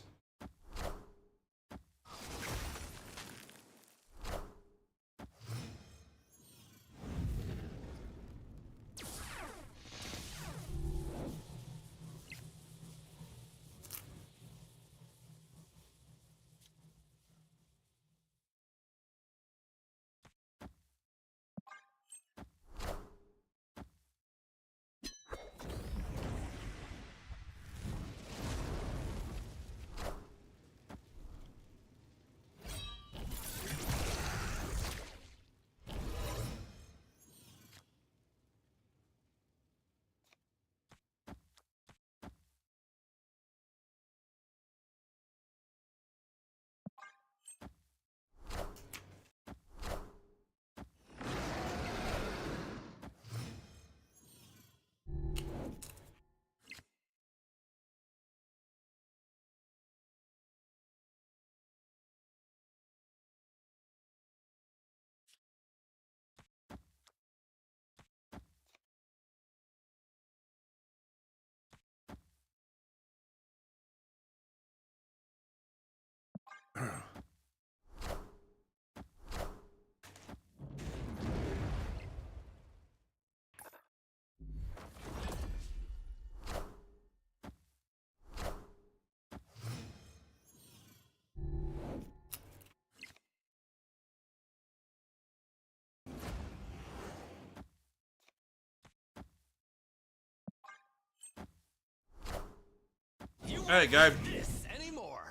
[SPEAKER 2] There you go.
[SPEAKER 4] This anymore.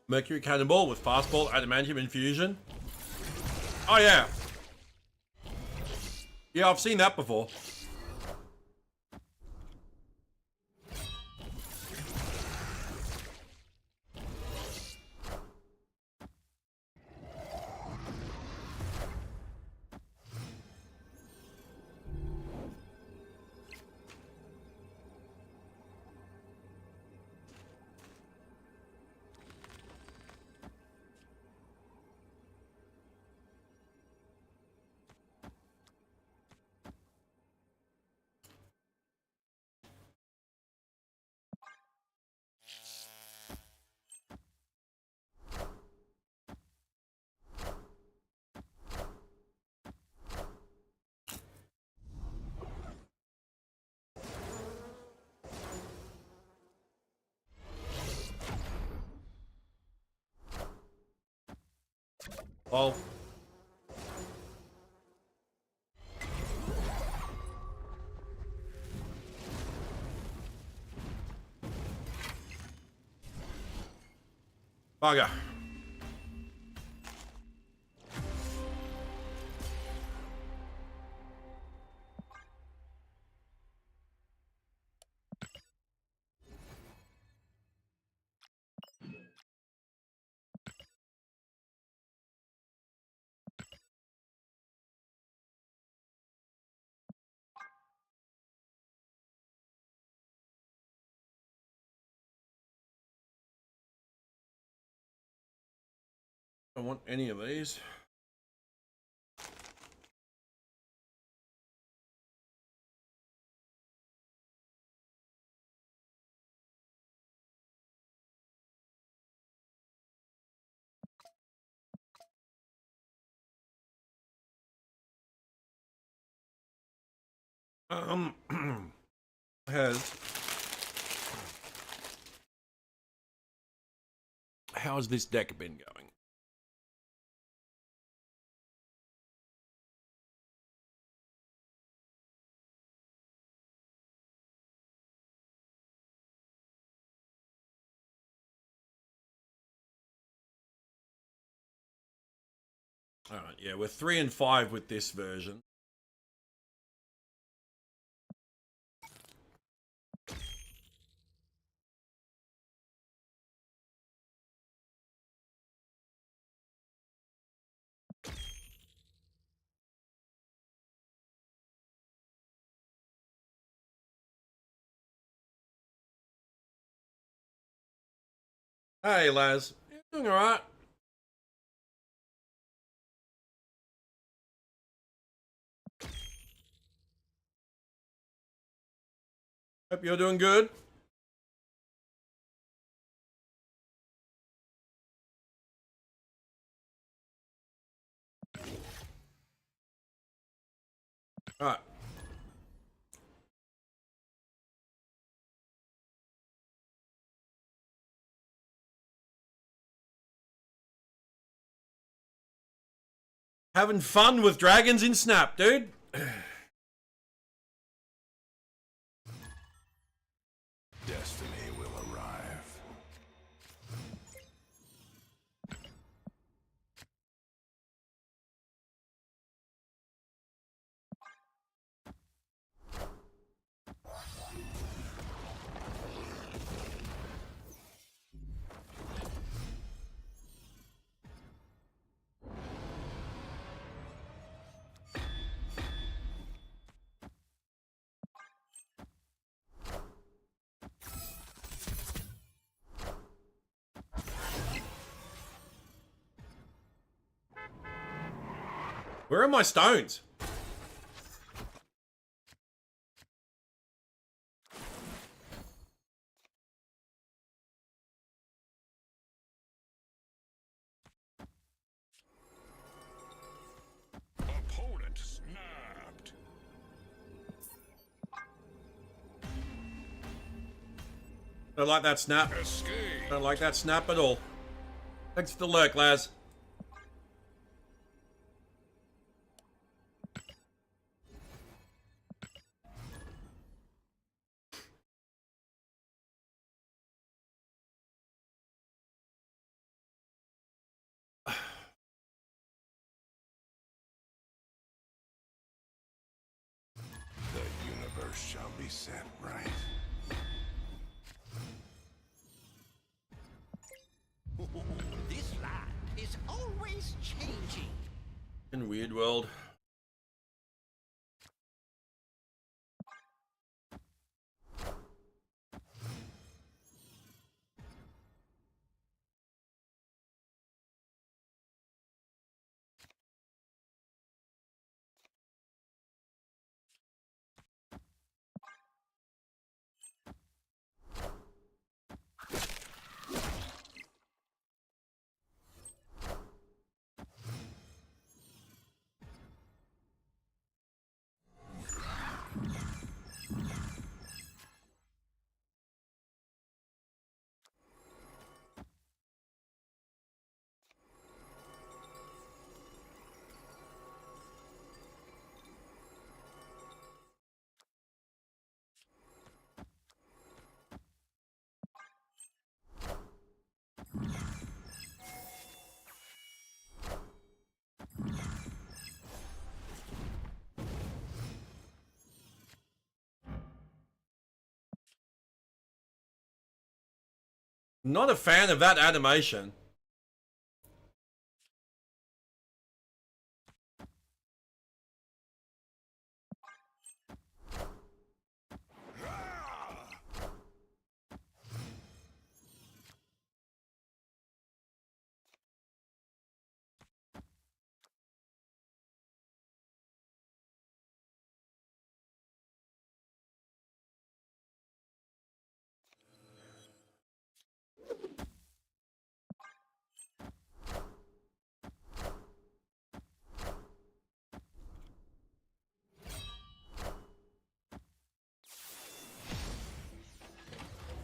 [SPEAKER 2] Mercury Cannonball with Fastball, Adamantium Infusion. Oh yeah. Yeah, I've seen that before. Well, bugger. I don't want any of these. Has how's this deck been going? All right, yeah, we're 3 and 5 with this version. Hey, Laz. You doing alright? Hope you're doing good. Alright. Having fun with dragons in Snap, dude.
[SPEAKER 3] Destiny will arrive.
[SPEAKER 2] Where are my stones?
[SPEAKER 3] Opponent snapped.
[SPEAKER 2] Don't like that snap.
[SPEAKER 3] Escape.
[SPEAKER 2] Don't like that snap at all. Thanks for the lurk, Laz.
[SPEAKER 3] The universe shall be set right.
[SPEAKER 4] This land is always changing.
[SPEAKER 2] In Weird World. Not a fan of that animation.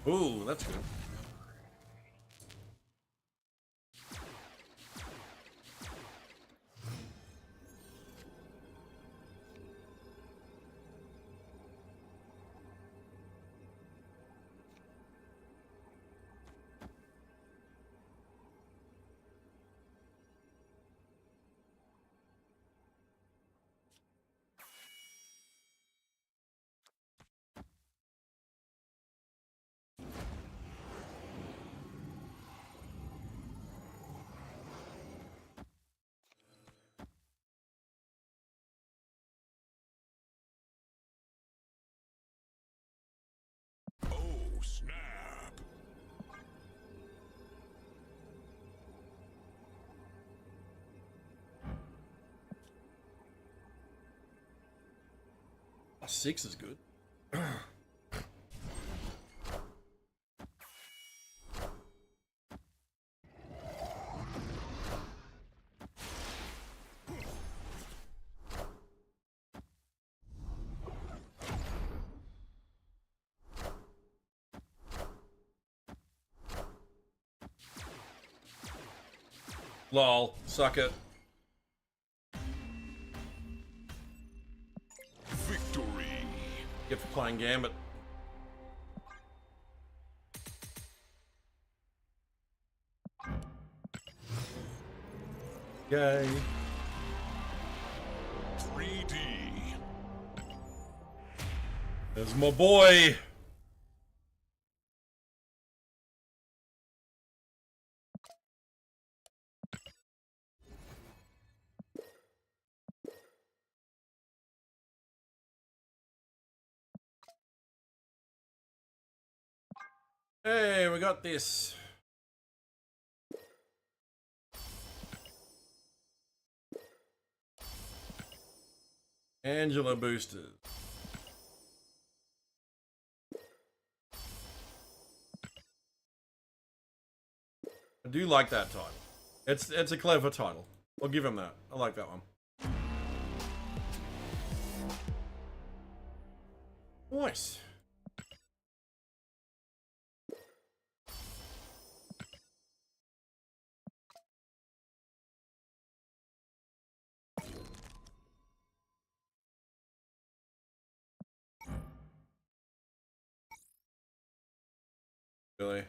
[SPEAKER 2] Ooh, that's good. A 6 is good. Lol, suck it.
[SPEAKER 3] Victory.
[SPEAKER 2] Get for playing Gambit. Yay.
[SPEAKER 3] 3D.
[SPEAKER 2] There's my boy. Hey, we got this. Angela boosters. I do like that title. It's a clever title. I'll give him that. I like that one. Nice. Really?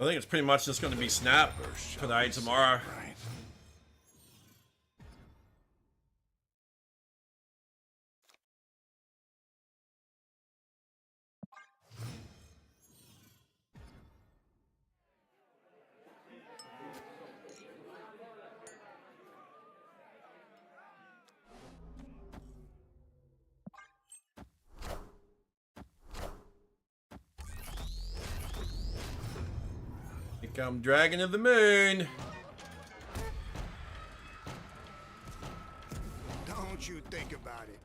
[SPEAKER 2] I think it's pretty much just going to be Snap today, tomorrow.
[SPEAKER 3] Right.
[SPEAKER 2] Become Dragon of the Moon.
[SPEAKER 6] Don't you think about it.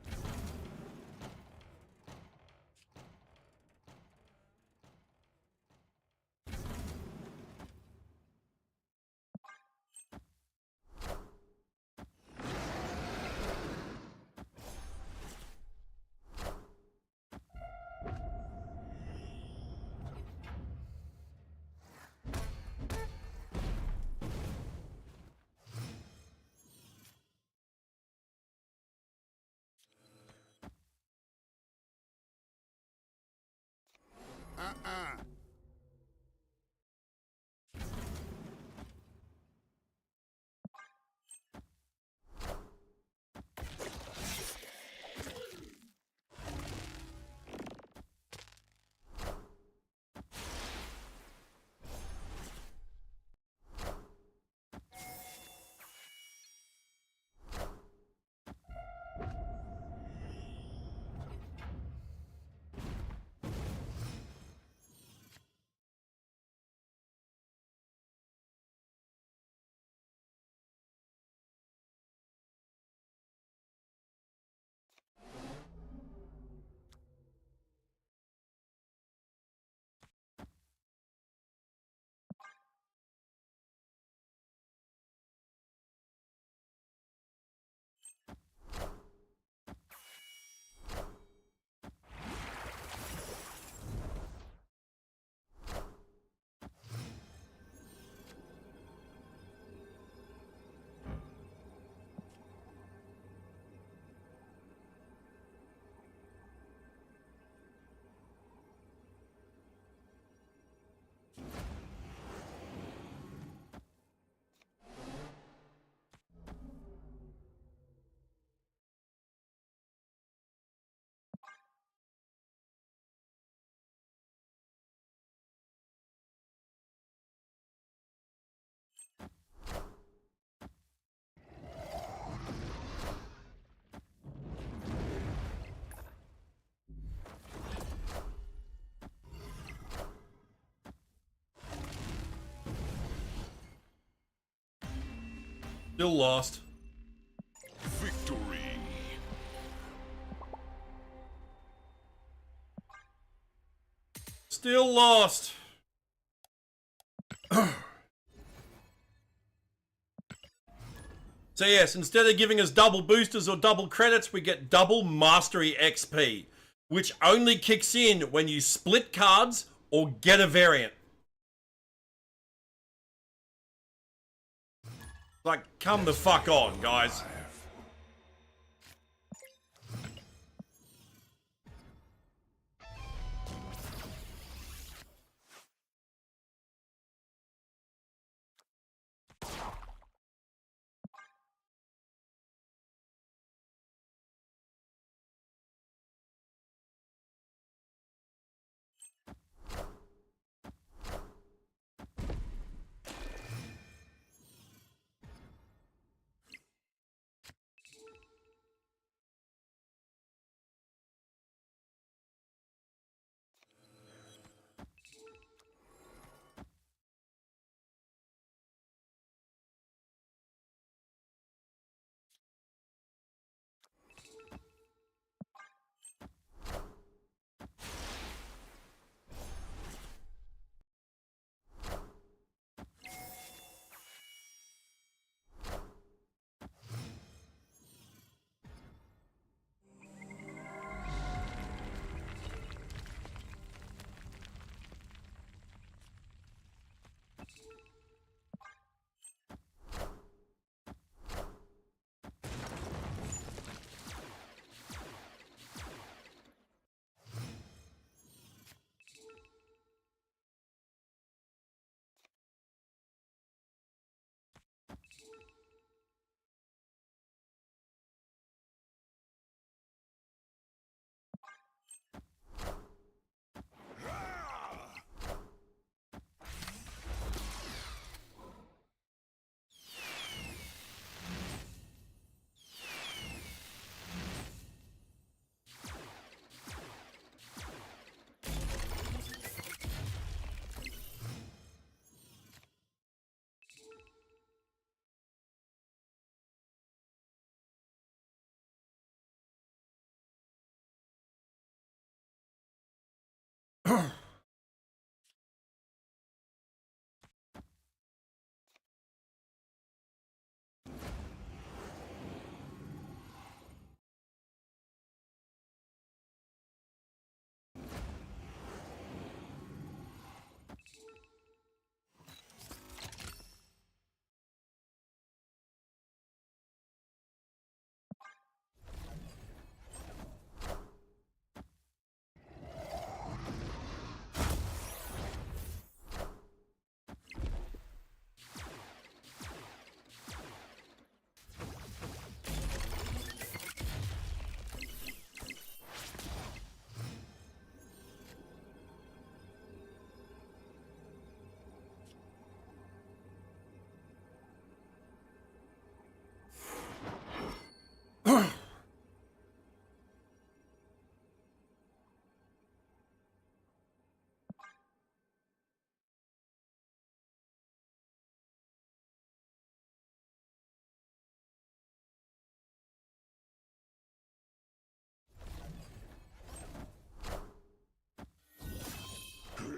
[SPEAKER 2] Still lost.
[SPEAKER 3] Victory.
[SPEAKER 2] Still lost. So yes, instead of giving us double boosters or double credits, we get double mastery XP, which only kicks in when you split cards or get a variant. Like, come the fuck on, guys.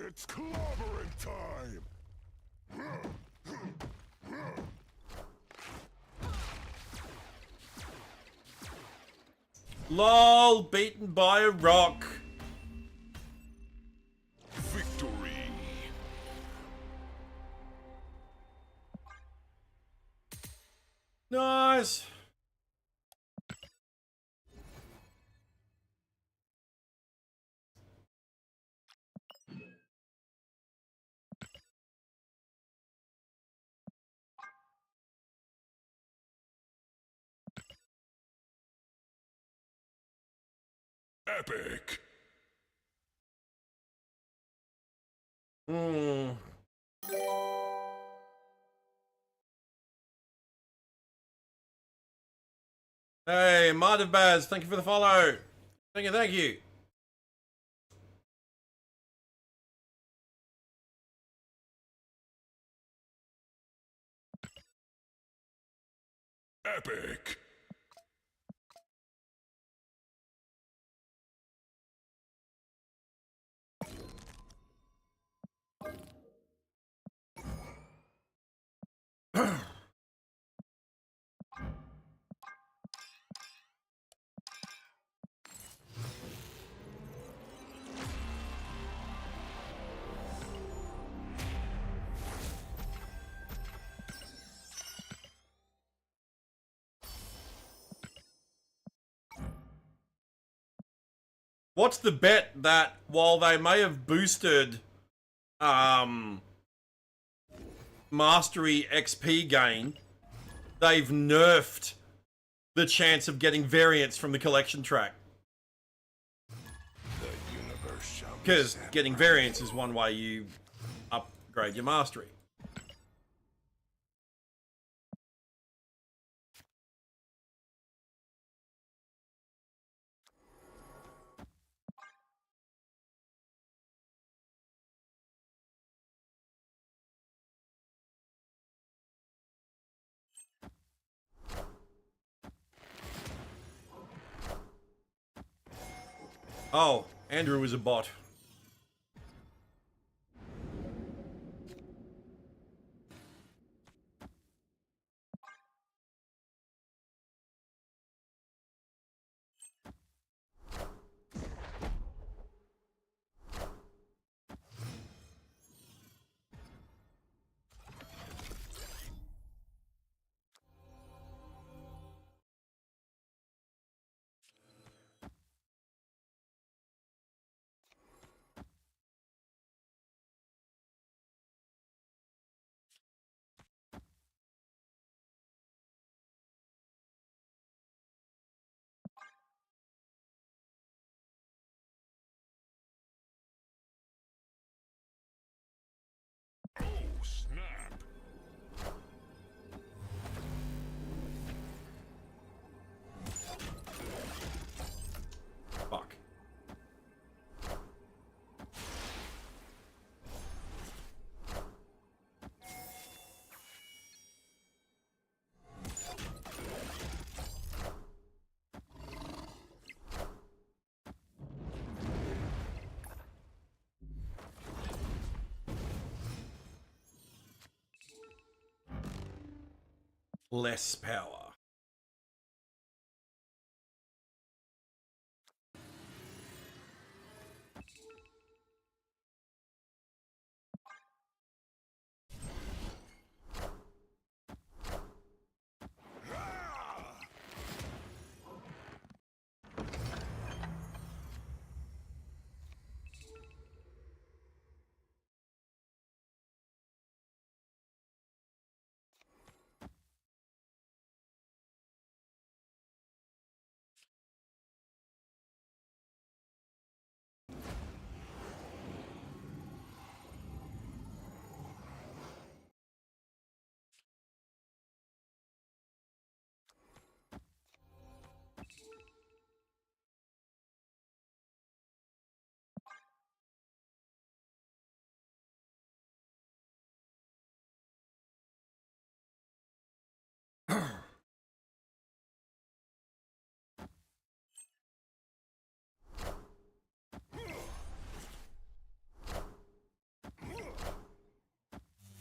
[SPEAKER 3] It's clobbering time!
[SPEAKER 2] LOL, beaten by a rock.
[SPEAKER 3] Victory!
[SPEAKER 2] Nice.
[SPEAKER 3] Epic!
[SPEAKER 2] Hmm. Hey, Baz, thank you for the follow. Thank you, thank you.
[SPEAKER 3] Epic.
[SPEAKER 2] What's the bet that while they may have boosted mastery XP gain, they've nerfed the chance of getting variants from the collection track?
[SPEAKER 3] The universe shall be
[SPEAKER 2] Because
[SPEAKER 3] set
[SPEAKER 2] getting
[SPEAKER 3] right.
[SPEAKER 2] variants is one way you upgrade your mastery. Oh, Andrew is a bot.
[SPEAKER 3] Oh, snap.
[SPEAKER 2] Fuck. Less power.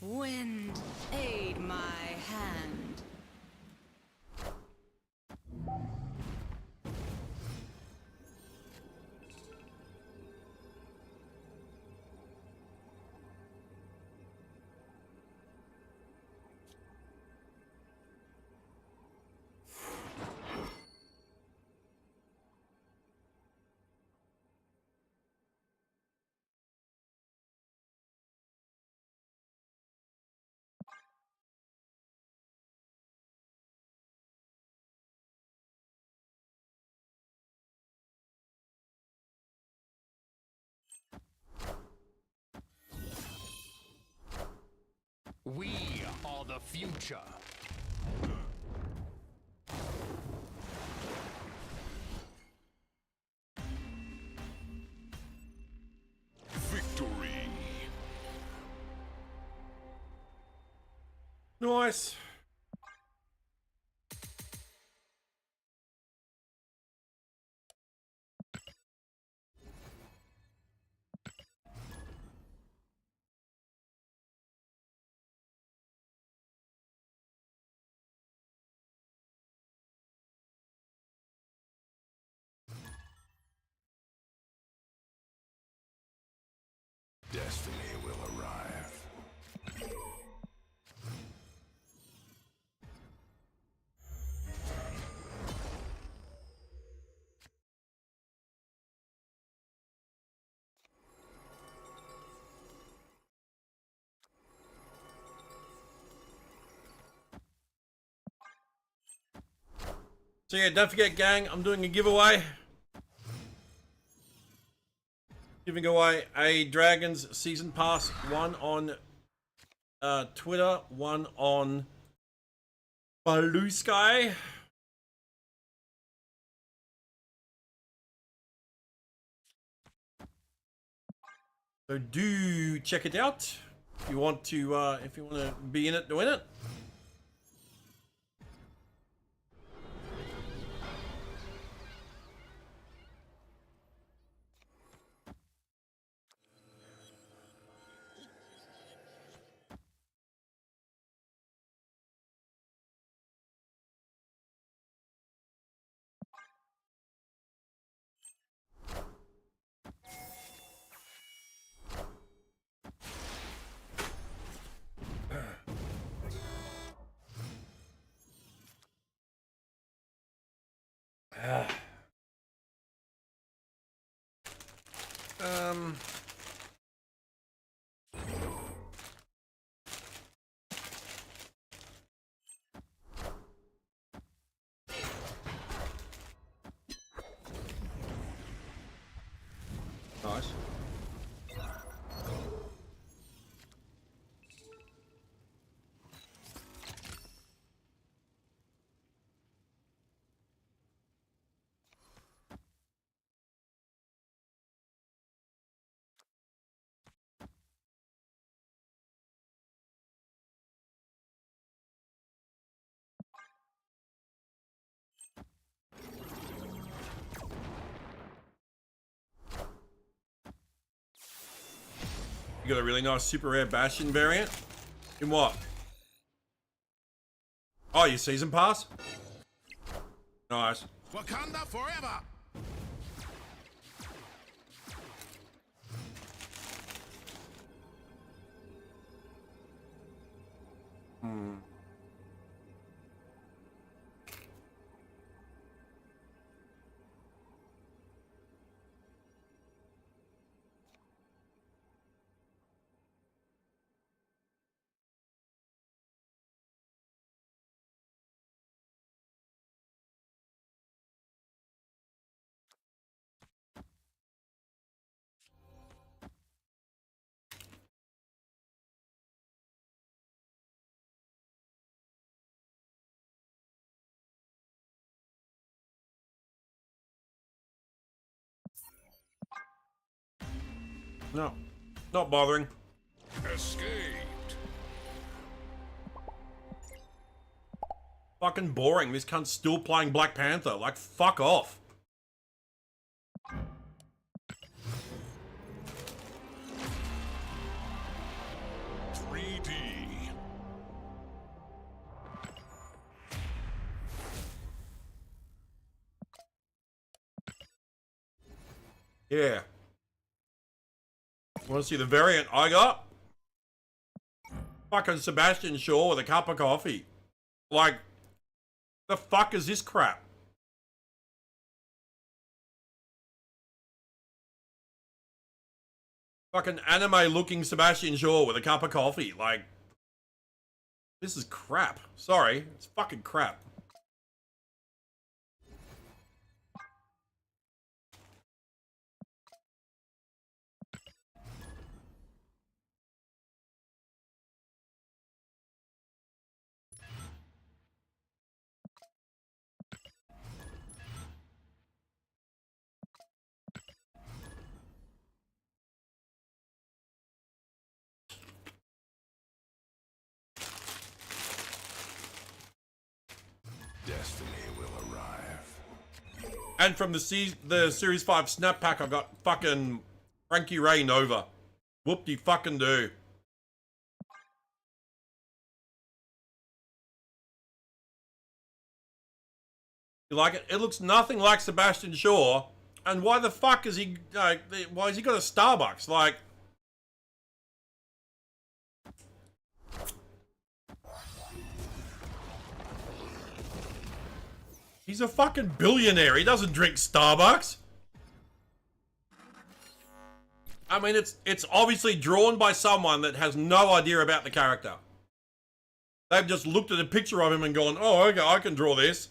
[SPEAKER 5] Wind, aid my hand.
[SPEAKER 4] We are the future.
[SPEAKER 3] Victory.
[SPEAKER 2] Nice.
[SPEAKER 3] Destiny will arrive.
[SPEAKER 2] So yeah, don't forget, gang, I'm doing a giveaway. Giving away a Dragons Season Pass, one on Twitter, one on Blue Sky. So do check it out if you want to be in it, doing it. Um. Nice. You got a really nice super rare Bastion variant. In what? Oh, your season pass? Nice.
[SPEAKER 6] Wakanda forever!
[SPEAKER 2] No, not bothering.
[SPEAKER 3] Escaped.
[SPEAKER 2] Fucking boring. This cunt's still playing Black Panther. Like, fuck off. Yeah. Want to see the variant I got? Fucking Sebastian Shaw with a cup of coffee. Like, the fuck is this crap? Fucking anime looking Sebastian Shaw with a cup of coffee. Like, this is crap. Sorry, it's fucking crap.
[SPEAKER 3] Destiny will arrive.
[SPEAKER 2] And from the Series 5 snap pack, I got fucking Frankie Ray Nova. Whoop-de fucking do. You like it? It looks nothing like Sebastian Shaw. And why the fuck is he, like, why has he got a Starbucks? Like, He's a fucking billionaire. He doesn't drink Starbucks. I mean, it's obviously drawn by someone that has no idea about the character. They've just looked at a picture of him and gone, oh, okay, I can draw this.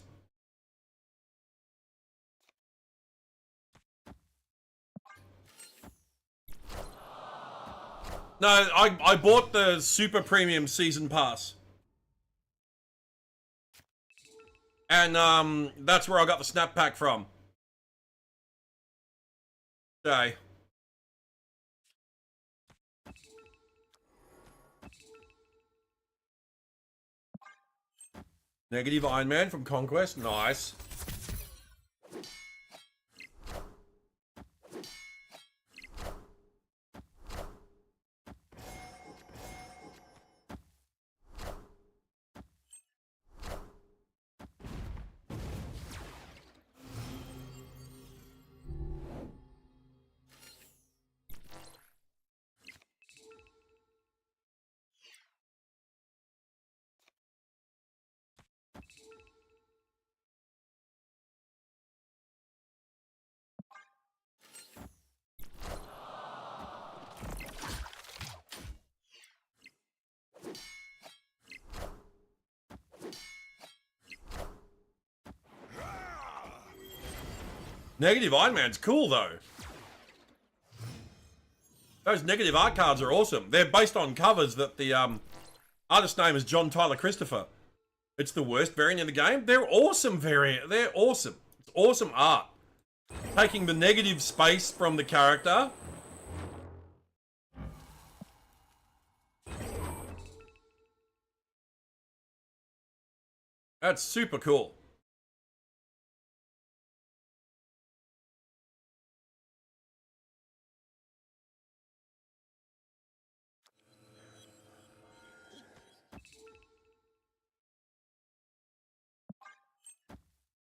[SPEAKER 2] No, I bought the super premium season pass. And that's where I got the snap pack from. Okay. Negative Iron Man from Conquest. Nice. Negative Iron Man's cool, though. Those negative art cards are awesome. They're based on covers that the artist name is John Tyler Christopher. It's the worst variant in the game. They're awesome variant. They're awesome. It's awesome art. Taking the negative space from the character. That's super cool.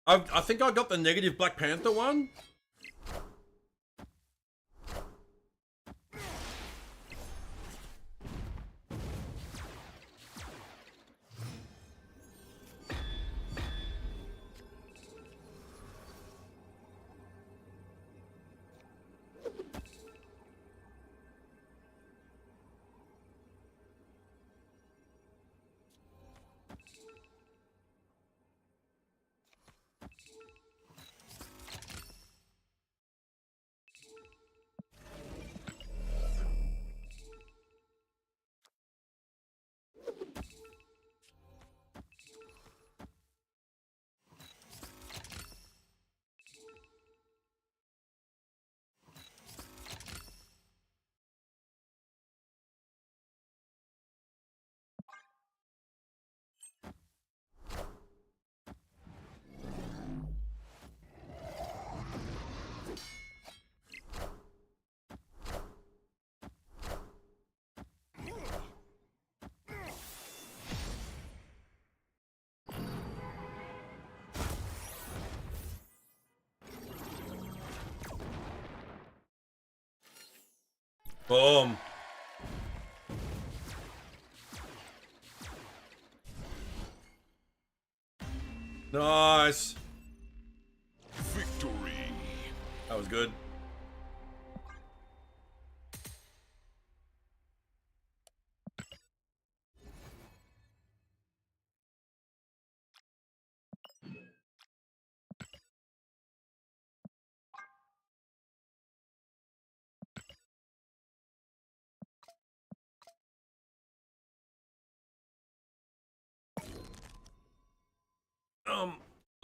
[SPEAKER 2] I think I got the negative Black Panther one. Boom. Nice.
[SPEAKER 3] Victory.
[SPEAKER 2] That was good.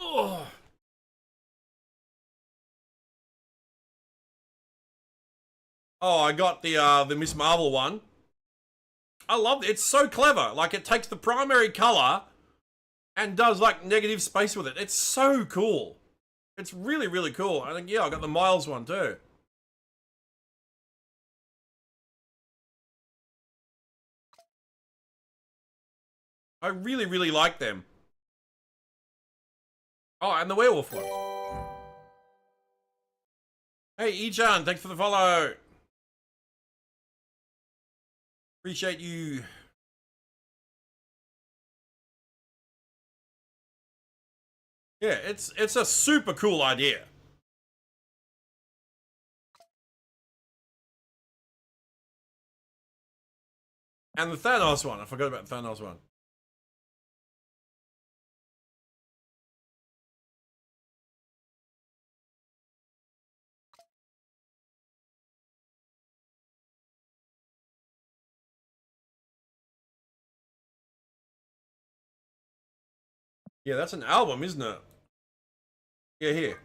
[SPEAKER 2] Oh. Oh, I got the Miss Marvel one. I love it. It's so clever. Like, it takes the primary color and does like negative space with it. It's so cool. It's really, really cool. I think, yeah, I got the Miles one too. I really, really like them. Oh, and the werewolf one. Hey, Echan, thanks for the follow. Appreciate you. Yeah, it's a super cool idea. And the Thanos one, I forgot about the Thanos one. Yeah, that's an album, isn't it? Yeah, here.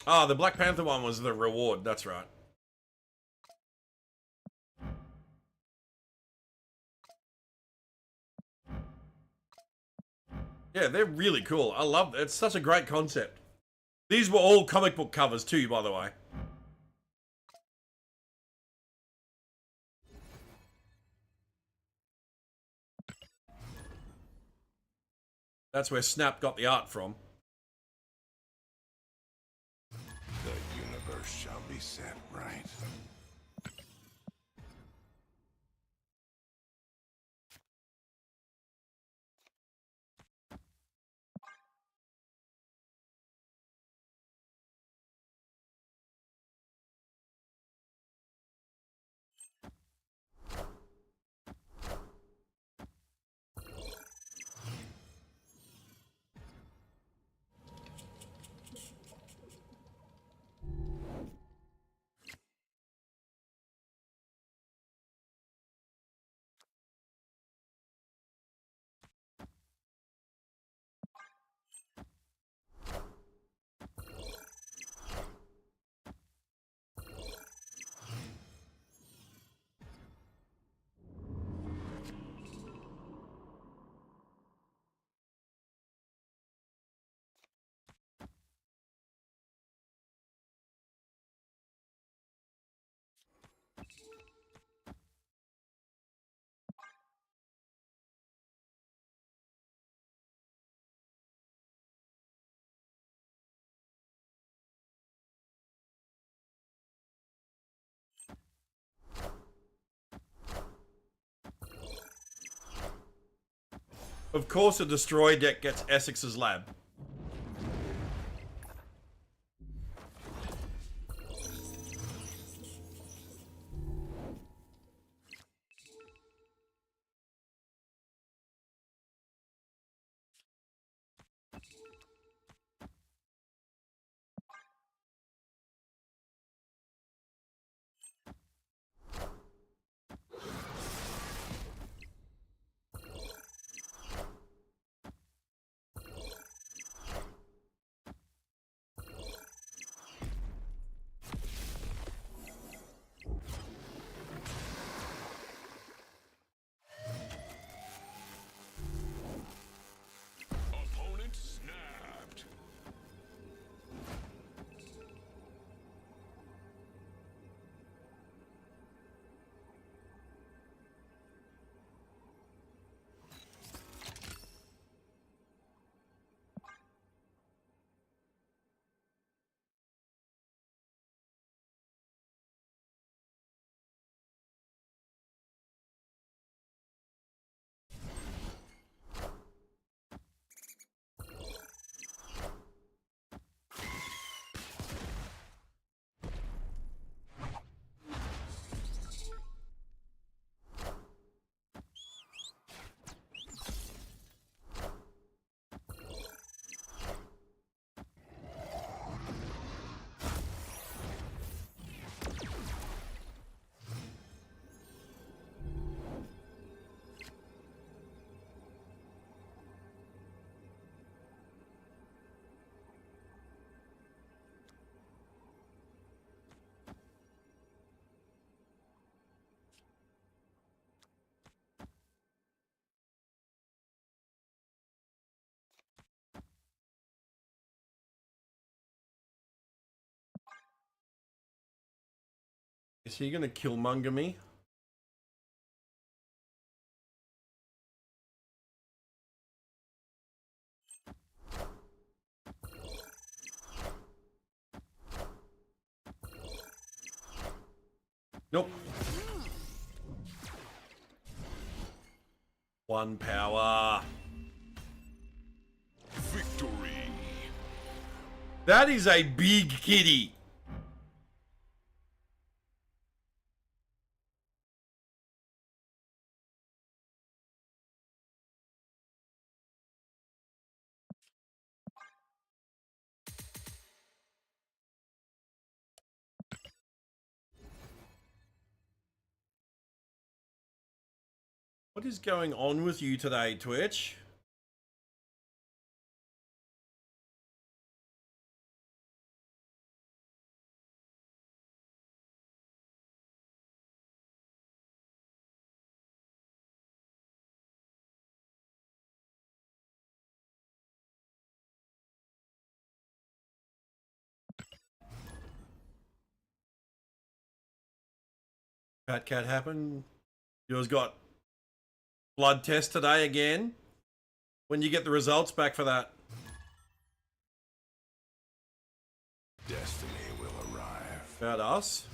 [SPEAKER 2] Ah, the Black Panther one was the reward, that's right. Yeah, they're really cool. I love it. It's such a great concept. These were all comic book covers too, by the way. That's where Snap got the art from.
[SPEAKER 3] The universe shall be set right.
[SPEAKER 2] Of course, a destroy deck gets Essex's lab.
[SPEAKER 4] Opponent snapped.
[SPEAKER 2] Is he gonna Killmonger me? Nope. 1 power.
[SPEAKER 4] Victory.
[SPEAKER 2] That is a big kitty. What is going on with you today, Twitch? Fat Cat happened. Yours got blood test today again. When you get the results back for that?
[SPEAKER 3] Destiny will arrive.
[SPEAKER 2] About us.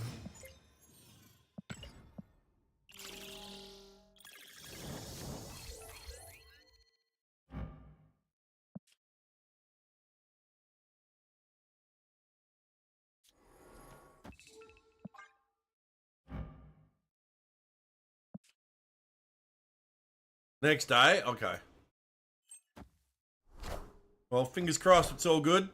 [SPEAKER 2] Next day, okay. Well, fingers crossed it's all good.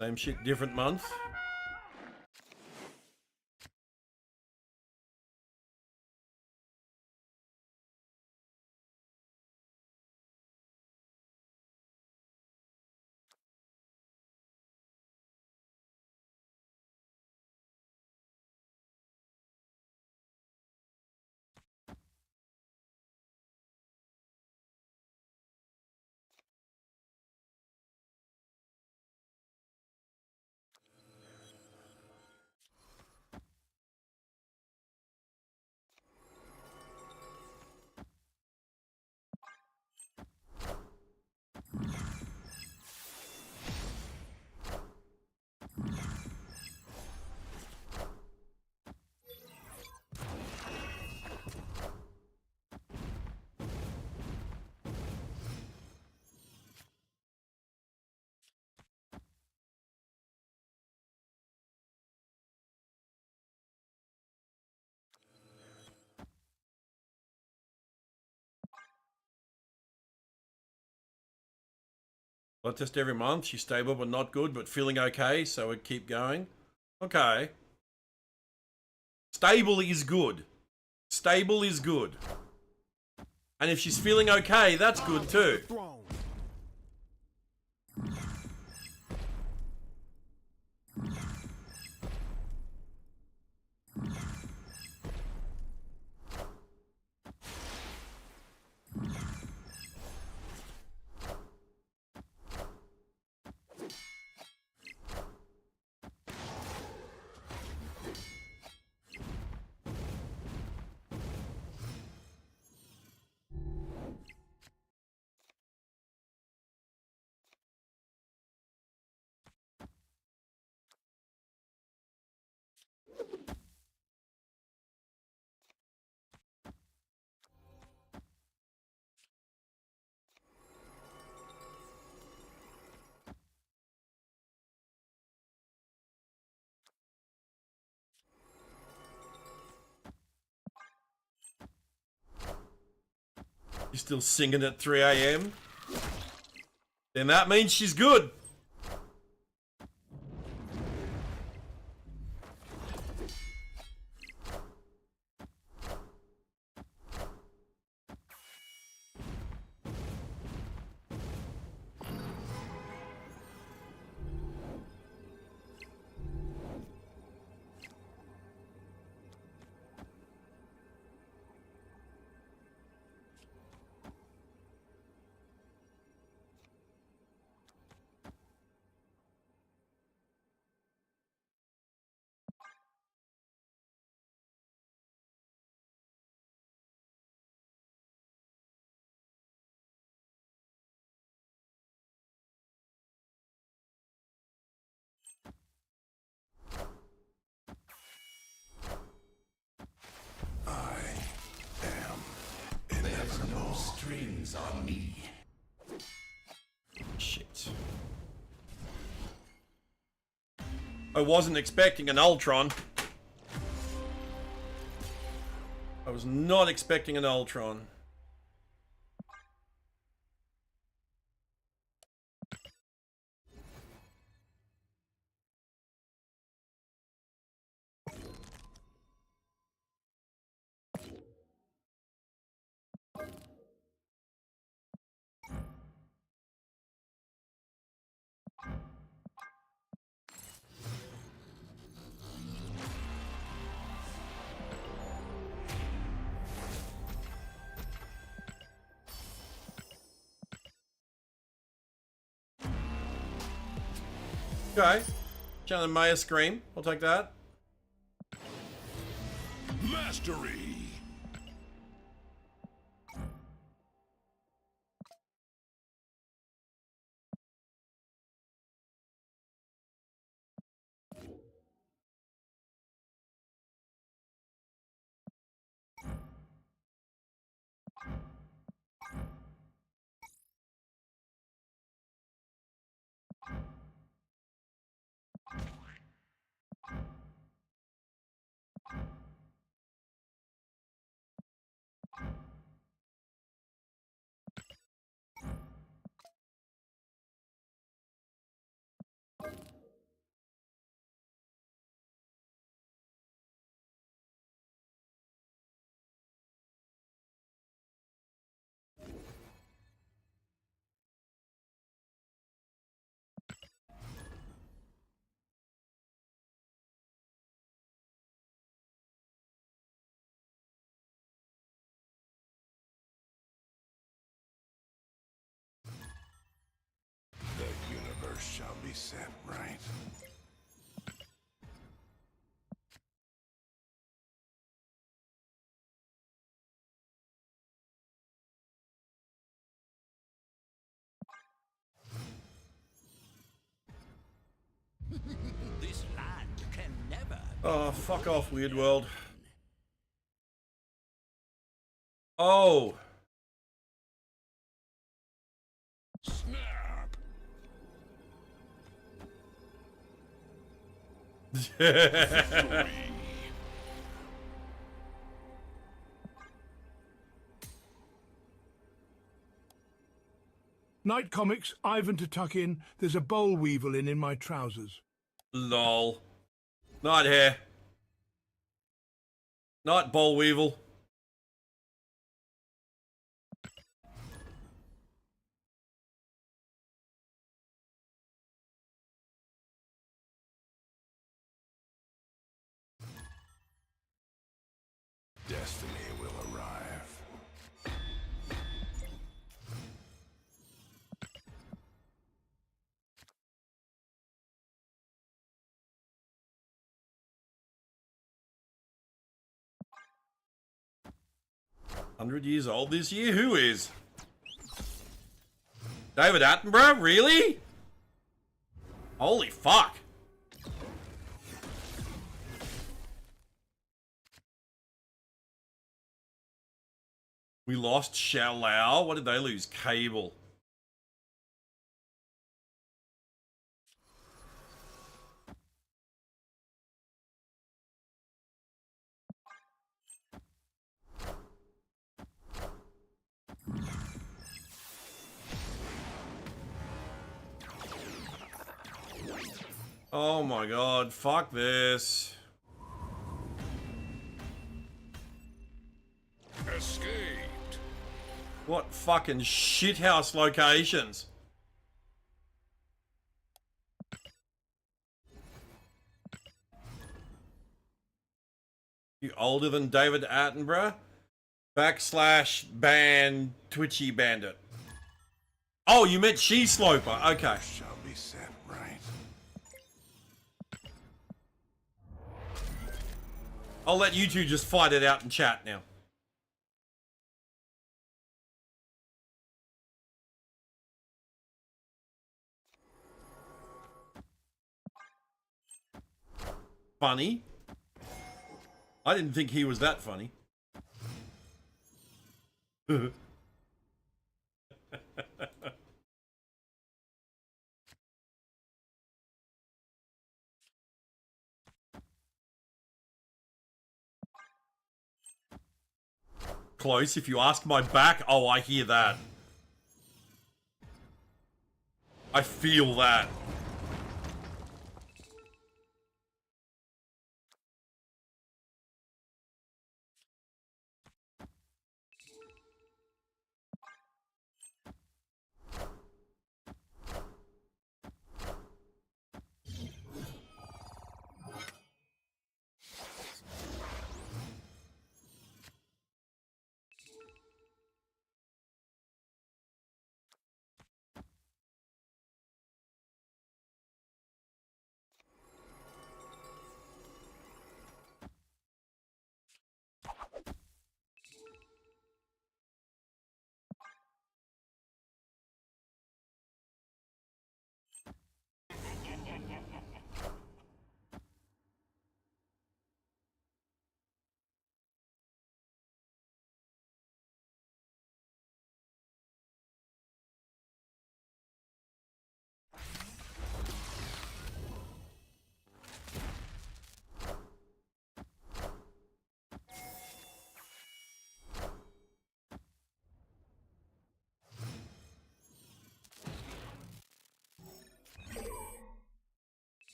[SPEAKER 2] Same shit, different month. Blood test every month. She's stable but not good, but feeling okay, so we keep going. Okay. Stable is good. Stable is good. And if she's feeling okay, that's good too. You're still singing at 3 a.m.? Then that means she's good.
[SPEAKER 4] Everything's on me.
[SPEAKER 2] Shit. I wasn't expecting an Ultron. I was not expecting an Ultron. Okay. Shannon Maya Scream. I'll take that.
[SPEAKER 4] Mastery.
[SPEAKER 3] The universe shall be set right.
[SPEAKER 4] This land can never.
[SPEAKER 2] Oh, fuck off, Weird World. Oh.
[SPEAKER 4] Snap.
[SPEAKER 7] Night Comics, Ivan to tuck in. There's a boll weevil in my trousers.
[SPEAKER 2] Lol. Not here. Not Boll Weevil.
[SPEAKER 3] Destiny will arrive.
[SPEAKER 2] 100 years old this year? Who is? David Attenborough? Really? Holy fuck. We lost Shalao. What did they lose? Cable. Oh my god, fuck this.
[SPEAKER 4] Escaped.
[SPEAKER 2] What fucking shithouse locations. You older than David Attenborough? / ban Twitchy Bandit. Oh, you meant She Sloper. Okay.
[SPEAKER 3] Shall be set right.
[SPEAKER 2] I'll let you two just fight it out in chat now. Funny. I didn't think he was that funny. close. If you ask my back, oh, I hear that. I feel that.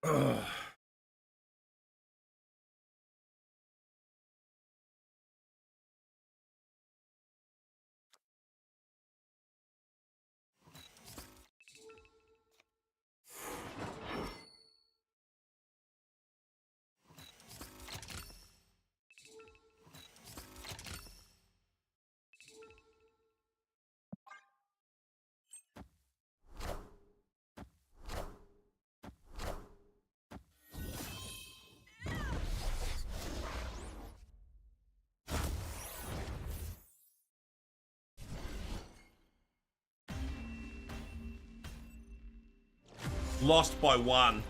[SPEAKER 2] Ugh. Lost by 1.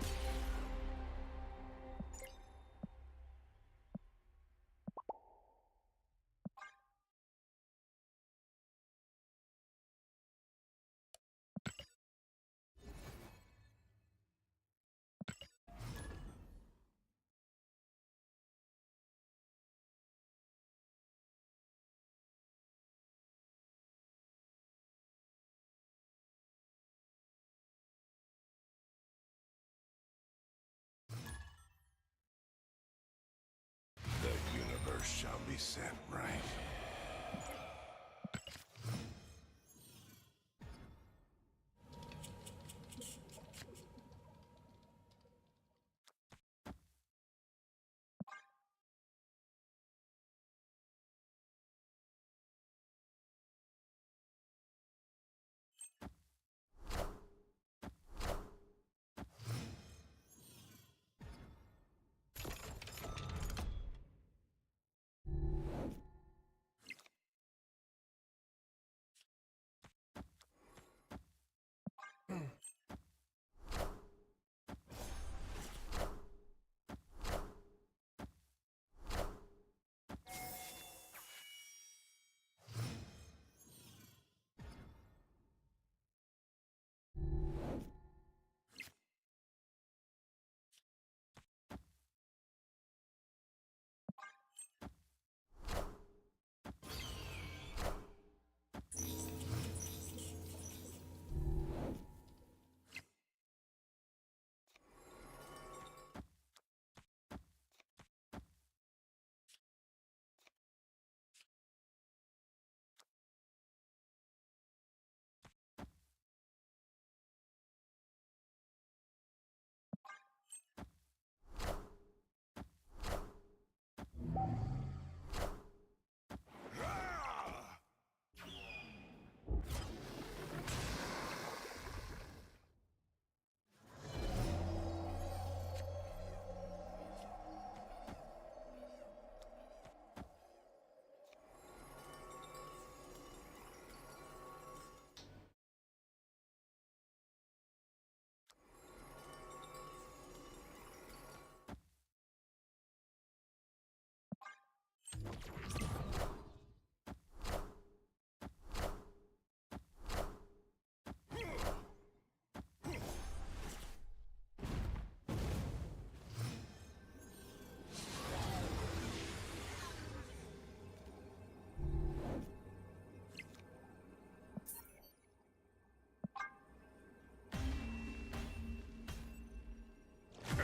[SPEAKER 3] The universe shall be set right.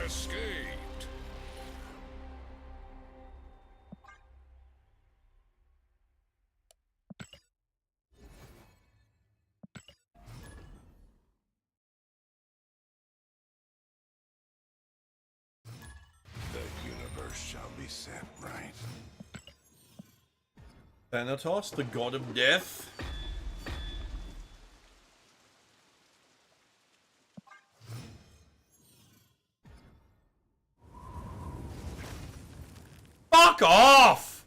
[SPEAKER 4] Escaped.
[SPEAKER 3] The universe shall be set right.
[SPEAKER 2] Thanatos, the god of death. Fuck off!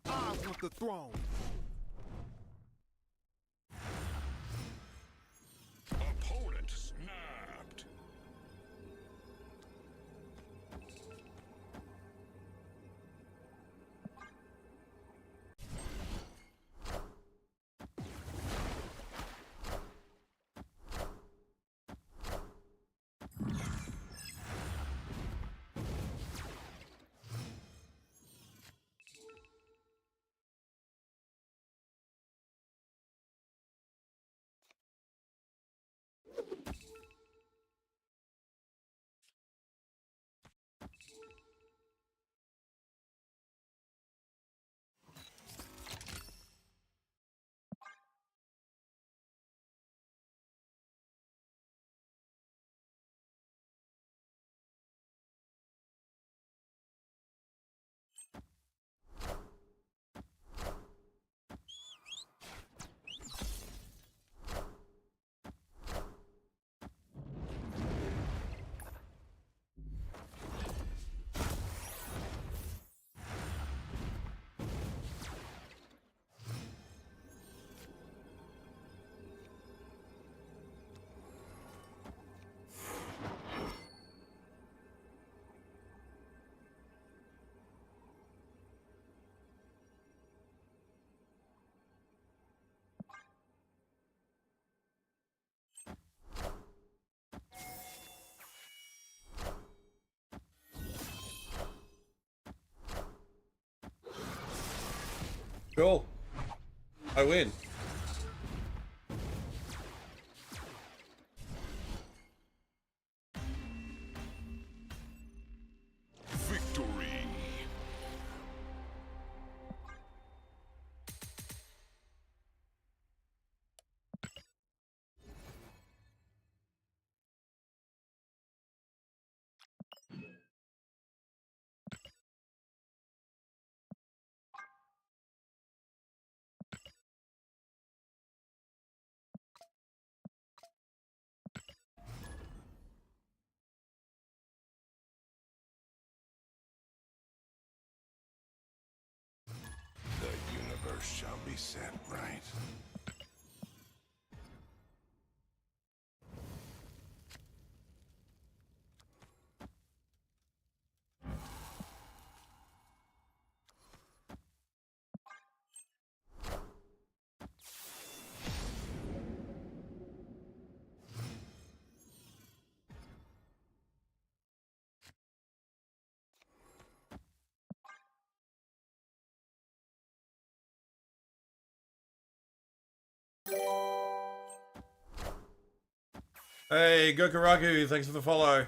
[SPEAKER 6] I want the throne.
[SPEAKER 4] Opponent snapped.
[SPEAKER 2] Cool. I win.
[SPEAKER 4] Victory.
[SPEAKER 3] The universe shall be set right.
[SPEAKER 2] Hey, Gokuraku, thanks for the follow.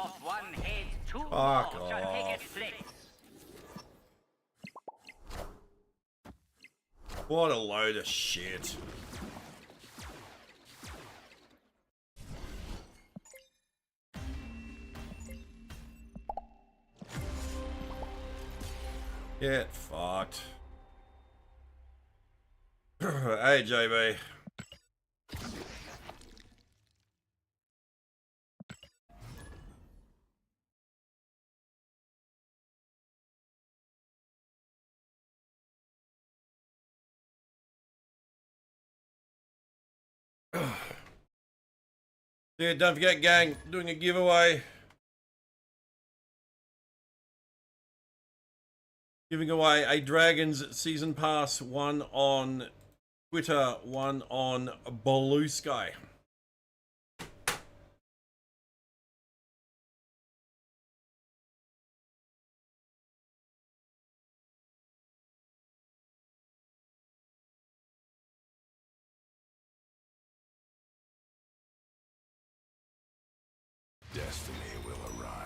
[SPEAKER 8] of one head, two
[SPEAKER 2] Fuck
[SPEAKER 8] more shall take
[SPEAKER 2] off.
[SPEAKER 8] its place.
[SPEAKER 2] What a load of shit. Get fucked. Hey, JB. Yeah, don't forget, gang, doing a giveaway. Giving away a Dragons Season Pass, one on Twitter, one on Blue Sky.
[SPEAKER 3] Destiny will arrive.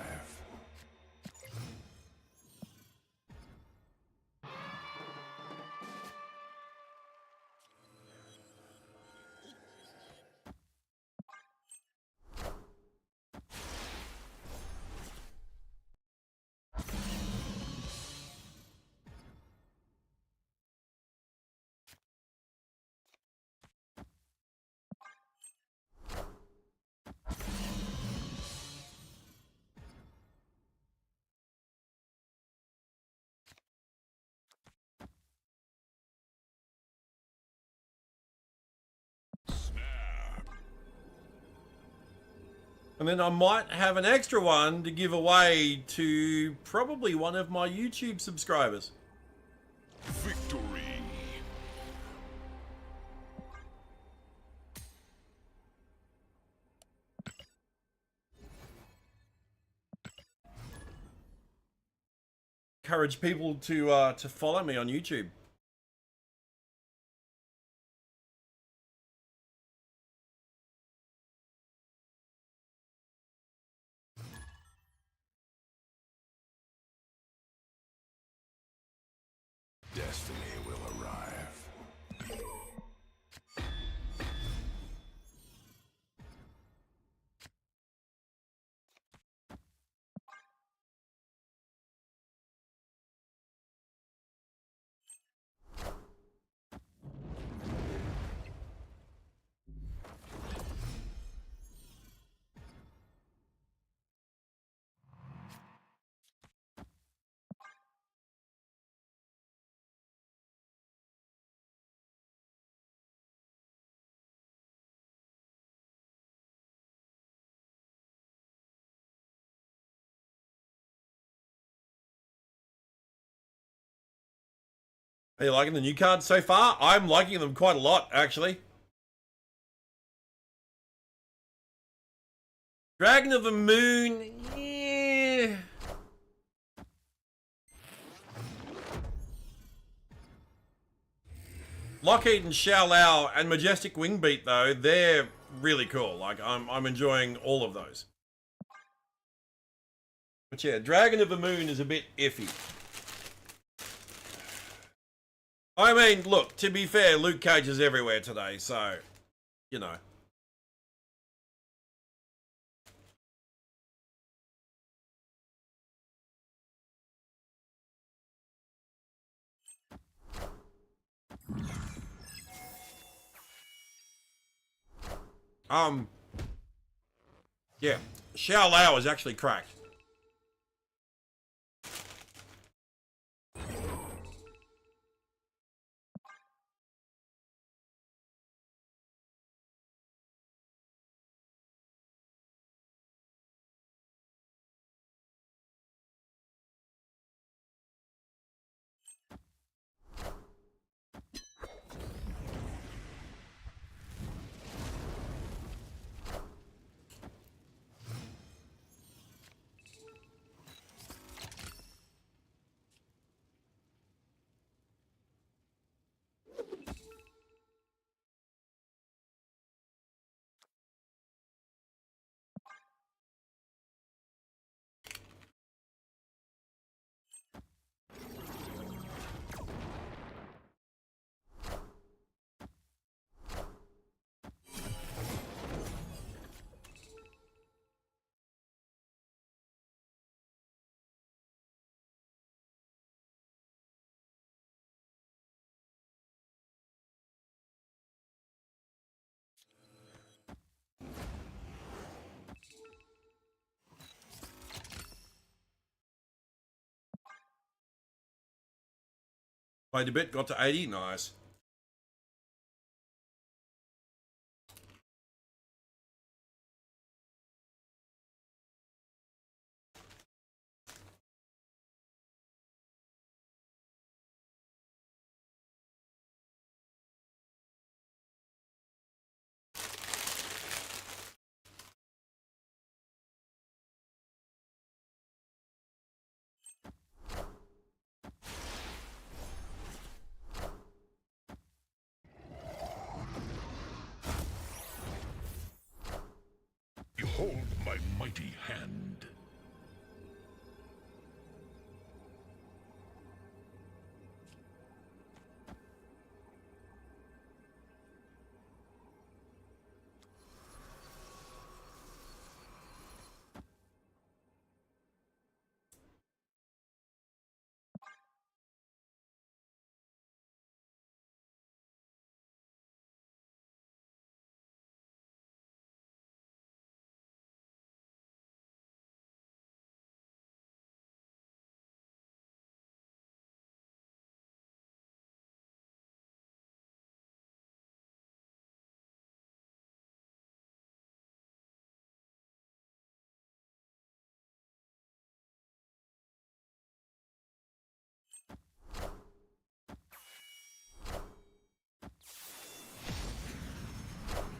[SPEAKER 2] And then I might have an extra one to give away to probably one of my YouTube subscribers.
[SPEAKER 4] Victory.
[SPEAKER 2] Encourage people to follow me on YouTube.
[SPEAKER 3] Destiny will arrive.
[SPEAKER 2] Are you liking the new cards so far? I'm liking them quite a lot, actually. Dragon of the Moon, yeah. Lockheed and Xiao and Majestic Wingbeat, though, they're really cool. Like, I'm enjoying all of those. But yeah, Dragon of the Moon is a bit iffy. I mean, look, to be fair, Luke Cage is everywhere today, so, you know. Yeah, Xiao Lao is actually cracked. Played a bit, got to 80. Nice.
[SPEAKER 4] Behold my mighty hand.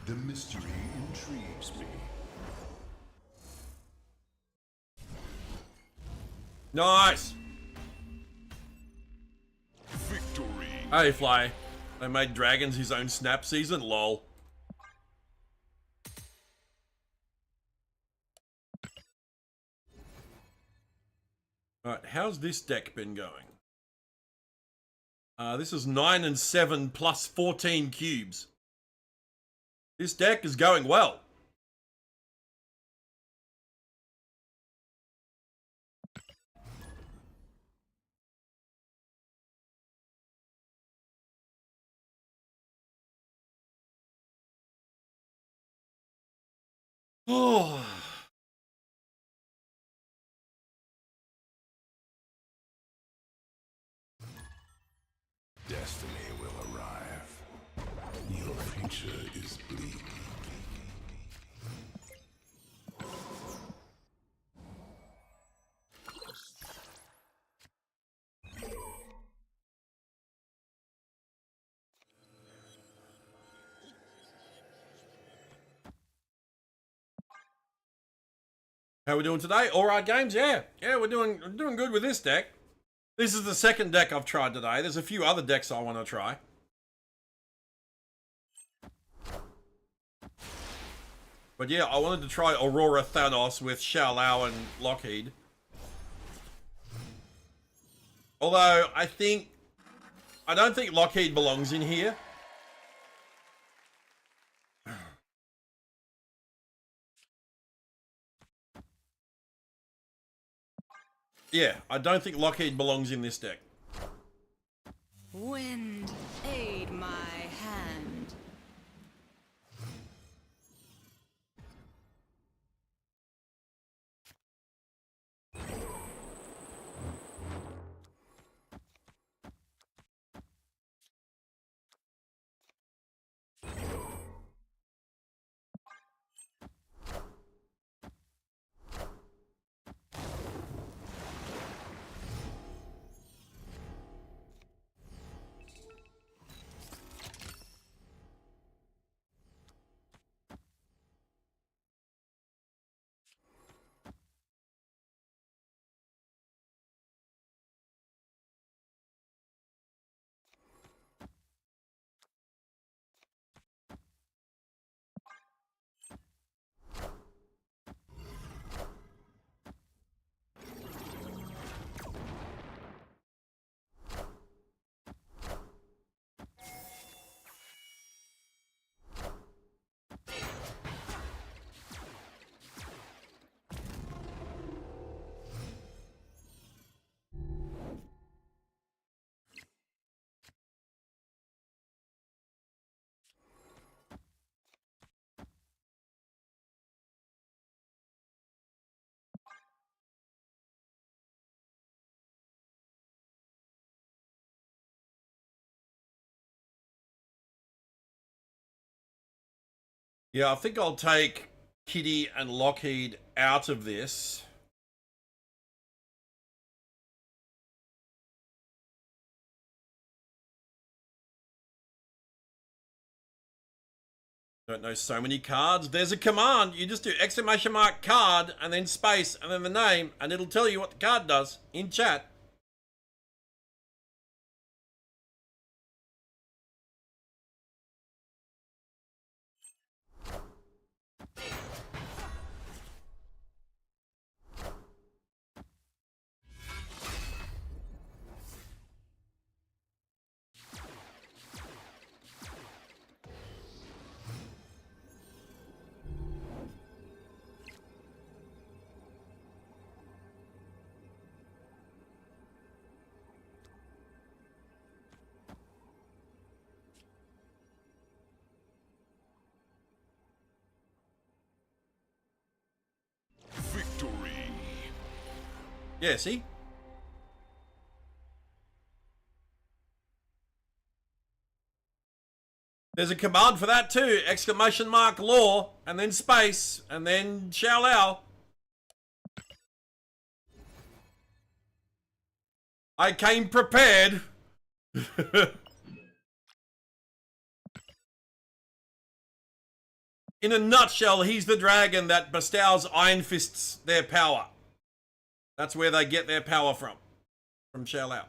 [SPEAKER 4] The mystery intrigues me.
[SPEAKER 2] Nice.
[SPEAKER 4] Victory.
[SPEAKER 2] Hey, Fly. They made Dragons his own snap season. Lol. Alright, how's this deck been going? This is 9 and 7 plus 14 cubes. This deck is going well. Oh.
[SPEAKER 3] Destiny will arrive. Your future is bleak.
[SPEAKER 2] How we doing today? All right, games. Yeah, we're doing good with this deck. This is the second deck I've tried today. There's a few other decks I want to try. But yeah, I wanted to try Aurora Thanos with Xiao and Lockheed. Although I don't think Lockheed belongs in here. Yeah, I don't think Lockheed belongs in this deck.
[SPEAKER 5] Wind, aid my hand.
[SPEAKER 2] Yeah, I think I'll take Kitty and Lockheed out of this. Don't know so many cards. There's a command. You just do exclamation mark card and then space and then the name and it'll tell you what the card does in chat.
[SPEAKER 4] Victory.
[SPEAKER 2] Yeah, see? There's a command for that too. Exclamation mark law and then space and then shall lao. I came prepared. In a nutshell, he's the dragon that bestows Iron Fists their power. That's where they get their power from Shell Out.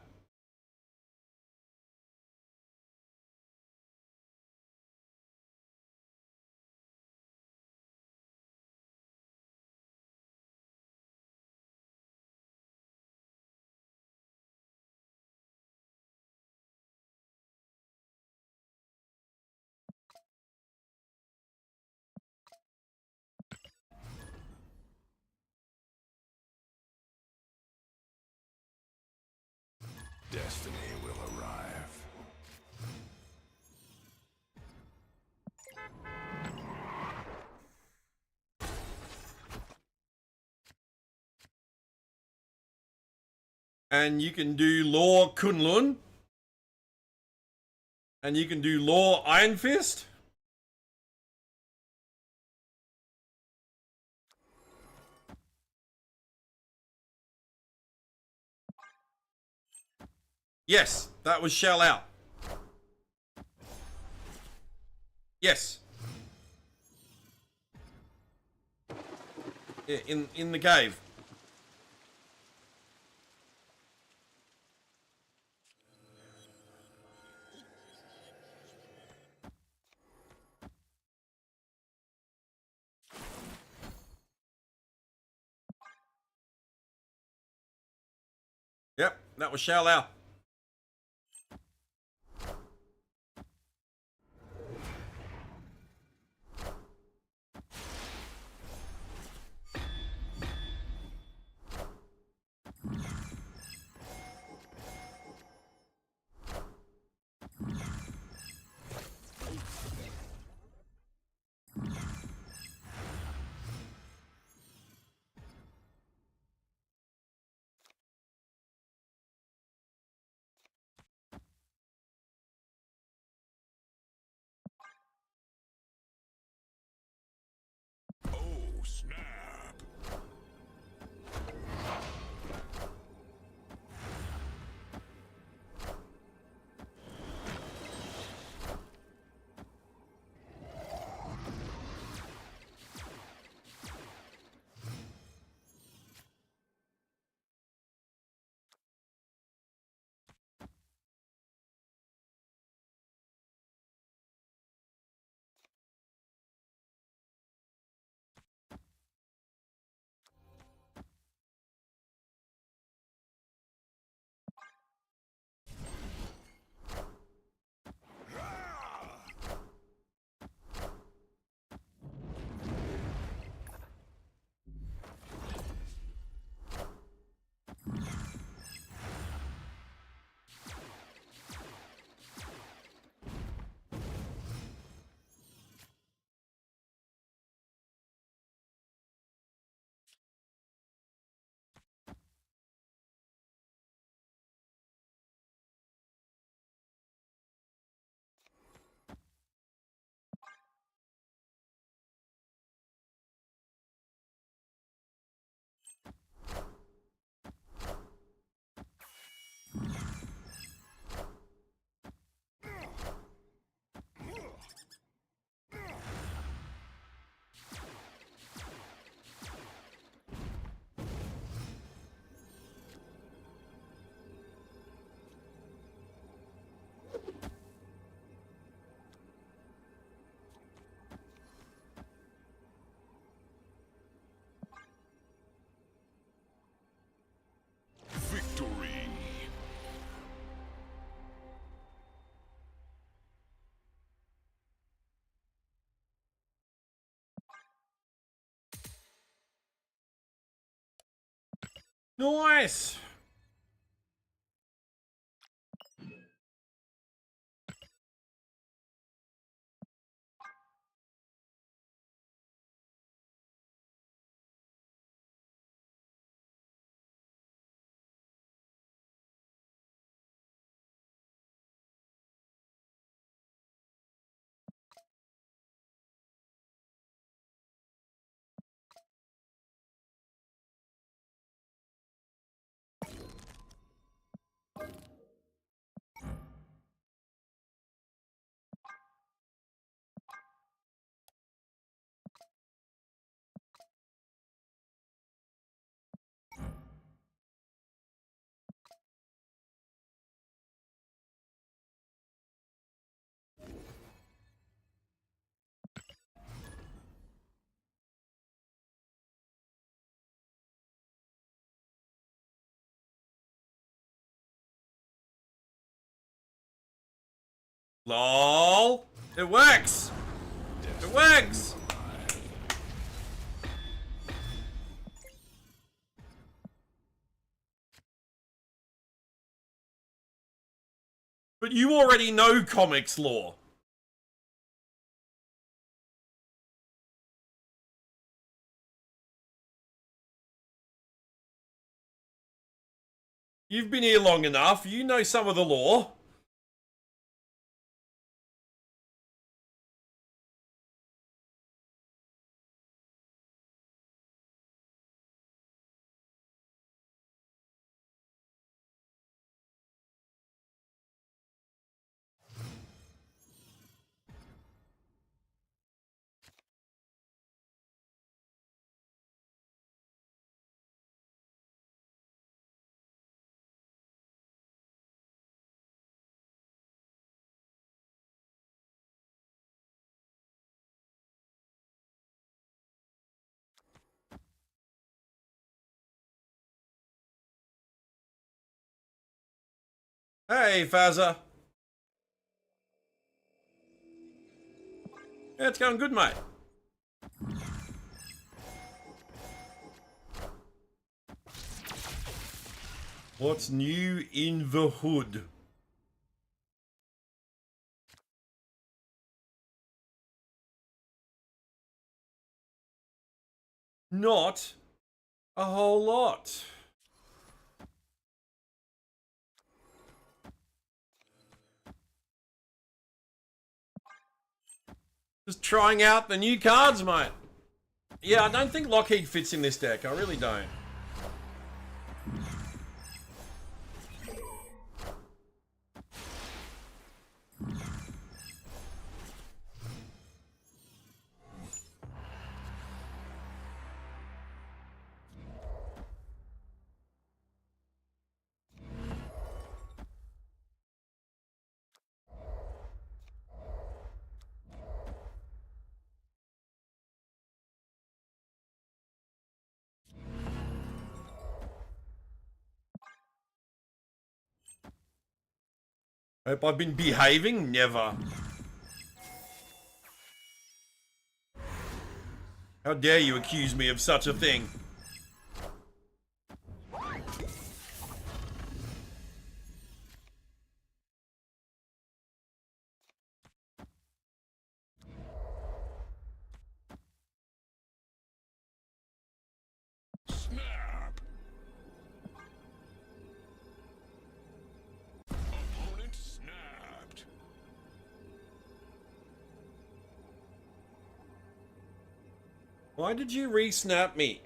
[SPEAKER 3] Destiny will arrive.
[SPEAKER 2] And you can do Law Kunlun. And you can do Law Iron Fist. Yes, that was Shell Out. Yes. Yeah, in the cave. Yep, that was Shell Out. Nice. LOL. It works. It works. But you already know comics lore. You've been here long enough. You know some of the lore. Hey, Fazza. Yeah, it's going good, mate. What's new in the hood? Not a whole lot. Just trying out the new cards, mate. Yeah, I don't think Lockheed fits in this deck. I really don't. Hope I've been behaving? Never. How dare you accuse me of such a thing?
[SPEAKER 4] Snap. Opponent snapped.
[SPEAKER 2] Why did you re-snap me?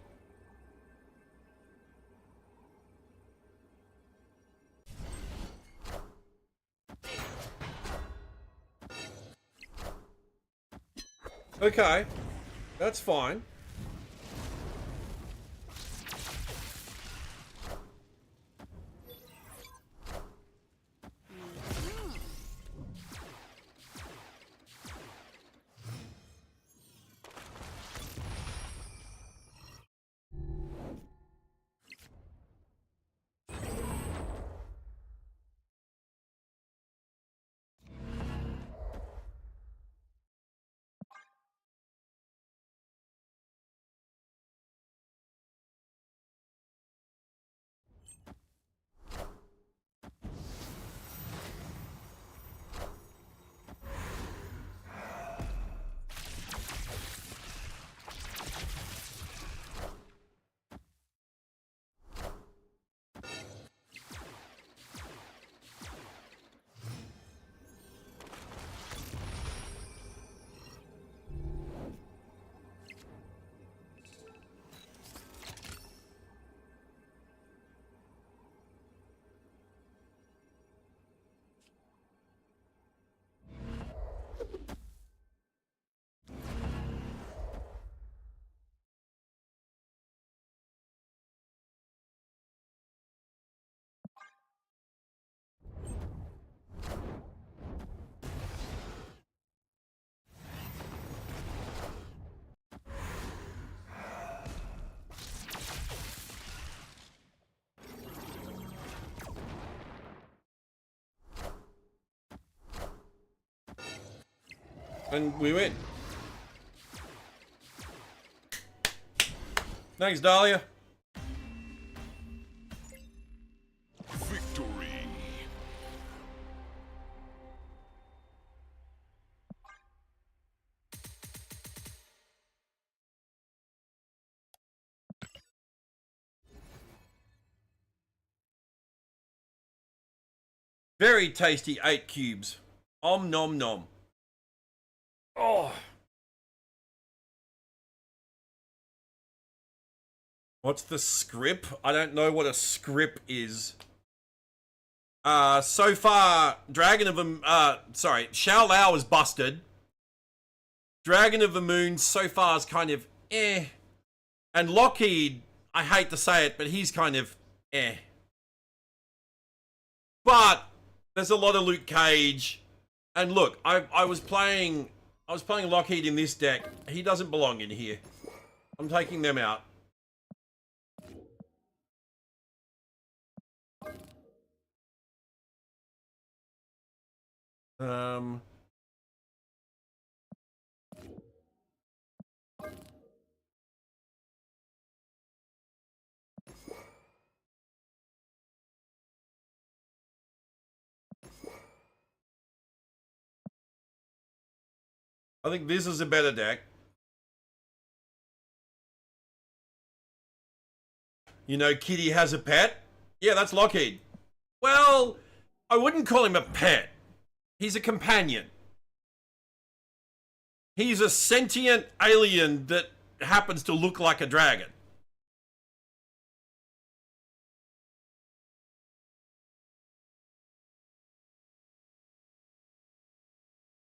[SPEAKER 2] Okay, that's fine. And we win. Thanks, Dahlia.
[SPEAKER 4] Victory.
[SPEAKER 2] Very tasty 8 cubes. Om nom nom. Oh. What's the script? I don't know what a script is. So far, Shao Lao is busted. Dragon of the Moon so far is kind of eh. And Lockheed, I hate to say it, but he's kind of eh. But there's a lot of Luke Cage. And look, I was playing Lockheed in this deck. He doesn't belong in here. I'm taking them out. I think this is a better deck. You know, Kitty has a pet. Yeah, that's Lockheed. Well, I wouldn't call him a pet. He's a companion. He's a sentient alien that happens to look like a dragon.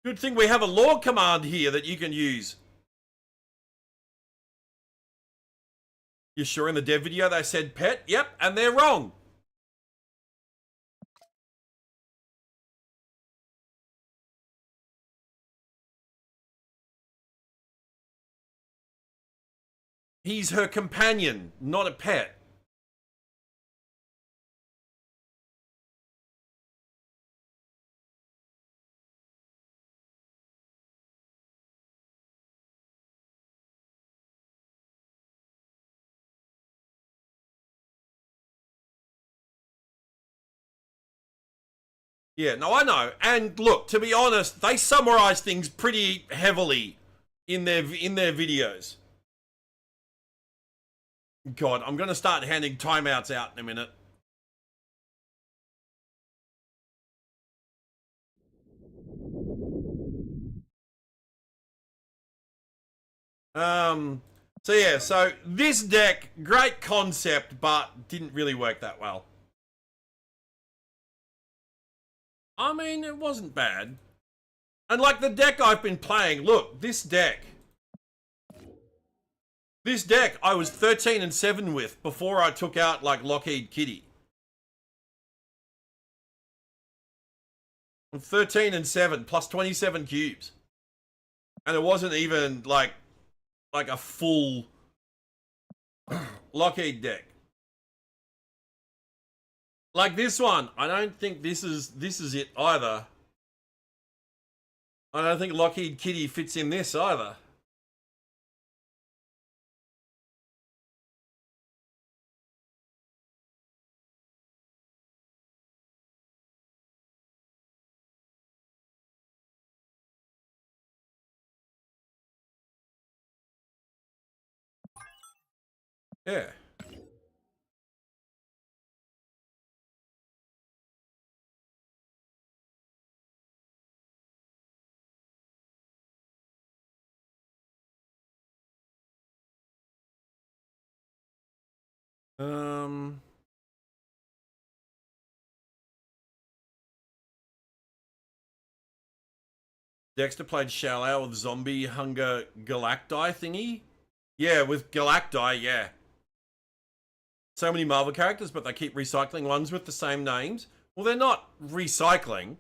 [SPEAKER 2] Good thing we have a lore command here that you can use. You sure in the dev video they said pet? Yep, and they're wrong. He's her companion, not a pet. Yeah, no, I know. And look, to be honest, they summarize things pretty heavily in their videos. God, I'm going to start handing timeouts out in a minute. So yeah, so this deck, great concept, but didn't really work that well. I mean, it wasn't bad. And like the deck I've been playing, look, this deck I was 13-7 with before I took out like Lockheed Kitty. I'm 13-7 plus 27 cubes. And it wasn't even like a full Lockheed deck. Like this one, I don't think this is it either. I don't think Lockheed Kitty fits in this either. Yeah. Dexter played Shao Lao with Zombie Hunger Galacti thingy. Yeah, with Galacti, yeah. So many Marvel characters, but they keep recycling ones with the same names. Well, they're not recycling.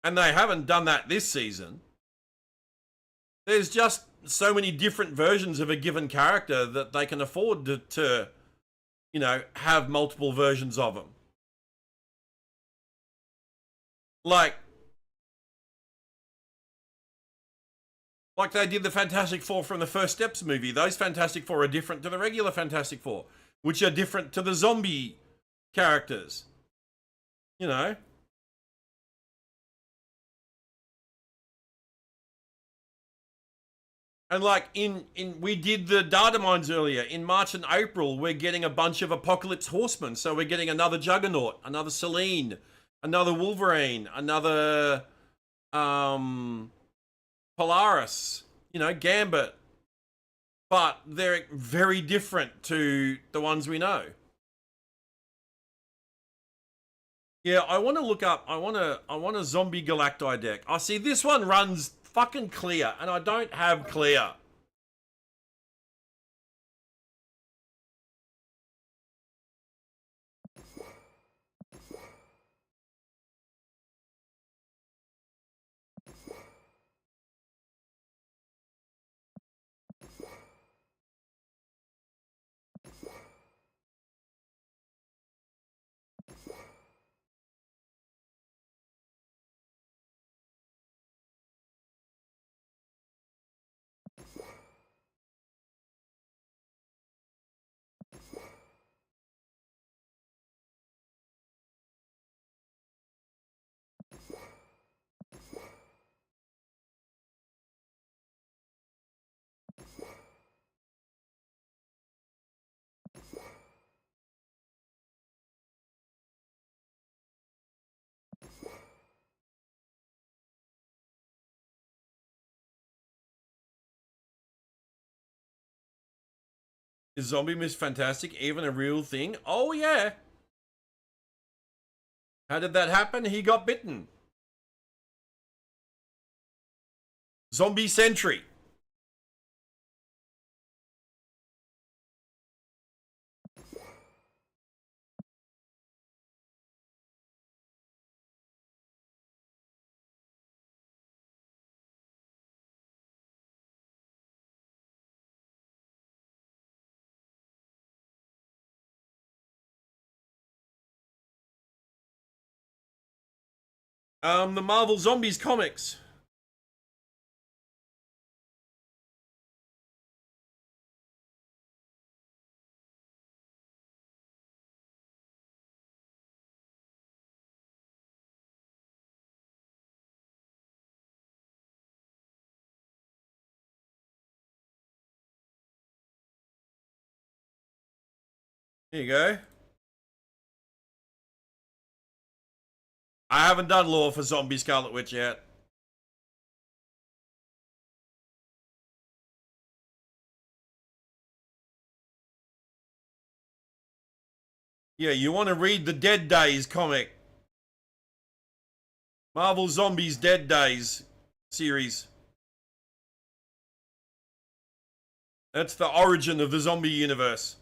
[SPEAKER 2] And they haven't done that this season. There's just so many different versions of a given character that they can afford to you know, have multiple versions of them. Like, Like they did the Fantastic Four from the First Steps movie. Those Fantastic Four are different to the regular Fantastic Four, which are different to the zombie characters. You know? And like in we did the data mines earlier. In March and April, we're getting a bunch of Apocalypse Horsemen. So we're getting another Juggernaut, another Selene, another Wolverine, another Polaris, you know, Gambit. But they're very different to the ones we know. Yeah, I want to look up. I want a zombie Galacti deck. I see this one runs fucking clear, and I don't have clear. Is Zombie Miss Fantastic even a real thing? Oh yeah. How did that happen? He got bitten. Zombie Sentry. The Marvel Zombies comics. Here you go. I haven't done lore for Zombie Scarlet Witch yet. Yeah, you want to read the Dead Days comic. Marvel Zombies Dead Days series. That's the origin of the zombie universe.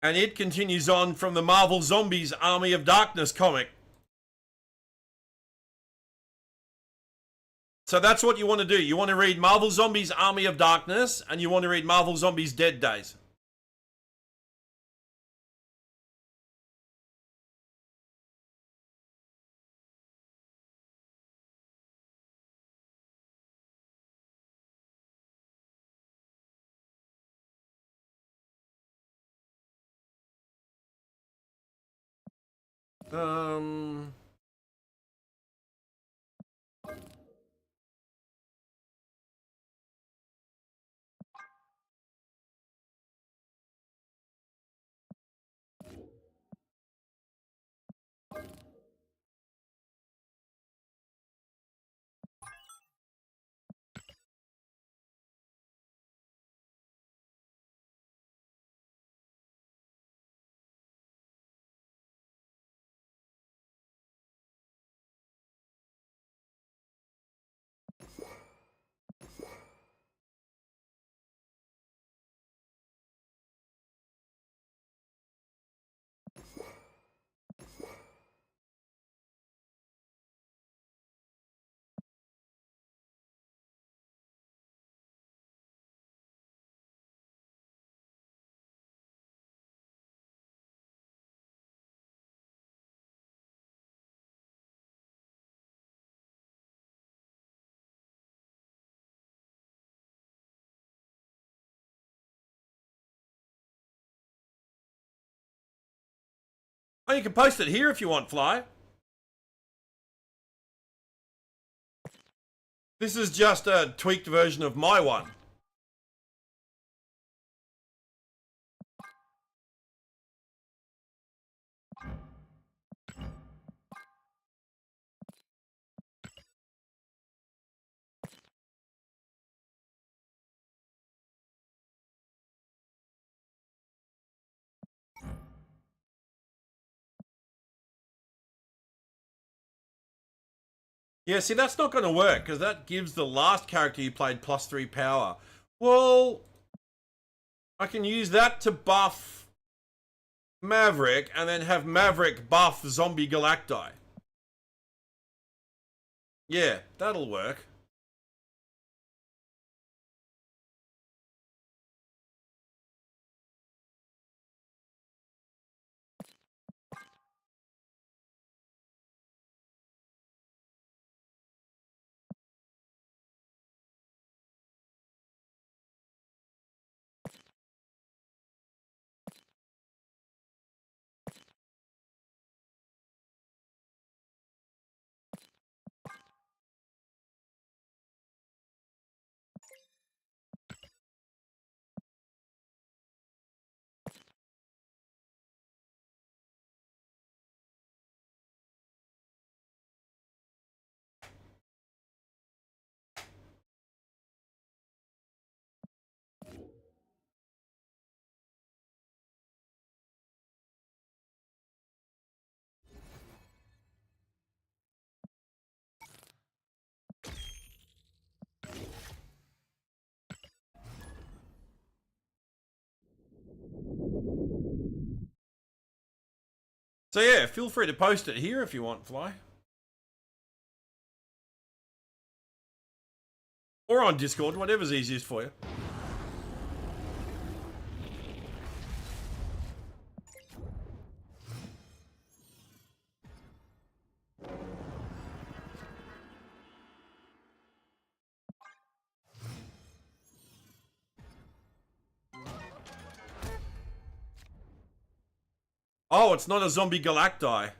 [SPEAKER 2] And it continues on from the Marvel Zombies Army of Darkness comic. So that's what you want to do. You want to read Marvel Zombies Army of Darkness, and you want to read Marvel Zombies Dead Days. Um... Oh, you can post it here if you want, Fly. This is just a tweaked version of my one. Yeah, see, that's not going to work, because that gives the last character you played +3 power. Well, I can use that to buff Maverick, and then have Maverick buff Zombie Galacti. Yeah, that'll work. So yeah, feel free to post it here if you want, Fly. Or on Discord, whatever's easiest for you. Oh, it's not a Zombie Galacti.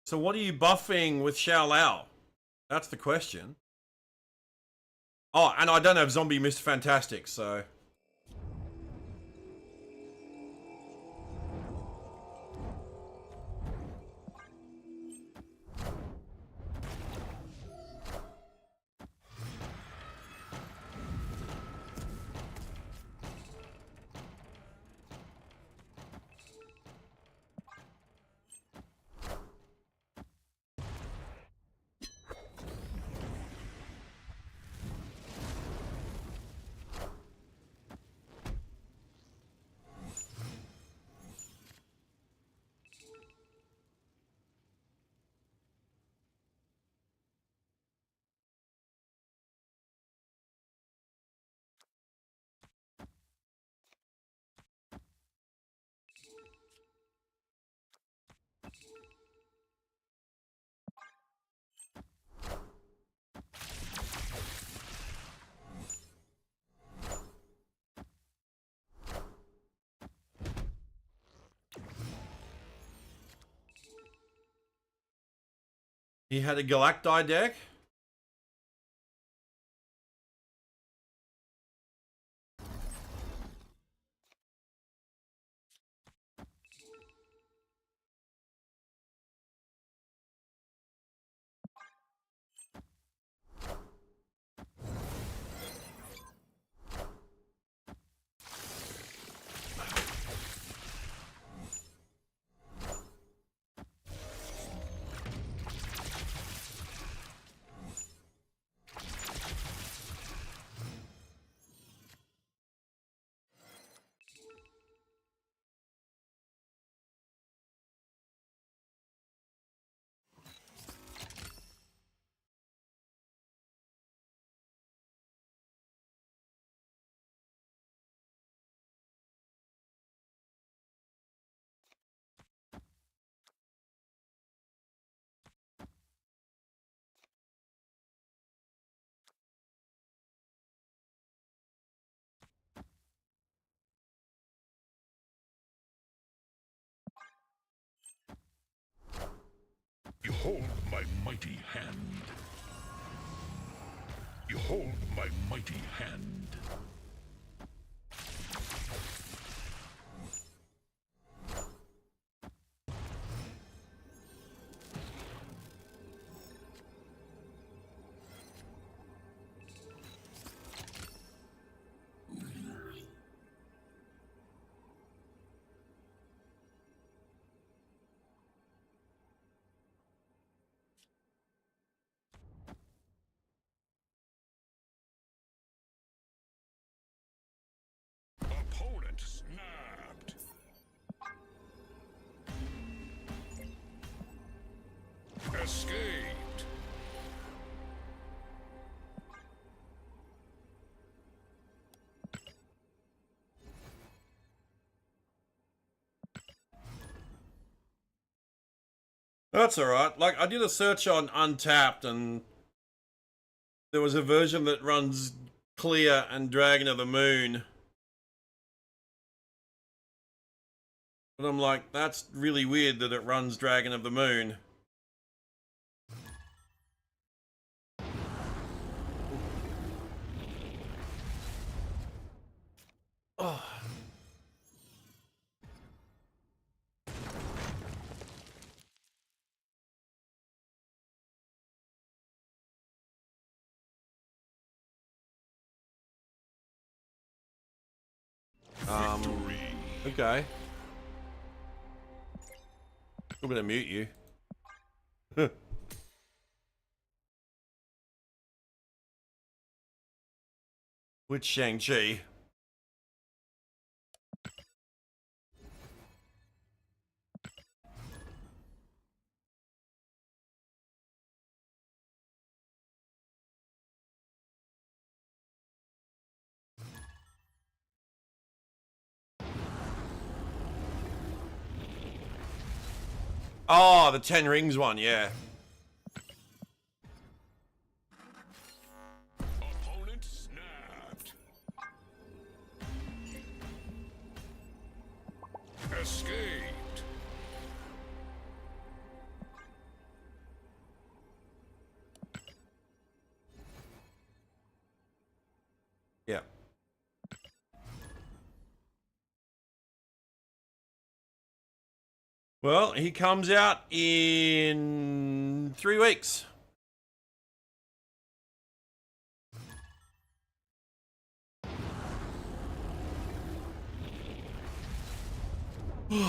[SPEAKER 2] So what are you buffing with Xiao Lao? That's the question. Oh, and I don't have Zombie Mr. Fantastic, so... He had a Galacti deck?
[SPEAKER 4] Behold my mighty hand. Behold my mighty hand. Opponent snapped. Escaped.
[SPEAKER 2] That's alright. Like, I did a search on Untapped and there was a version that runs Clear and Dragon of the Moon. But I'm like, that's really weird that it runs Dragon of the Moon. Oh.
[SPEAKER 4] Victory.
[SPEAKER 2] Okay. I'm gonna mute you. Which Shang-Chi? Oh, the Ten Rings one, yeah.
[SPEAKER 4] Opponent snapped. Escaped.
[SPEAKER 2] Yeah. Well, he comes out in 3 weeks. Yeah,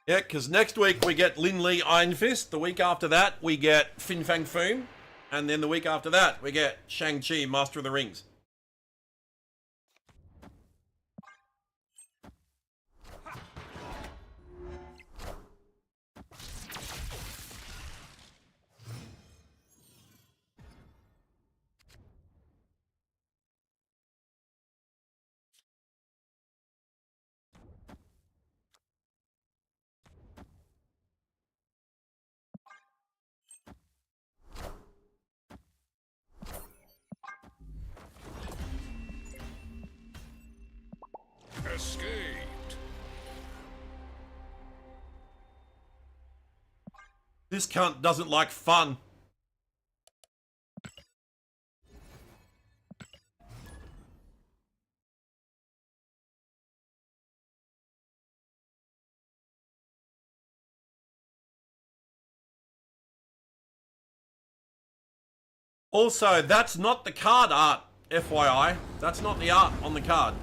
[SPEAKER 2] because next week we get Lin Lee Iron Fist. The week after that we get Fin Fang Foom. And then the week after that we get Shang-Chi, Master of the Rings.
[SPEAKER 4] Escaped.
[SPEAKER 2] This cunt doesn't like fun. Also, that's not the card art, FYI. That's not the art on the card.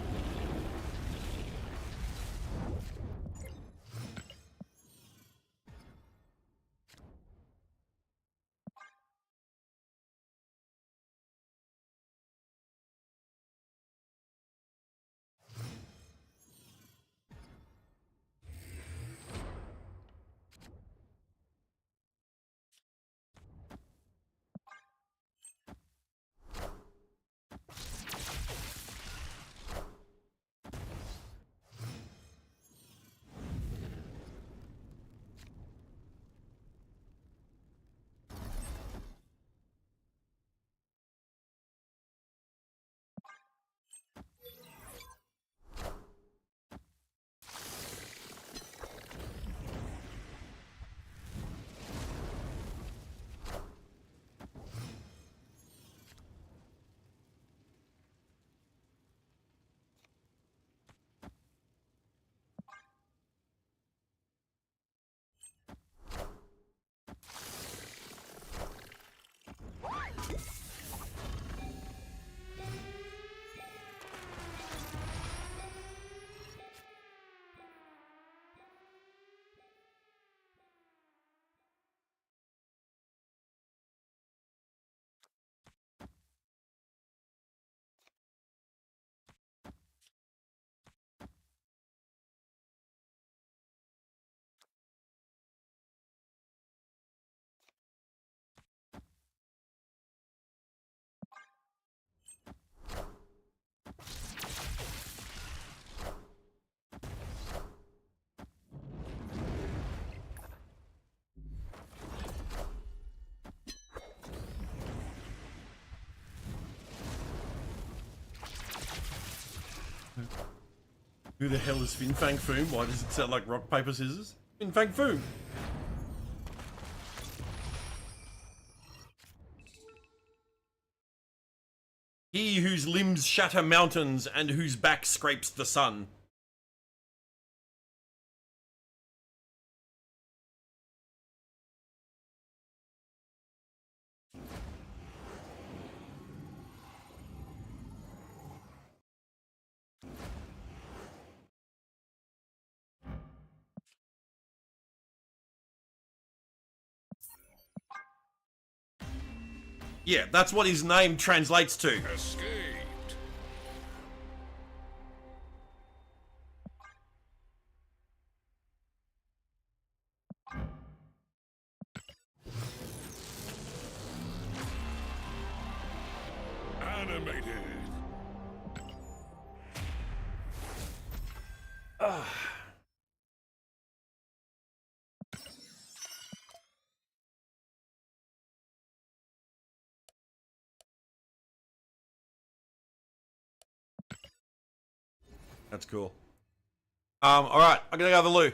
[SPEAKER 2] Who the hell is Fin Fang Foom? Why does it sound like rock, paper, scissors? Fin Fang Foom. He whose limbs shatter mountains and whose back scrapes the sun. Yeah, that's what his name translates to.
[SPEAKER 4] Escaped. Animated.
[SPEAKER 2] That's cool. Alright, I'm gonna go to the loo.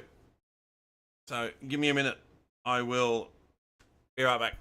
[SPEAKER 2] So, give me a minute. I will be right back.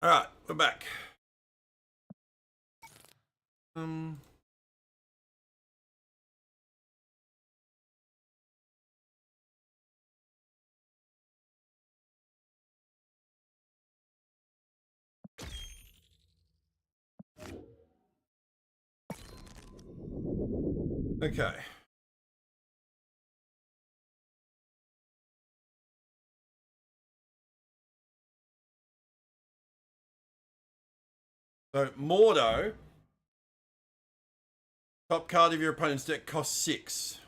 [SPEAKER 2] Alright, we're back. Okay. So, Mordo, top card of your opponent's deck costs 6.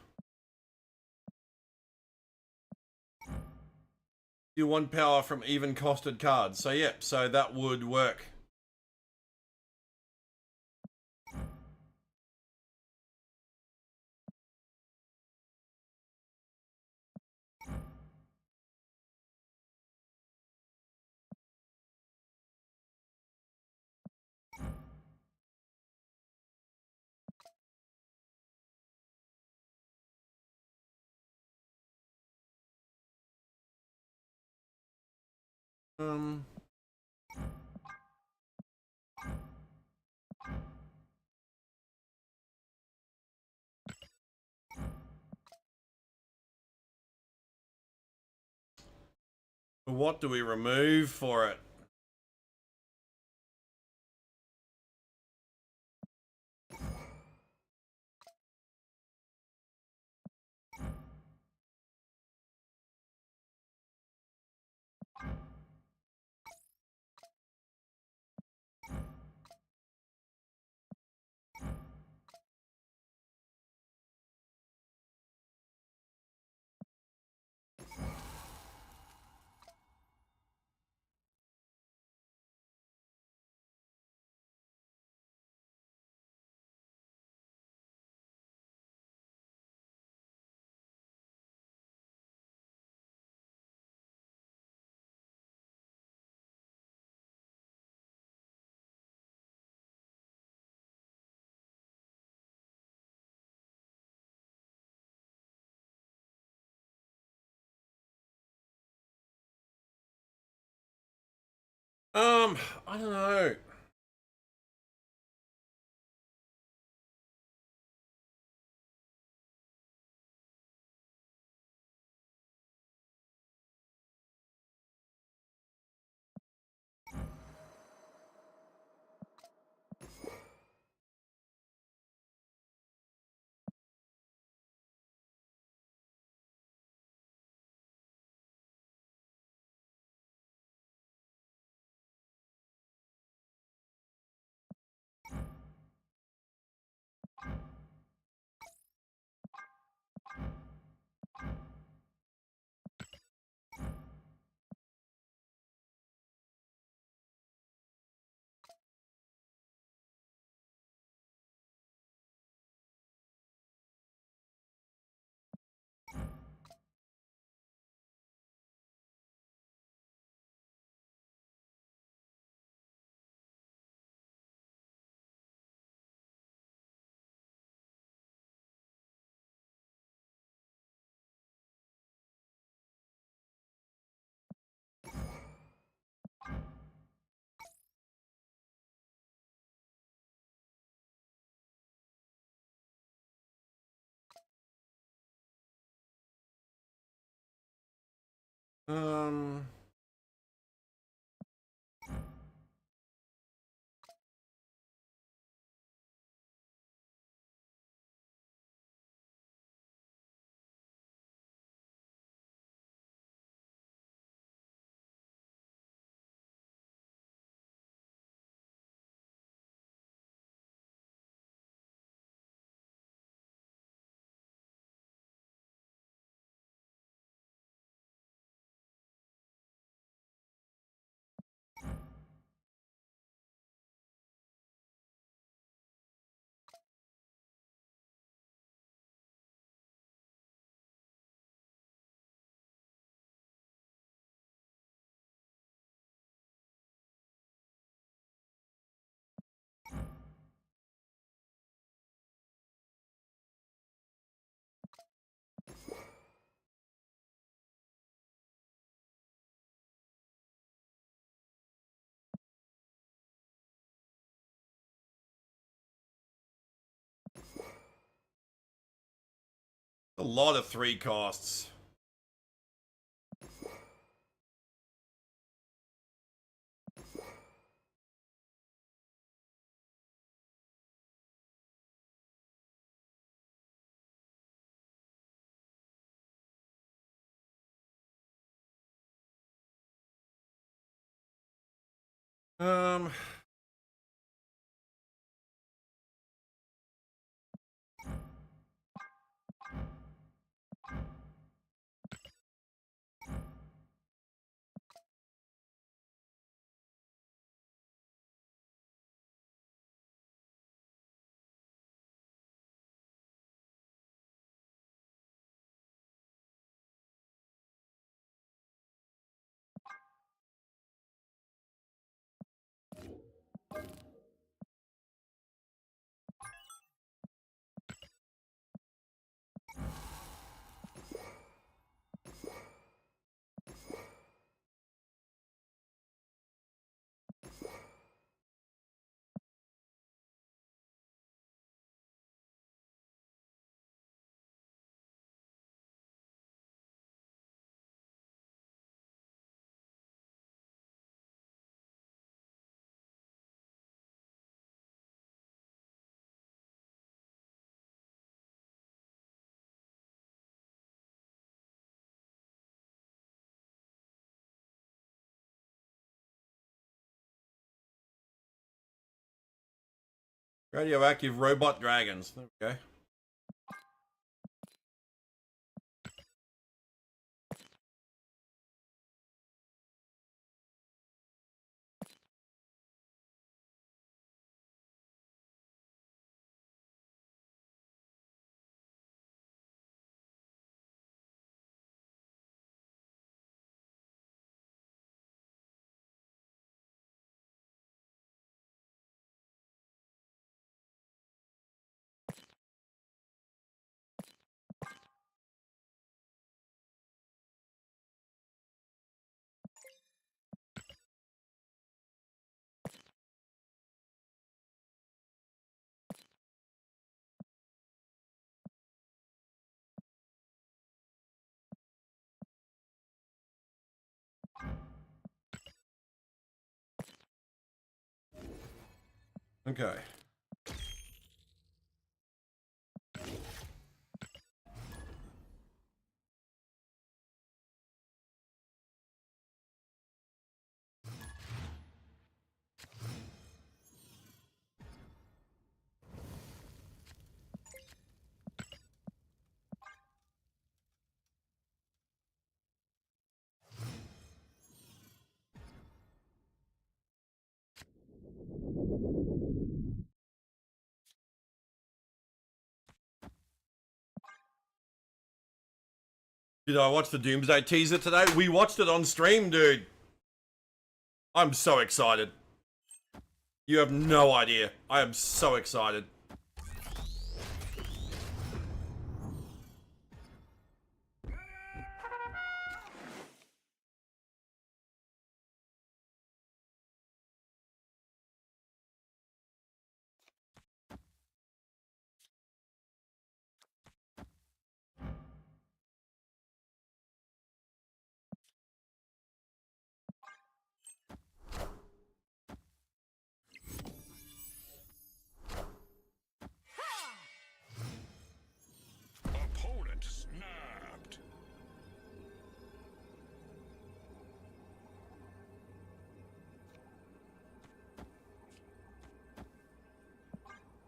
[SPEAKER 2] You want power from even costed cards. So yep, so that would work. Um, what do we remove for it? I don't know. Um, a lot of 3 costs. Um, Radioactive robot dragons. There we go. Okay. Did I watch the Doomsday teaser today? We watched it on stream, dude. I'm so excited. You have no idea. I am so excited.
[SPEAKER 4] Opponent snapped.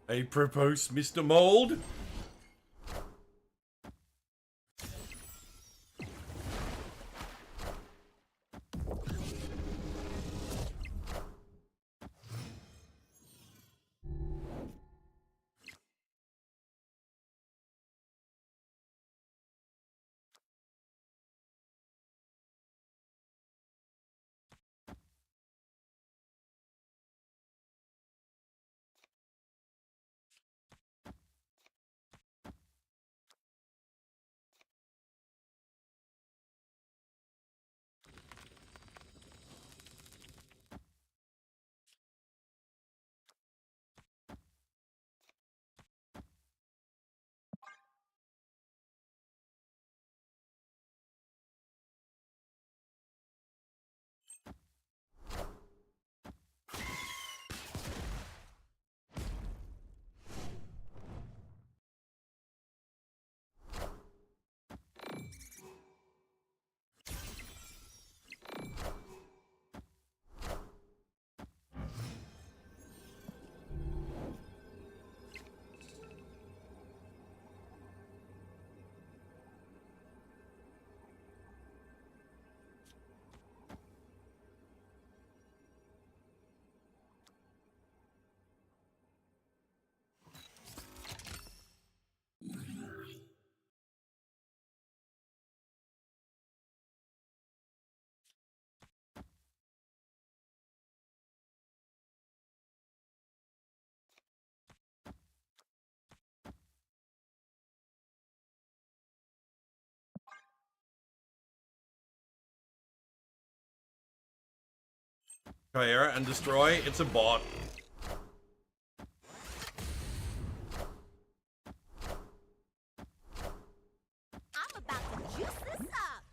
[SPEAKER 2] A propose, Mr. Mold. Clear and destroy. It's a bot.
[SPEAKER 8] I'm about to juice this up.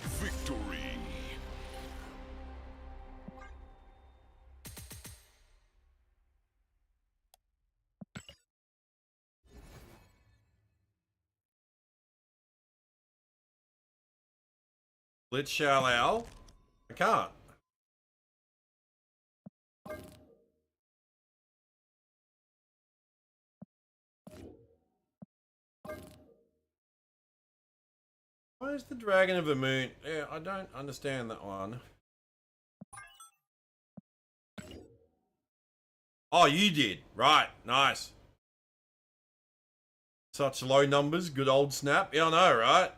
[SPEAKER 4] Victory.
[SPEAKER 2] Blitz Shao Lao. I can't. Where's the Dragon of the Moon? Yeah, I don't understand that one. Oh, you did. Right. Nice. Such low numbers. Good old Snap. Yeah, I know, right?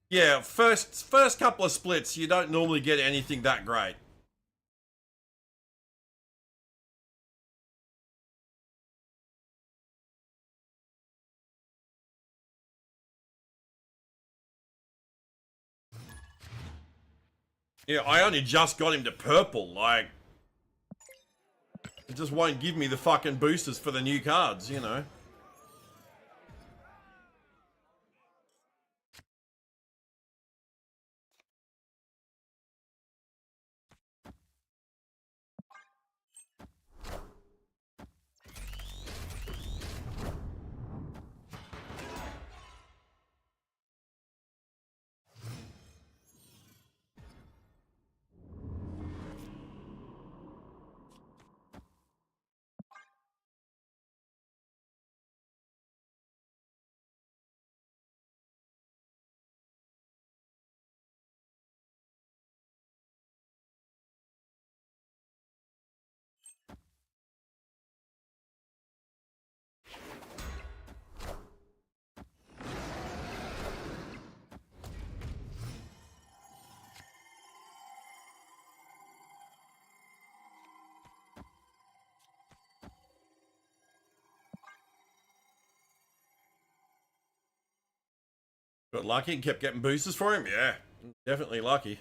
[SPEAKER 2] Yeah, first couple of splits, you don't normally get anything that great. Yeah, I only just got him to purple, like... It just won't give me the fucking boosters for the new cards, you know? Got lucky and kept getting boosters for him? Yeah, definitely lucky.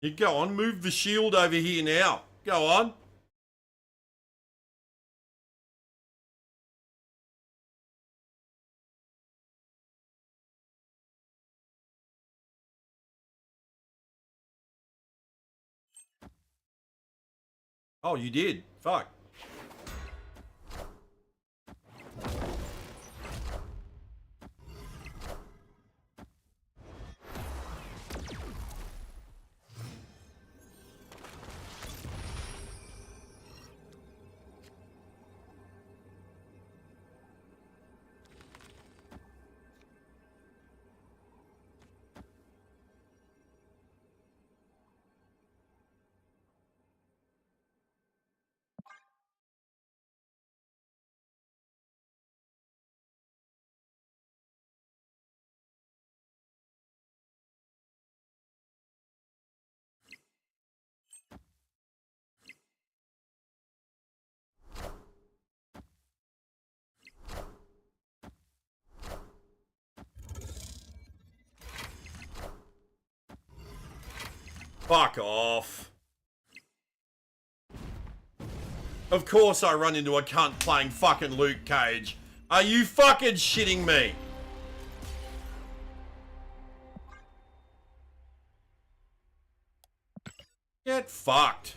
[SPEAKER 2] You go on, move the shield over here now. Go on. Oh, you did. Fuck. Fuck off. Of course I run into a cunt playing fucking Luke Cage. Are you fucking shitting me? Get fucked.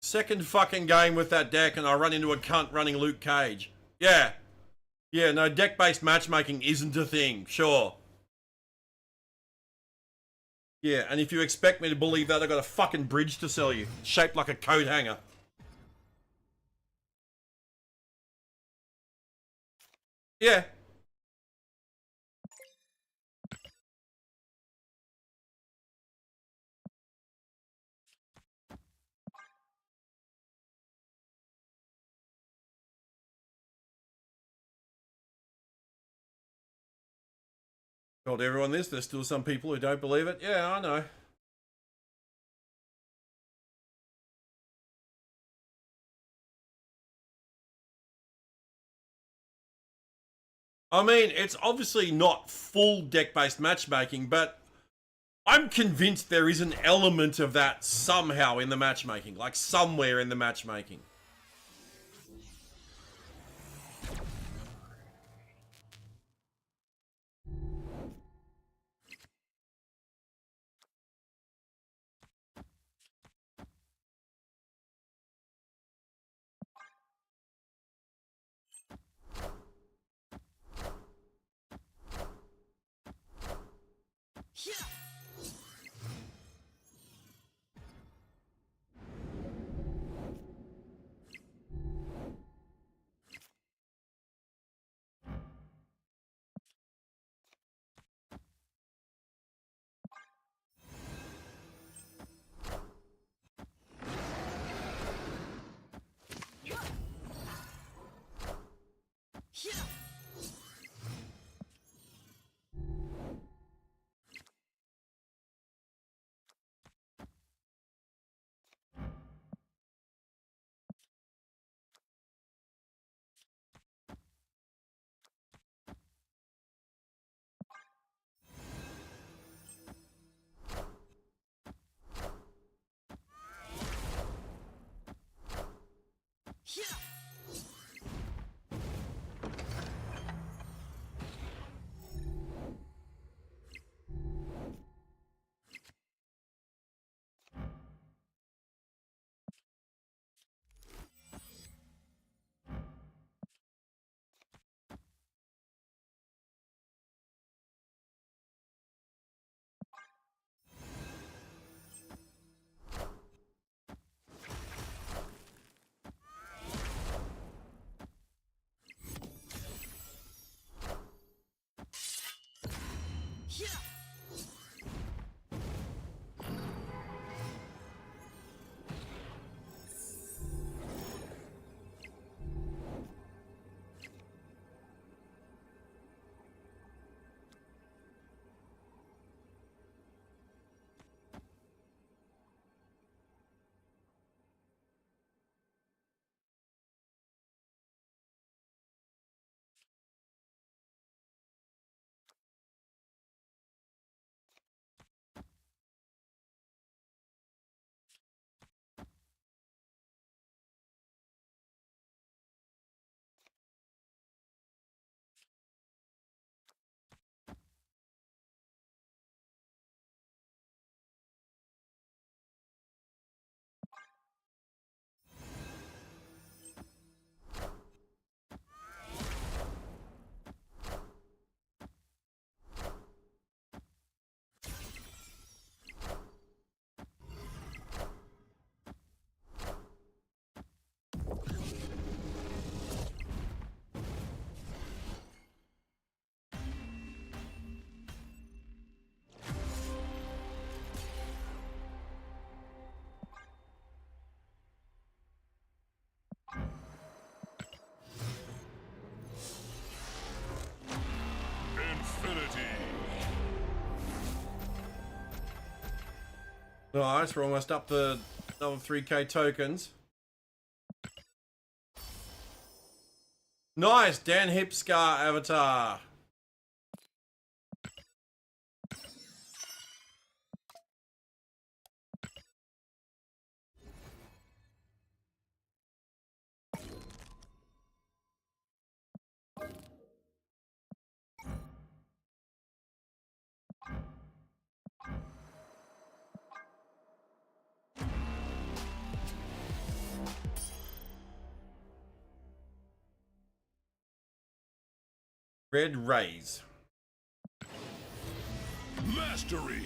[SPEAKER 2] Second fucking game with that deck and I run into a cunt running Luke Cage. Yeah. Yeah, no, deck-based matchmaking isn't a thing, sure. Yeah, and if you expect me to believe that, I've got a fucking bridge to sell you. Shaped like a coat hanger. Yeah. Told everyone this. There's still some people who don't believe it. Yeah, I know. I mean, it's obviously not full deck-based matchmaking, but I'm convinced there is an element of that somehow in the matchmaking, like somewhere in the matchmaking. Nice, we're almost up to another 3k tokens. Nice, Dan Hipscar avatar. Red Rays.
[SPEAKER 4] Mastery.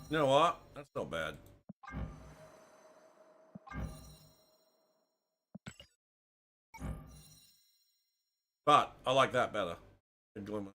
[SPEAKER 2] You know what? That's not bad. But I like that better. Glimmer.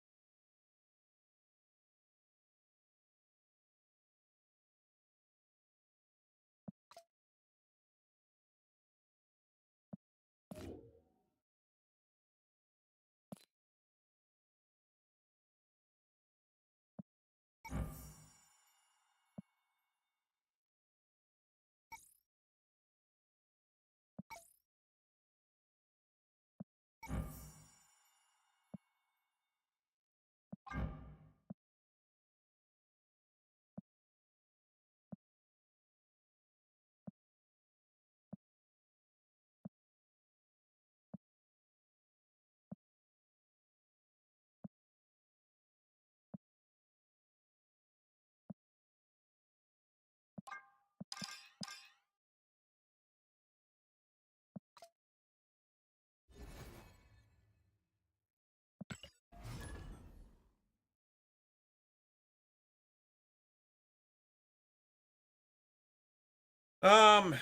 [SPEAKER 2] Wrap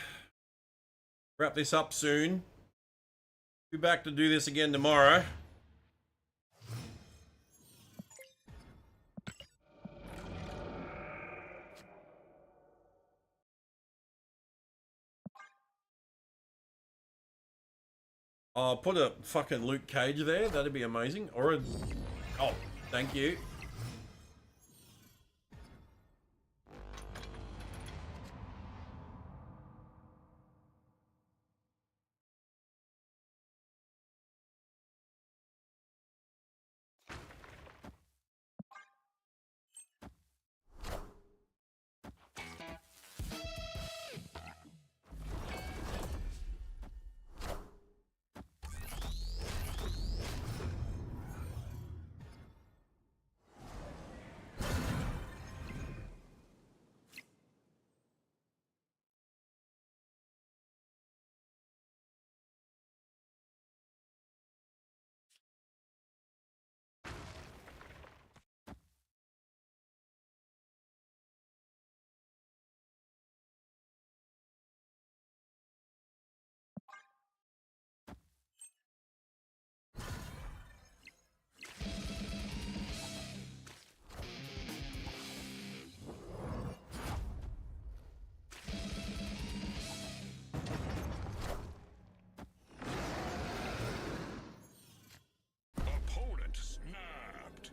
[SPEAKER 2] this up soon. Be back to do this again tomorrow. I'll put a fucking Luke Cage there. That'd be amazing. Or a... Oh, thank you.
[SPEAKER 4] Opponent snapped.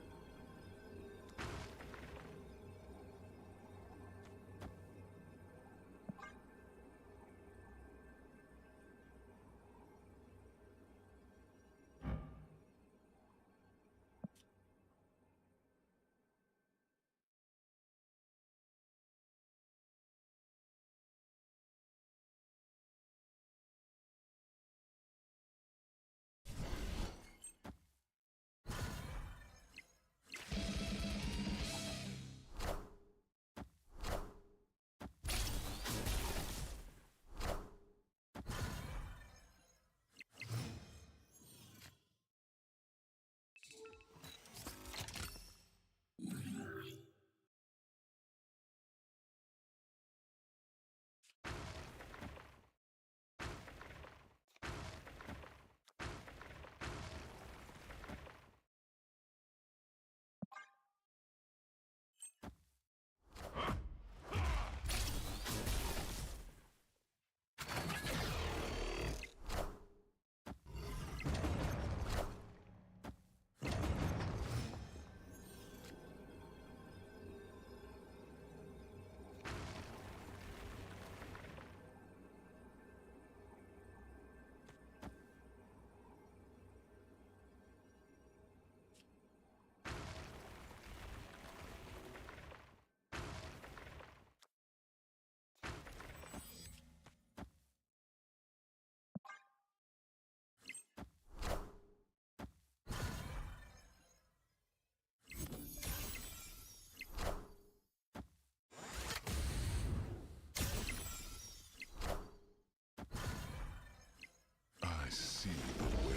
[SPEAKER 4] I see the way.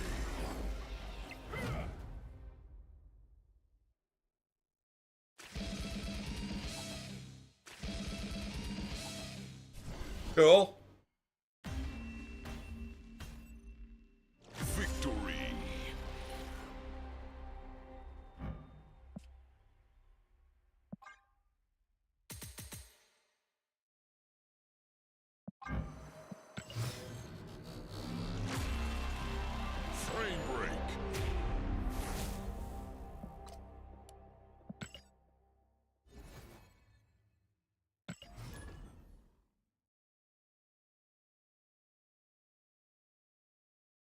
[SPEAKER 2] Cool.
[SPEAKER 4] Victory. Frame break.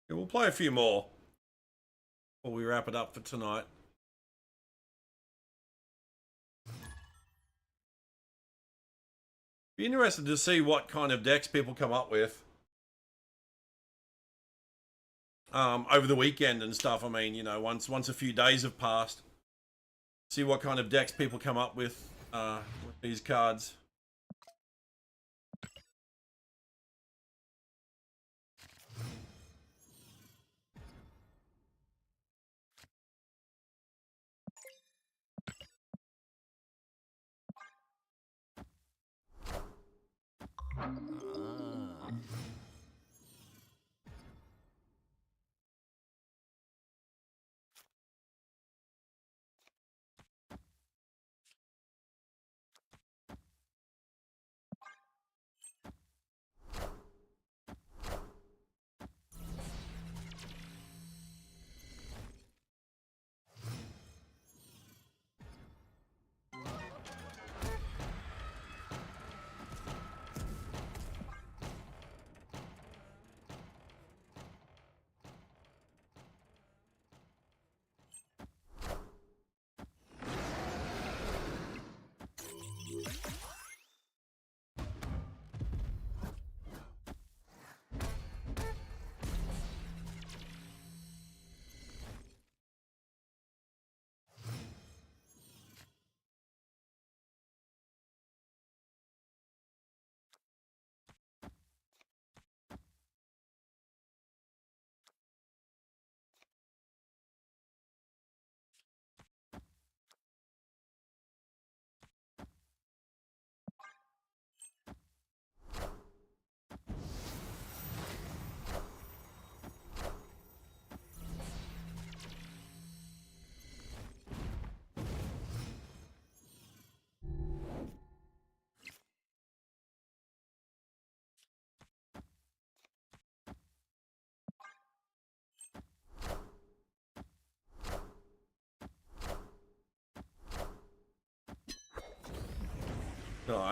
[SPEAKER 2] Yeah, we'll play a few more before we wrap it up for tonight. Be interested to see what kind of decks people come up with over the weekend and stuff. I mean, you know, once a few days have passed, see what kind of decks people come up with these cards.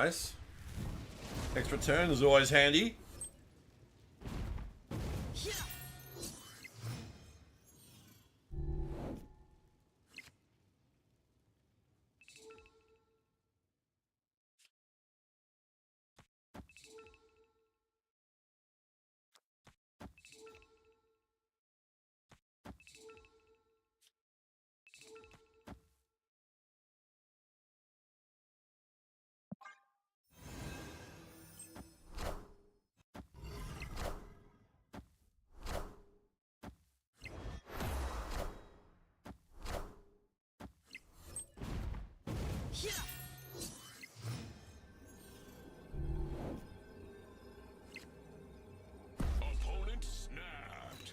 [SPEAKER 2] nice. Extra turn is always handy.
[SPEAKER 4] Opponent snapped.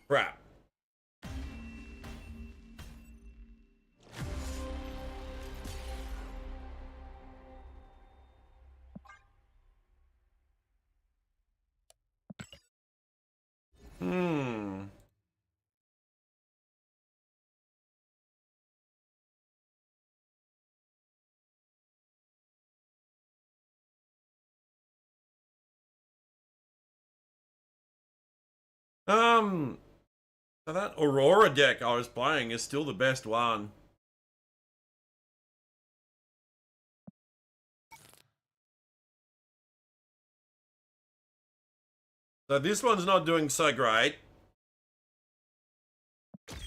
[SPEAKER 2] Crap. Hmm. So that Aurora deck I was playing is still the best one. So this one's not doing so great.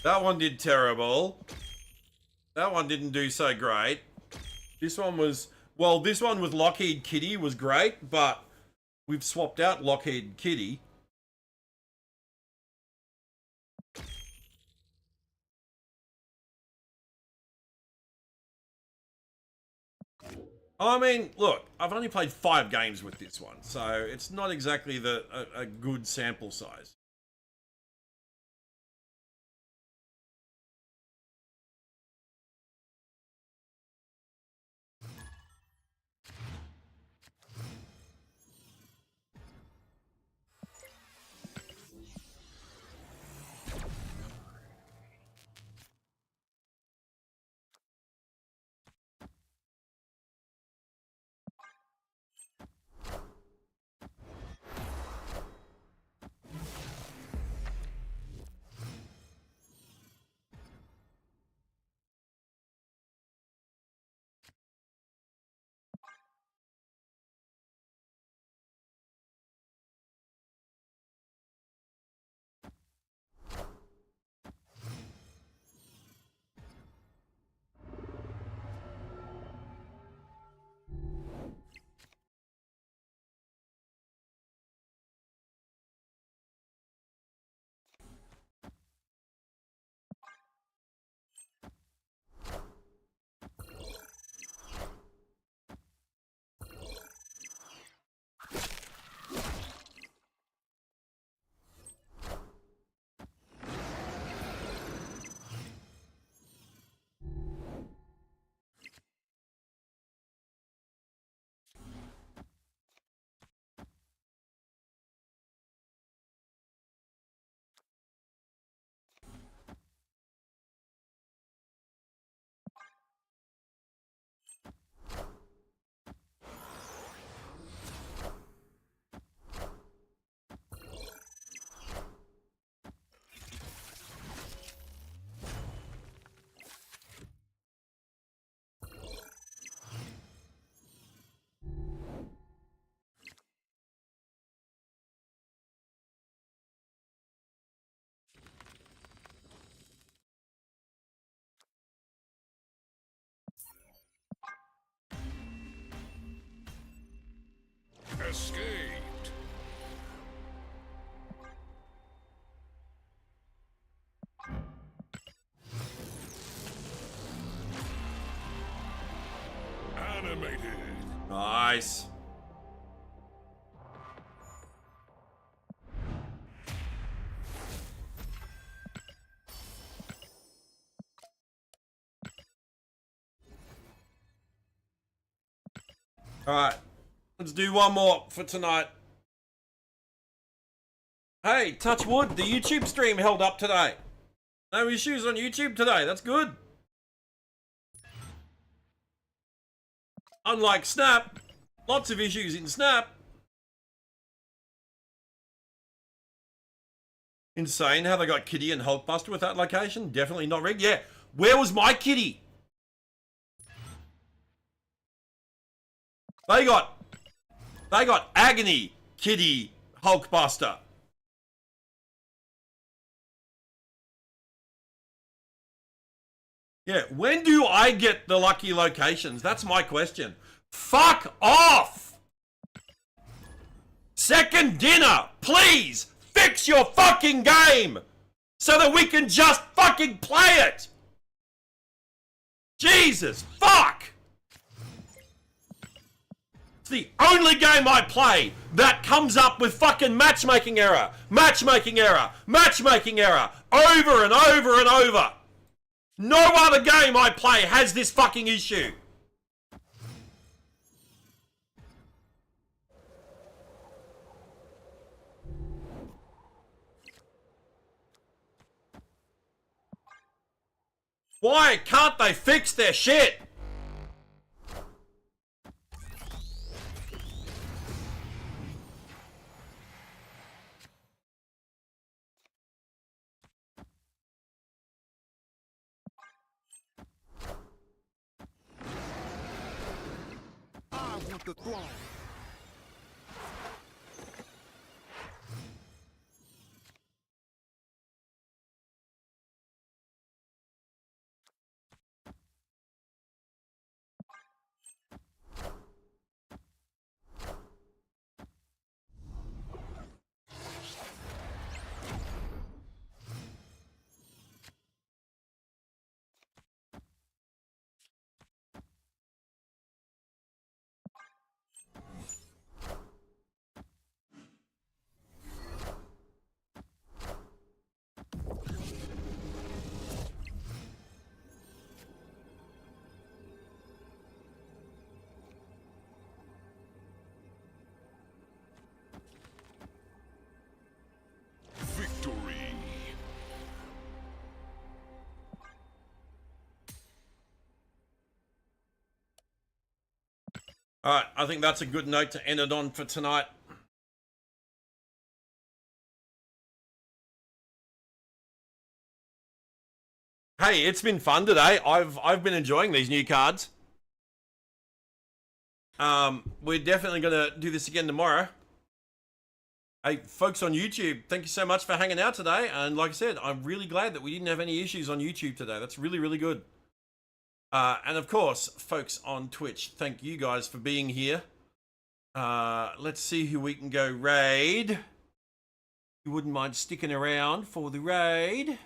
[SPEAKER 2] That one did terrible. That one didn't do so great. This one was, well, this one with Lockheed Kitty was great, but we've swapped out Lockheed Kitty. I mean, look, I've only played 5 games with this one, so it's not exactly a good sample size.
[SPEAKER 4] escaped. Animated.
[SPEAKER 2] Nice. All right, let's do one more for tonight. Hey, touch wood, the YouTube stream held up today. No issues on YouTube today, that's good. Unlike Snap, lots of issues in Snap. Insane how they got Kitty and Hulkbuster with that location. Definitely not rigged. Yeah, where was my Kitty? They got Agony, Kitty, Hulkbuster. Yeah, when do I get the lucky locations? That's my question. Fuck off! Second dinner, please fix your fucking game so that we can just fucking play it. Jesus, fuck! It's the only game I play that comes up with fucking matchmaking error, matchmaking error, matchmaking error, over and over and over. No other game I play has this fucking issue. Why can't they fix their shit?
[SPEAKER 6] I want the throne.
[SPEAKER 4] Victory.
[SPEAKER 2] All right, I think that's a good note to end it on for tonight. Hey, it's been fun today. I've been enjoying these new cards. We're definitely gonna do this again tomorrow. Hey, folks on YouTube, thank you so much for hanging out today. And like I said, I'm really glad that we didn't have any issues on YouTube today. That's really, really good. And of course, folks on Twitch, thank you guys for being here. Let's see who we can go raid. You wouldn't mind sticking around for the raid.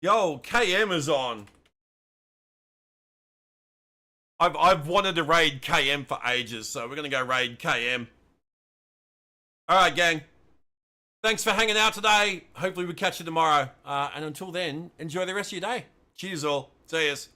[SPEAKER 2] Yo, KM is on. I've wanted to raid KM for ages, so we're gonna go raid KM. Alright, gang. Thanks for hanging out today. Hopefully we'll catch you tomorrow. And until then, enjoy the rest of your day. Cheers all. See yous.